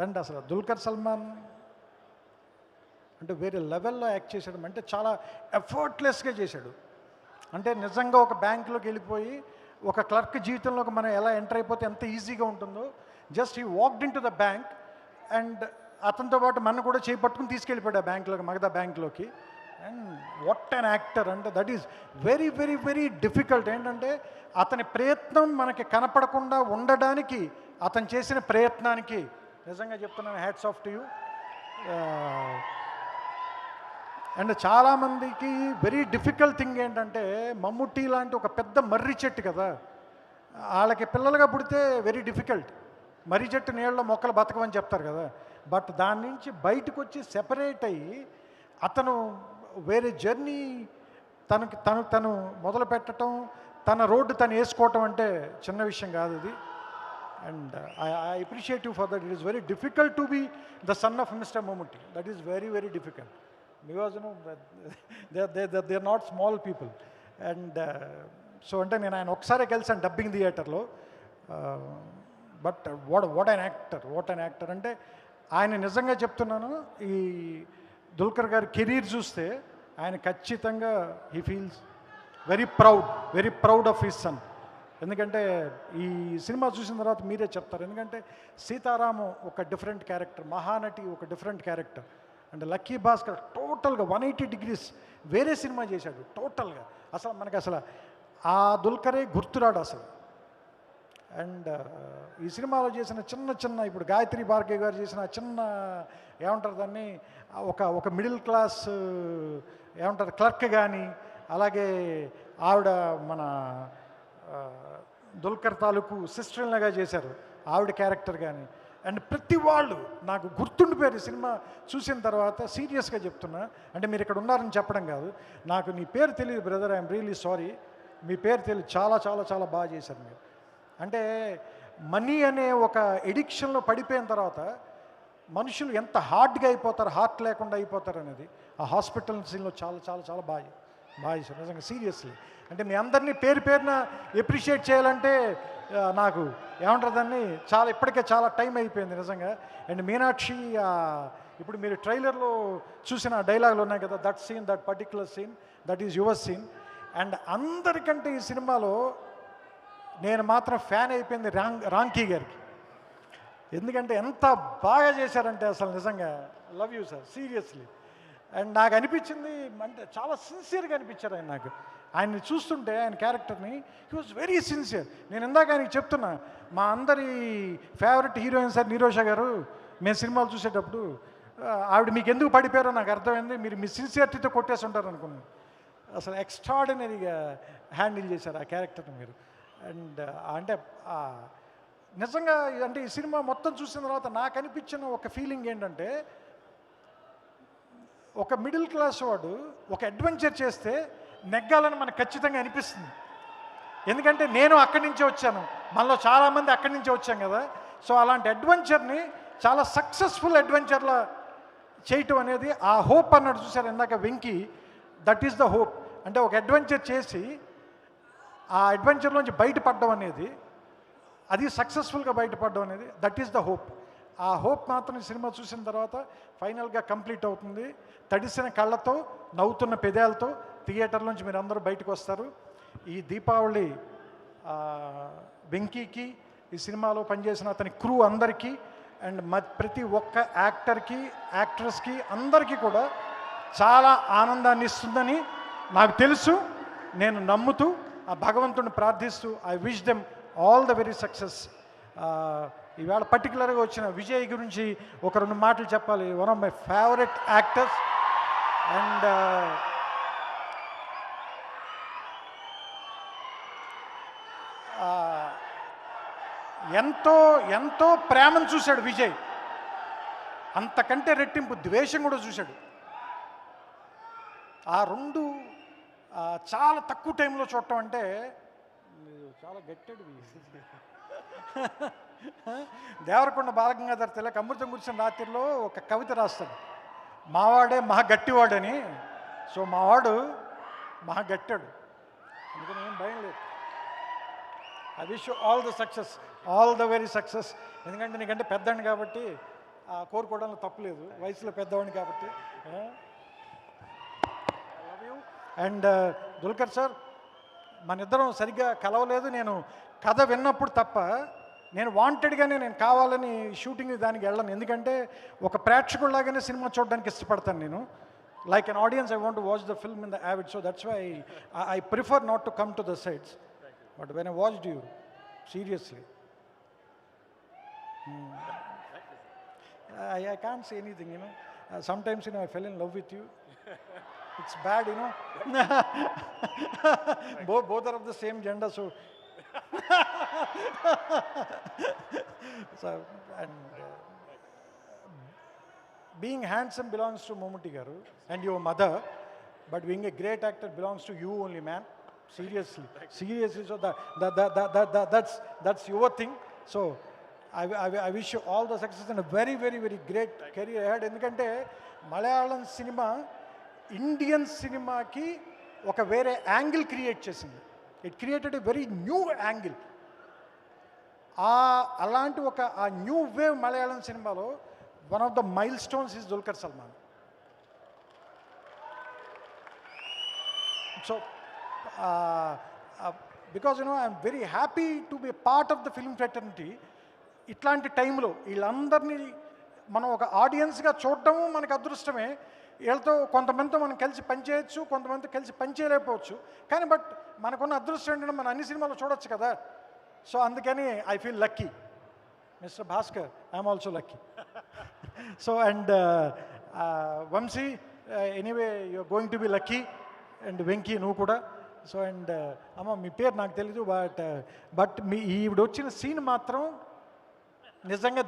అండ్ అసలు దుల్కర్ సల్మాన్ అంటే వేరే లెవెల్లో యాక్ట్ చేశాడు, అంటే చాలా ఎఫర్ట్లెస్గా చేశాడు. అంటే నిజంగా ఒక బ్యాంకులోకి వెళ్ళిపోయి ఒక క్లర్క్ జీవితంలోకి మనం ఎలా ఎంటర్ అయిపోతే ఎంత ఈజీగా ఉంటుందో, just he walked into the bank and అతనితో పాటు మన కూడా చేపట్టుకుని తీసుకెళ్ళిపోయాడు ఆ బ్యాంకులోకి, మగధా బ్యాంకులోకి. అండ్ వాట్ అన్ యాక్టర్ అంటే that is very very very difficult. ఏంటంటే అతని ప్రయత్నం మనకి కనపడకుండా ఉండడానికి అతను చేసిన ప్రయత్నానికి నిజంగా చెప్తున్నాను, hats off to you. And చాలామందికి వెరీ డిఫికల్ట్ థింగ్ ఏంటంటే మమ్ముట్టి లాంటి ఒక పెద్ద మర్రి చెట్టు కదా, వాళ్ళకి పిల్లలుగా పుడితే వెరీ డిఫికల్ట్. మర్రి చెట్టు నీళ్ళలో మొక్కలు బతకమని చెప్తారు కదా, బట్ దాని నుంచి బయటకు వచ్చి సెపరేట్ అయ్యి అతను వేరే జర్నీ తను మొదలు పెట్టడం, తన రోడ్డు తను వేసుకోవటం అంటే చిన్న విషయం కాదు అది. And I appreciate you for that. It is very difficult to be the son of mister Mammootty. That is very very difficult because they are not small people. And so అంటే నేను ఆయన ఒకసారి కలిసాను డబ్బింగ్ థియేటర్లో. బట్ వాట్ అన్ యాక్టర్ అంటే ఆయన నిజంగా చెప్తున్నాను, ఈ దుల్కర్ గారి కెరీర్ చూస్తే ఆయన ఖచ్చితంగా he feels very proud of his son. ఎందుకంటే ఈ సినిమా చూసిన తర్వాత మీరే చెప్తారు, ఎందుకంటే సీతారాము ఒక డిఫరెంట్ క్యారెక్టర్, మహానటి ఒక different character, and lucky Bhaskar టోటల్గా 180 degrees వేరే సినిమా చేశాడు టోటల్గా. అసలు మనకి అసలు ఆ దుల్కరే గుర్తురాడు అసలు. అండ్ ఈ సినిమాలో చేసిన చిన్న ఇప్పుడు గాయత్రి భార్గవ్ గారు చేసిన చిన్న ఏమంటారు దాన్ని, ఒక మిడిల్ క్లాస్ ఏమంటారు క్లర్క్ కానీ, అలాగే ఆవిడ మన దుల్కర్ తాలూకు సిస్టర్లాగా చేశారు ఆవిడ క్యారెక్టర్ కానీ. అండ్ ప్రతి వాళ్ళు నాకు గుర్తుండిపోయారు ఈ సినిమా చూసిన తర్వాత. సీరియస్గా చెప్తున్నా, అంటే మీరు ఇక్కడ ఉన్నారని చెప్పడం కాదు, నాకు నీ పేరు తెలియదు బ్రదర్, ఐఎమ్ రియలీ సారీ, మీ పేరు తెలియదు, చాలా చాలా చాలా బాగా చేశారు మీరు. అంటే మనీ అనే ఒక ఎడిక్షన్లో పడిపోయిన తర్వాత మనుషులు ఎంత హార్డ్గా అయిపోతారు, హార్ట్ లేకుండా అయిపోతారు అనేది ఆ హాస్పిటల్ సీన్లో చాలా చాలా చాలా బాగా చేశారు నిజంగా సీరియస్లీ. అంటే మీ అందరినీ పేరున ఎప్రిషియేట్ చేయాలంటే నాకు ఏమంటారు దాన్ని ఇప్పటికే చాలా టైం అయిపోయింది నిజంగా. అండ్ మీనాక్షి ఇప్పుడు మీరు ట్రైలర్లో చూసిన డైలాగులు ఉన్నాయి కదా, that particular scene that is your scene. And అందరికంటే ఈ సినిమాలో నేను మాత్రం ఫ్యాన్ అయిపోయింది రాంకీ గారికి. ఎందుకంటే ఎంత బాగా చేశారంటే అసలు నిజంగా love you sir seriously. And నాకు అనిపించింది అంటే చాలా సిన్సియర్గా అనిపించారు ఆయన నాకు. ఆయన్ని చూస్తుంటే ఆయన క్యారెక్టర్ని హీ వాజ్ వెరీ సిన్సియర్. నేను ఇందాక ఆయనకి చెప్తున్నా, మా అందరి ఫేవరెట్ హీరోయిన్ సార్ నీరోషా గారు మేము సినిమాలు చూసేటప్పుడు ఆవిడ మీకు ఎందుకు పడిపోయారో నాకు అర్థమైంది, మీరు మీ సిన్సియరిటీతో కొట్టేసి ఉంటారు అనుకున్నాను. అసలు ఎక్స్ట్రాడినరీగా హ్యాండిల్ చేశారు ఆ క్యారెక్టర్ని మీరు. అండ్ అంటే నిజంగా అంటే ఈ సినిమా మొత్తం చూసిన తర్వాత నాకు అనిపించిన ఒక ఫీలింగ్ ఏంటంటే, ఒక మిడిల్ క్లాస్ వాడు ఒక అడ్వెంచర్ చేస్తే నెగ్గాలని మనకు ఖచ్చితంగా అనిపిస్తుంది. ఎందుకంటే నేను అక్కడి నుంచే వచ్చాను, మనలో చాలామంది అక్కడి నుంచే వచ్చాం కదా. సో అలాంటి అడ్వెంచర్ని చాలా సక్సెస్ఫుల్ అడ్వెంచర్లా చేయటం అనేది ఆ హోప్ అన్నాడు చూసారు ఇందాక Venky, that is the hope. అంటే ఒక అడ్వెంచర్ చేసి ఆ అడ్వెంచర్లోంచి బయటపడడం అనేది, అది సక్సెస్ఫుల్గా బయటపడడం అనేది దట్ ఈస్ ద హోప్. ఆ హోప్ మాత్రం ఈ సినిమా చూసిన తర్వాత ఫైనల్గా కంప్లీట్ అవుతుంది. తడిసిన కళ్ళతో నవ్వుతున్న పెదాలతో థియేటర్లోంచి మీరు అందరూ బయటకు వస్తారు. ఈ దీపావళి వెంకీకి, ఈ సినిమాలో పనిచేసిన అతని క్రూ అందరికీ, అండ్ ప్రతి ఒక్క యాక్టర్కి యాక్ట్రెస్కి అందరికీ కూడా చాలా ఆనందాన్ని ఇస్తుందని నాకు తెలుసు. నేను నమ్ముతూ ఆ భగవంతుడిని ప్రార్థిస్తూ I wish them all the very success. ఈవేళ పర్టికులర్గా వచ్చిన విజయ్ గురించి ఒక 2 మాటలు చెప్పాలి. One of my favourite actors. And ఎంతో ప్రేమను చూశాడు విజయ్, అంతకంటే రెట్టింపు ద్వేషం కూడా చూశాడు. ఆ 2 చాలా తక్కువ టైంలో చూడటం అంటే చాలా గట్టెడు. దేవరకొండ బాలగంగాధర్ తిలక్ అమృతం కూర్చున్న రాత్రిలో ఒక కవిత రాస్తాడు, మావాడే మహా గట్టివాడని. సో మా వాడు మహా గట్టాడు, అందుకని ఏం భయం లేదు. I wish you all the success, all the very success. ఎందుకంటే నీకంటే పెద్దాన్ని కాబట్టి కోరుకోవడంలో తప్పులేదు, వయసులో పెద్దవాడిని కాబట్టి. I love you. And Dulquer sir, మన ఇద్దరం సరిగ్గా కలవలేదు. నేను కథ విన్నప్పుడు తప్ప నేను వాంటెడ్గానే నేను కావాలని షూటింగ్ దానికి వెళ్ళను. ఎందుకంటే ఒక ప్రేక్షకుల్లాగానే సినిమా చూడడానికి ఇష్టపడతాను నేను. Like an audience, I want to watch the film in the avid. So that's why I prefer not to come to the sides. But when I watched you, seriously, I can't say anything, you know. Sometimes, you know, I fell in love with you. It's bad, you know. both are of the same gender, so. So, and being handsome belongs to Momoti Garu and your mother, but being a great actor belongs to you only, man. Seriously. So that's your thing. So I wish you all the success and a very, very, very great career ahead. ఎందుకంటే Malayalam cinema Indian సినిమాకి ఒక వేరే angle create చేసింది. It created a very new angle. అలాంటి ఆ new wave Malayalam సినిమాలో one of the mile stones is Dulquer Salman. So because you know I'm very happy to be part of the film fraternity. ఇట్లాంటి టైంలో వీళ్ళందరినీ మనం ఒక ఆడియన్స్గా చూడటము మనకు అదృష్టమే. వీళ్ళతో కొంతమందితో మనం కలిసి పనిచేయచ్చు, కొంతమందితో కలిసి పనిచేయలేకపోవచ్చు. కానీ బట్ మనకున్న అదృష్టం ఏంటంటే మనం అన్ని సినిమాలు చూడొచ్చు కదా. సో అందుకని I feel lucky. Mister Bhaskar, I'm also lucky. So and Vamsi, anyway you're going to be lucky. And Venky, నువ్వు కూడా. సో అండ్ అమ్మ మీ పేరు నాకు తెలీదు, బట్ మీ ఈవిడ వచ్చిన సీన్ మాత్రం నిజంగా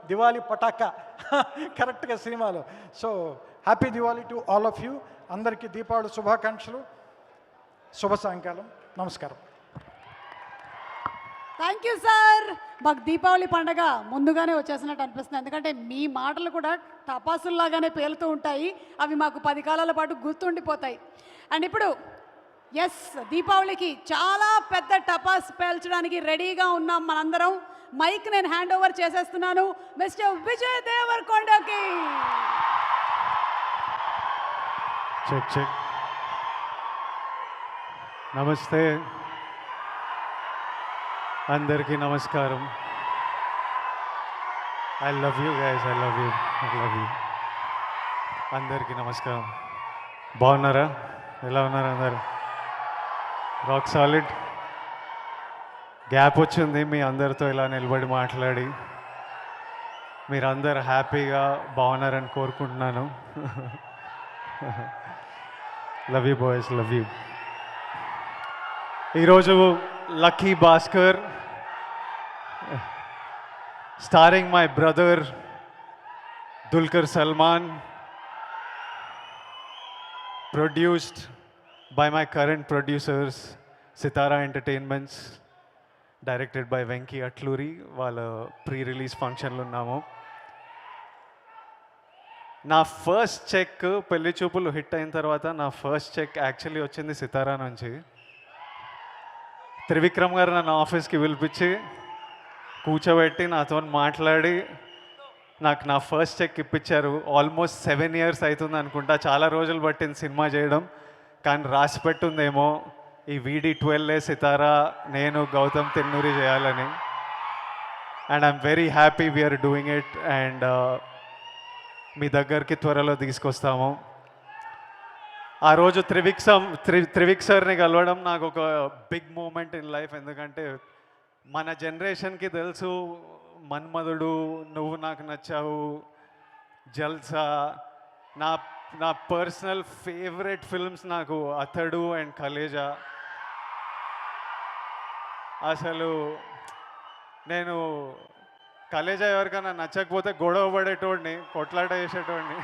దివాలి పటాకా కరెక్ట్గా సినిమాలో. So happy Diwali to all of you. అందరికీ దీపావళి శుభాకాంక్షలు. శుభ సాయంకాలం. నమస్కారం. Thank you sir. మాకు దీపావళి పండగ ముందుగానే వచ్చేసినట్టు అనిపిస్తుంది. ఎందుకంటే మీ మాటలు కూడా టపాసుల్లాగానే పేలుతూ ఉంటాయి. అవి మాకు 10 కాలాల పాటు గుర్తుండిపోతాయి. అండ్ ఇప్పుడు ఎస్, దీపావళికి చాలా పెద్ద టపాస్ పేల్చడానికి రెడీగా ఉన్నాం మనందరం. మైక్ నేను హ్యాండ్ ఓవర్ చేసేస్తున్నాను మిస్టర్ విజయ్ దేవరకొండకి. చెక్. నమస్తే, అందరికీ నమస్కారం. I love you guys, I love you. అందరికీ నమస్కారం. బాగున్నారా? ఎలా ఉన్నారు అందరు? Rock solid. గ్యాప్ వచ్చింది మీ అందరితో ఇలా నిలబడి మాట్లాడి. మీరందరు హ్యాపీగా బాగున్నారని కోరుకుంటున్నాను. Love you boys, love you. ఈరోజు lucky Bhaskar starring my brother Dulquer Salmaan, produced by my current producers, Sitara Entertainments, directed by Venki Atluri. వాళ్ళ ప్రీ-రిలీజ్ ఫంక్షన్లో ఉన్నాము. నా ఫస్ట్ చెక్ పెళ్లి చూపులు హిట్ అయిన తర్వాత నా ఫస్ట్ చెక్ యాక్చువల్లీ వచ్చింది సితారా నుంచి. త్రివిక్రమ్ గారు నన్ను ఆఫీస్కి పిలిపించి కూర్చోబెట్టి నాతో మాట్లాడి నాకు నా ఫస్ట్ చెక్ ఇప్పించారు. ఆల్మోస్ట్ 7 years అవుతుంది అనుకుంటా. చాలా రోజులు పట్టింది సినిమా చేయడం, కానీ రాసి పెట్టుందేమో ఈ VD12 సితారా నేను గౌతమ్ తిన్నూరి చేయాలని. And I'm very happy we're doing it. And మీ దగ్గరికి త్వరలో తీసుకొస్తాము. ఆ రోజు త్రివిక్ సార్ని కలవడం నాకు ఒక బిగ్ మూమెంట్ ఇన్ లైఫ్. ఎందుకంటే మన జనరేషన్కి తెలుసు మన్మధుడు, నువ్వు నాకు నచ్చావు, జల్సా. నా పర్సనల్ ఫేవరెట్ ఫిల్మ్స్ నాకు అతడు అండ్ కలేజా. అసలు నేను కలేజా ఎవరికైనా నచ్చకపోతే గొడవ పడేటోడిని, కొట్లాట చేసేటోడిని.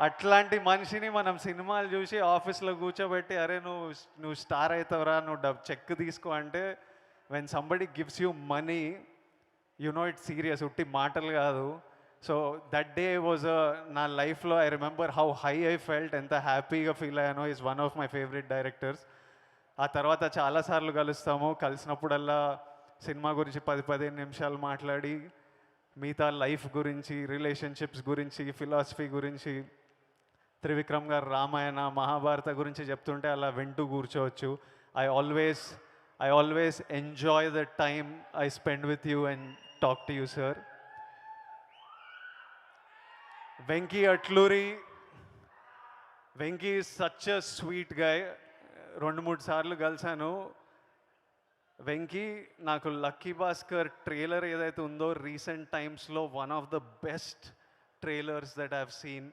అట్లాంటి మనిషిని మనం సినిమాలు చూసి ఆఫీస్లో కూర్చోబెట్టి అరే నువ్వు స్టార్ అవుతావురా, నువ్వు చెక్ తీసుకో అంటే when somebody gives you money, you know it serious, ఉట్టి మాటలు కాదు. సో దట్ డే వాజ్ నా లైఫ్లో I remember how high I felt, ఎంత హ్యాపీగా ఫీల్ అయ్యానో. Is one of my favourite directors. ఆ తర్వాత చాలాసార్లు కలుస్తాము. కలిసినప్పుడల్లా సినిమా గురించి 10-15 నిమిషాలు మాట్లాడి మిగతా లైఫ్ గురించి, రిలేషన్షిప్స్ గురించి, ఫిలాసఫీ గురించి, త్రివిక్రమ్ గారు రామాయణ మహాభారత గురించి చెప్తుంటే అలా వింటూ కూర్చోవచ్చు. I always enjoy the time I spend with you and talk to you sir. Venky Atluri, Venky is such a sweet guy. 2-3 సార్లు కలిశాను. వెంకీ నాకు లక్కీ భాస్కర్ ట్రైలర్ ఏదైతే ఉందో రీసెంట్ టైమ్స్లో one of the best trailers that I've seen.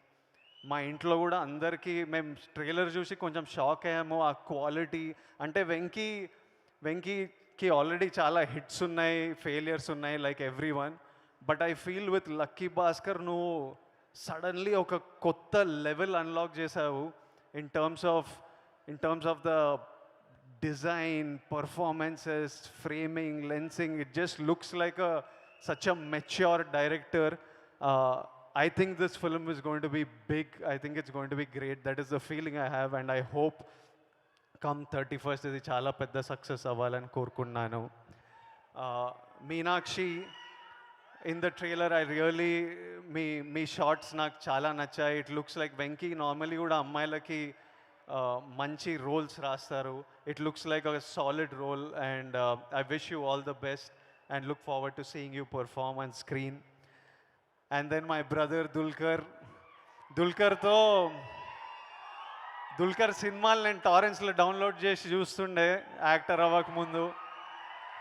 మా ఇంట్లో కూడా అందరికీ మేము ట్రైలర్ చూసి కొంచెం షాక్ అయ్యాము. ఆ క్వాలిటీ అంటే వెంకీకి ఆల్రెడీ చాలా హిట్స్ ఉన్నాయి, ఫెయిలియర్స్ ఉన్నాయి like every one. But I feel with lucky Bhaskar నువ్వు సడన్లీ ఒక కొత్త లెవెల్ అన్లాక్ చేసావు in terms of the design, performances, framing, lensing. It just looks like such a mature director. I think this film is going to be big. I think it's going to be great. That is the feeling I have, and I hope come 31st ఇది చాలా పెద్ద success అవ్వాలని కోరుకున్నాను. Meenakshi, in the trailer I really మీ shots నాకు చాలా నచ్చాయి. It looks like Venky normally కూడా అమ్మాయిలకి మంచి రోల్స్ రాస్తారు. It looks like a solid role and I wish you all the best and look forward to seeing you perform on screen. And then my brother Dulquer సినిమాలు నేను టారెన్స్లో download చేసి చూస్తుండే actor అవ్వకముందు.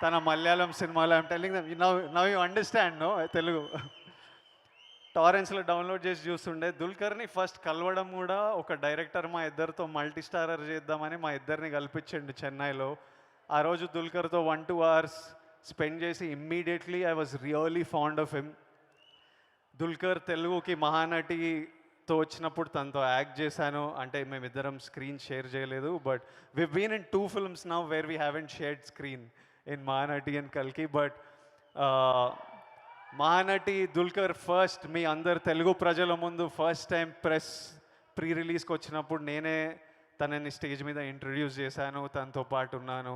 తన మలయాళం సినిమాలో I'm telling them now you understand no Telugu. టారెన్స్లో download చేసి చూస్తుండే. దుల్కర్ని first కలవడం కూడా ఒక డైరెక్టర్ మా ఇద్దరితో మల్టీ స్టారర్ చేద్దామని మా ఇద్దరిని కల్పించండి చెన్నైలో. ఆ రోజు దుల్కర్తో 1-2 hours స్పెండ్ చేసి immediately I was really fond of him. Dulquer తెలుగుకి మహానటితో వచ్చినప్పుడు తనతో యాక్ట్ చేశాను. అంటే మేమిద్దరం స్క్రీన్ షేర్ చేయలేదు, but we been in 2 films now where we haven't shared screen in Mahanati and కల్కి. బట్ మహానటి దుల్కర్ ఫస్ట్ మీ అందరు తెలుగు ప్రజల ముందు ఫస్ట్ టైం ప్రీ రిలీజ్కి వచ్చినప్పుడు నేనే తనని స్టేజ్ మీద ఇంట్రడ్యూస్ చేశాను, తనతో పాటు ఉన్నాను.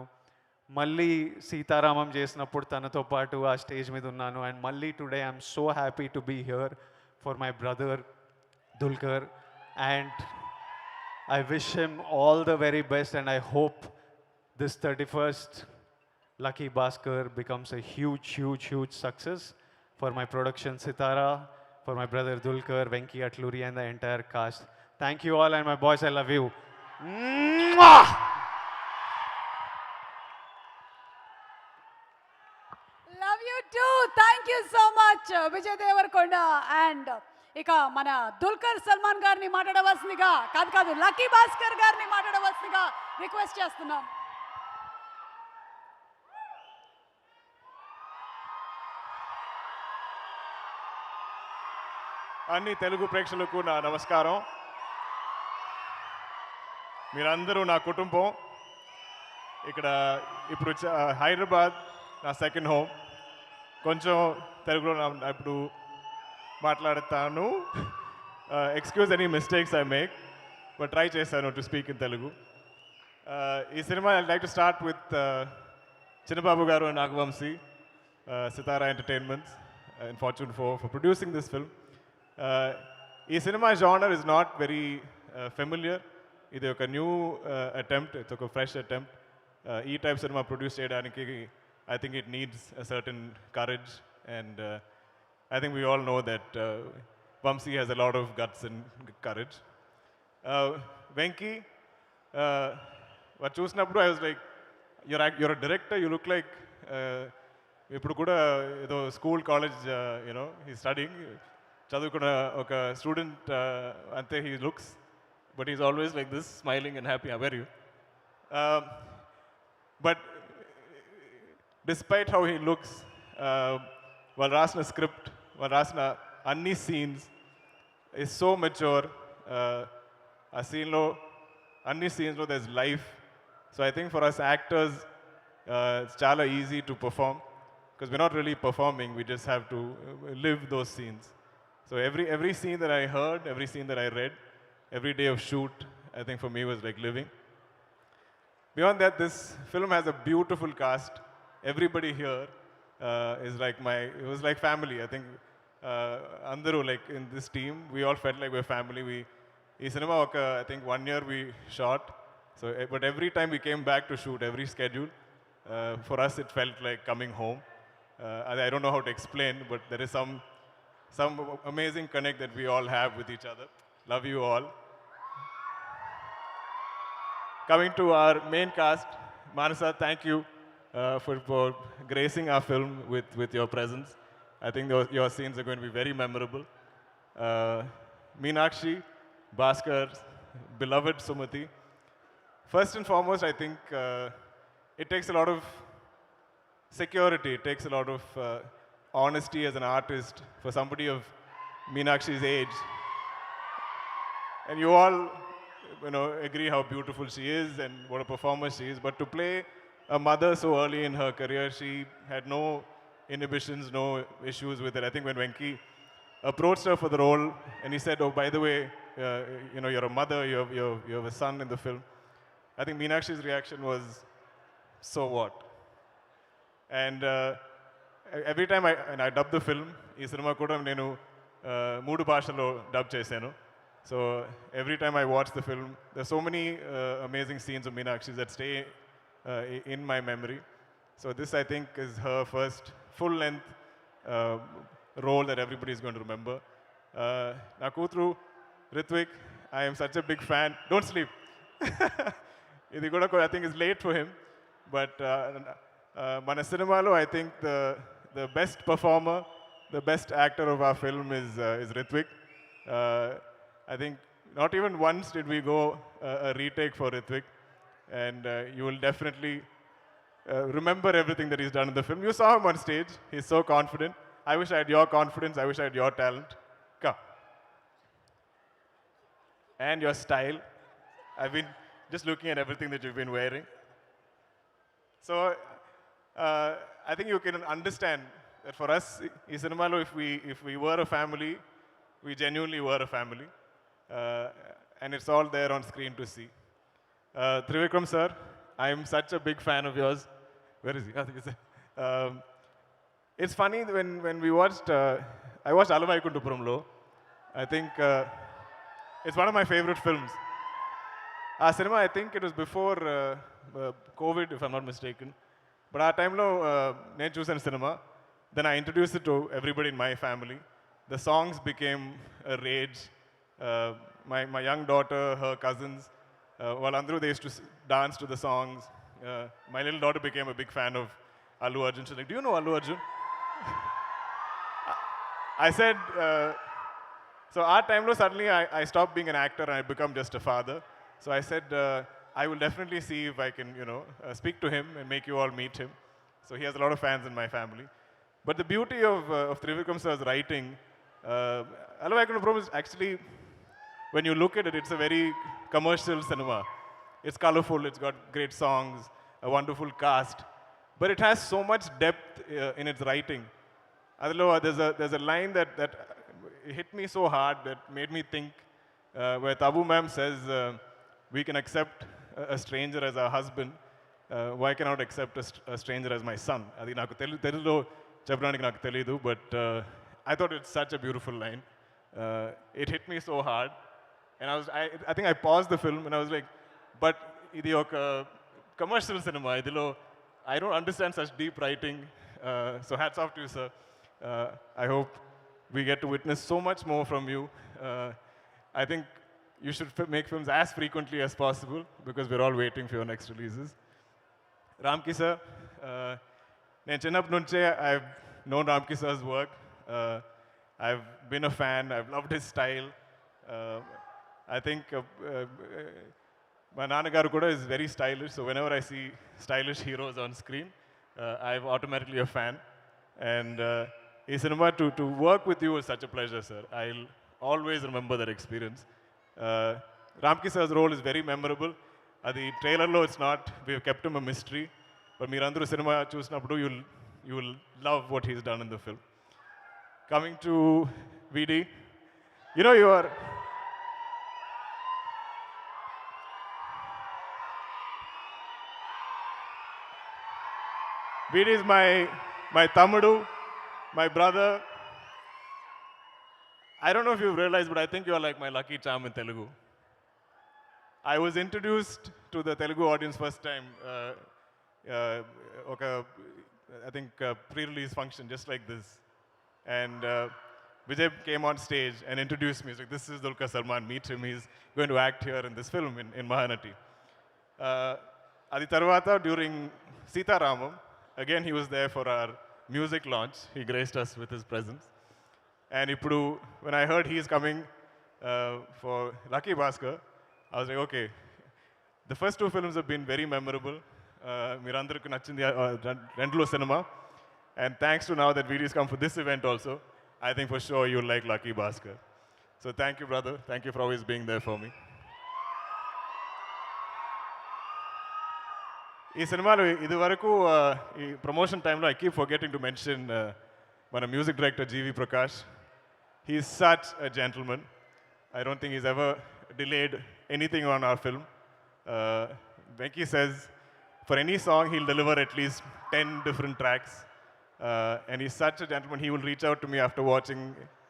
మళ్ళీ సీతారామం చేసినప్పుడు తనతో పాటు ఆ స్టేజ్ మీద ఉన్నాను. అండ్ మళ్ళీ today I'm so happy to be here for my brother Dulquer. And I wish him all the very best and I hope this 31st Lucky Bhaskar becomes a huge success for my production Sitara, for my brother Dulkar, Venki Atluri and the entire cast. Thank you all and my boys, I love you. Mwah! Love you too. Thank you so much Vijay Devarkonda. And ఇక మన దుల్కర్ సల్మాన్ గారిని మాట్లాడవలసిందిగా కాదు lucky Bhaskar గారిని మాట్లాడవలసిందిగా request చేస్తున్నాం. అన్ని తెలుగు ప్రేక్షకులకు నా నమస్కారం. మీరందరూ నా కుటుంబం. ఇక్కడ ఇప్పుడు హైదరాబాద్ నా సెకండ్ హోమ్. కొంచెం తెలుగులో ఇప్పుడు మాట్లాడతాను. Excuse any mistakes I make, but try చేశాను టు స్పీక్ ఇన్ తెలుగు. ఈ సినిమా I like to start with Chinnababu garu and Naga Vamsi, Sithara entertainments and Fortune 4 for producing this film. ఈ సినిమా genre is not very familiar. ఇది ఒక న్యూ అటెంప్ట్, ఇట్స్ ఒక fresh attempt. ఈ type సినిమా ప్రొడ్యూస్ చేయడానికి I think it needs a certain courage and I think we all know that Vamsi has a lot of guts and courage. Venki, what chusnappudu I was like, you're a director, you look like ippudu kuda edo school college, he's studying, chadukuna oka student ante he looks, but he's always like this, smiling and happy. How are you? But despite how he looks, while రాసిన script, వాళ్ళు రాసిన అన్ని scenes is so mature. ఆ సీన్లో అన్ని సీన్స్లో there is life. So I think for us actors it's చాలా easy to perform because we're not really performing, we just have to live those scenes. So every scene that I heard, every scene that I read, every day of shoot, I think for me was like living. Beyond that, this film has a beautiful cast. Everybody here is like it was like family. I think Andaru, like in this team, we all felt like we're family. Ee cinema I think 1 year we shot. So, but every time we came back to shoot, every schedule, for us it felt like coming home. I don't know how to explain, but there is some amazing connect that we all have with each other. Love you all. Coming to our main cast, Manasa, thank you for gracing our film with your presence. I think your scenes are going to be very memorable. Meenakshi, Bhaskar, beloved Sumati. First and foremost, I think it takes a lot of security, it takes a lot of honesty as an artist for somebody of Meenakshi's age. And you all, agree how beautiful she is and what a performer she is. But to play a mother so early in her career, she had no inhibitions, no issues with it. I think when Venki approached her for the role and he said, "Oh, by the way, you're a mother, you have a son in the film," I think Meenakshi's reaction was, "So what?" And every time I dubbed the film, ఈ cinema కూడా నేను 3 భాషల్లో dub చేశాను. So every time I watch the film, there's so many amazing scenes of Meenakshi that stay in my memory. So this, I think, is her first full-length role that everybody is going to remember. Na kutru, Ritwik, I am such a big fan. Don't sleep. Idi kuda I think is late for him, but mana cinemalo, I think the best performer, the best actor of our film is Ritwik. I think not even once did we go a retake for Ritwik, and you will definitely remember everything that he's done in the film. You saw him on stage. He's so confident. I wish I had your confidence. I wish I had your talent. Come. And your style. I've been just looking at everything that you've been wearing. So I think you can understand that for us, in Cinemalo, if we were a family, we genuinely were a family. And it's all there on screen to see. Trivikram sir, I am such a big fan of yours. Where is he? I think it's funny when we watched, I watched Alavaikuntapuramlo. I think it's one of my favorite films. Our cinema, I think it was before COVID, if I'm not mistaken. But our time lo నేను చూసాను cinema. Then I introduced it to everybody in my family. The songs became a rage. My young daughter, her cousins, Andru, they used to dance to the songs. My little daughter became a big fan of Allu Arjun. She's like, "Do you know Allu Arjun?" I said, so our time, suddenly I stopped being an actor and I become just a father. So I said, I will definitely see if I can, speak to him and make you all meet him. So he has a lot of fans in my family. But the beauty of Trivikram sir's writing, Alavaikuntapuram is actually, when you look at it, it's a very commercial cinema. It's colorful, it's got great songs, a wonderful cast, but it has so much depth in its writing. There's a line that hit me so hard that made me think, where Tabu ma'am says, we can accept a stranger as our husband, why cannot accept a stranger as my son? Adi naku telugulo cheppadaniki naku teliyadu, but I thought it's such a beautiful line. It hit me so hard. And I think I paused the film and I was like, but idi oka commercial cinema, idilo I don't understand such deep writing. So hats off to you, sir. I hope we get to witness so much more from you. I think you should make films as frequently as possible because we're all waiting for your next releases. Ramki sir, నేను చిన్నప్పటి నుంచే I've known Ramki sir's work. I've been a fan. I've loved his style. I think my Nanagaru Kuda is very stylish, so whenever I see stylish heroes on screen, I'm automatically a fan. And in cinema, to work with you was such a pleasure, sir. I'll always remember that experience. Ramki sir's role is very memorable. The trailer lo it's not. We've kept him a mystery. But Mirandru cinema chusnappudu you will love what he's done in the film. Coming to VD, You know, you are. Veed is my Tamudu, my brother. I don't know if you've realized, but I think you are like my lucky charm in Telugu. I was introduced to the Telugu audience first time, I think pre-release function, just like this. And Vijay came on stage and introduced me. He's like, this is Dulquer Salmaan, meet him. He's going to act here in this film in Mahanati. Adi Tarvata, during Sita Ramam, again he was there for our music launch. He graced us with his presence. And Ippudu, when I heard he is coming for Lucky Bhaskar, I was like, okay, the first two films have been very memorable. Mirandarku nachindi rendulo cinema. And thanks to now that Veedy's come for this event also, I think for sure you'll like Lucky Bhaskar. So thank you, brother. Thank you for always being there for me. ఈ సినిమాలో ఇది వరకు ఈ promotion టైంలో I keep forgetting to mention మన music director GV Prakash. He is such a gentleman. I don't think he's ever delayed anything on our film. Venki says for any song he'll deliver at least 10 different tracks. And he's such a gentleman. He will reach out to me after watching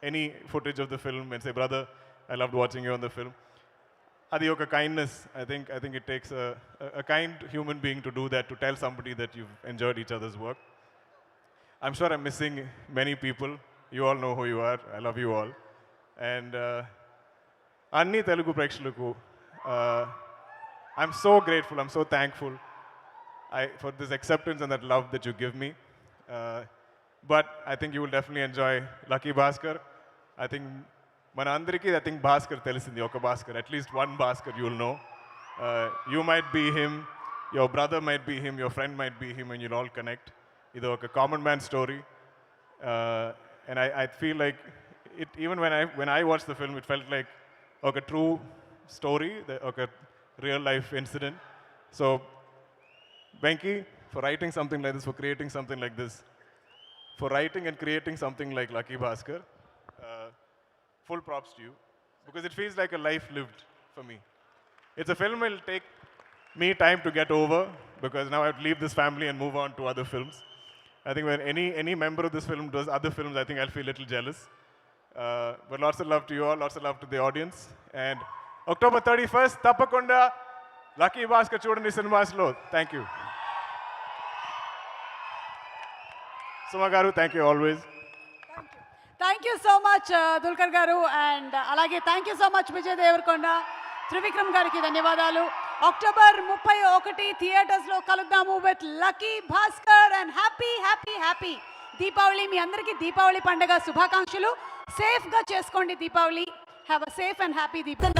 any footage of the film and say, brother, I loved watching you on the film. Adi oka kindness. I think it takes a kind human being to do that, to tell somebody that you've enjoyed each other's work. I'm sure I'm missing many people. You all know who you are. I love you all. And Anni Telugu Prekshalaku, I'm so grateful, I'm so thankful for this acceptance and that love that you give me. But I think you will definitely enjoy Lucky Bhaskar. I think Manandriki, I think Bhaskar telisindi, oka Bhaskar, at least one Bhaskar you will know. You might be him, your brother might be him, your friend might be him, and you'll all connect. It's a common man story. And I feel like it, even when I watched the film, it felt like a true story, a real life incident. So, Venki, for writing something like this, for creating something like this, for writing and creating something like Lucky Bhaskar, full props to you, because it feels like a life lived for me. It's a film that will take me time to get over, because now I have to leave this family and move on to other films. I think when any member of this film does other films, I think I'll feel a little jealous. But lots of love to you all, lots of love to the audience. And October 31st, Tapakunda, Lucky Bhaskar Chudandi Cinemas lo. Thank you. Suma garu, thank you always. Thank you so much Dulquer garu. And అలాగే thank you so much Vijay Deverakonda, Trivikram గారికి ధన్యవాదాలు. October 31 థియేటర్స్లో కలుద్దాము with lucky Bhaskar. And happy happy happy Deepavali. మీ అందరికీ దీపావళి పండుగ శుభాకాంక్షలు. సేఫ్గా చేసుకోండి Deepavali. Have a safe and happy Deepavali.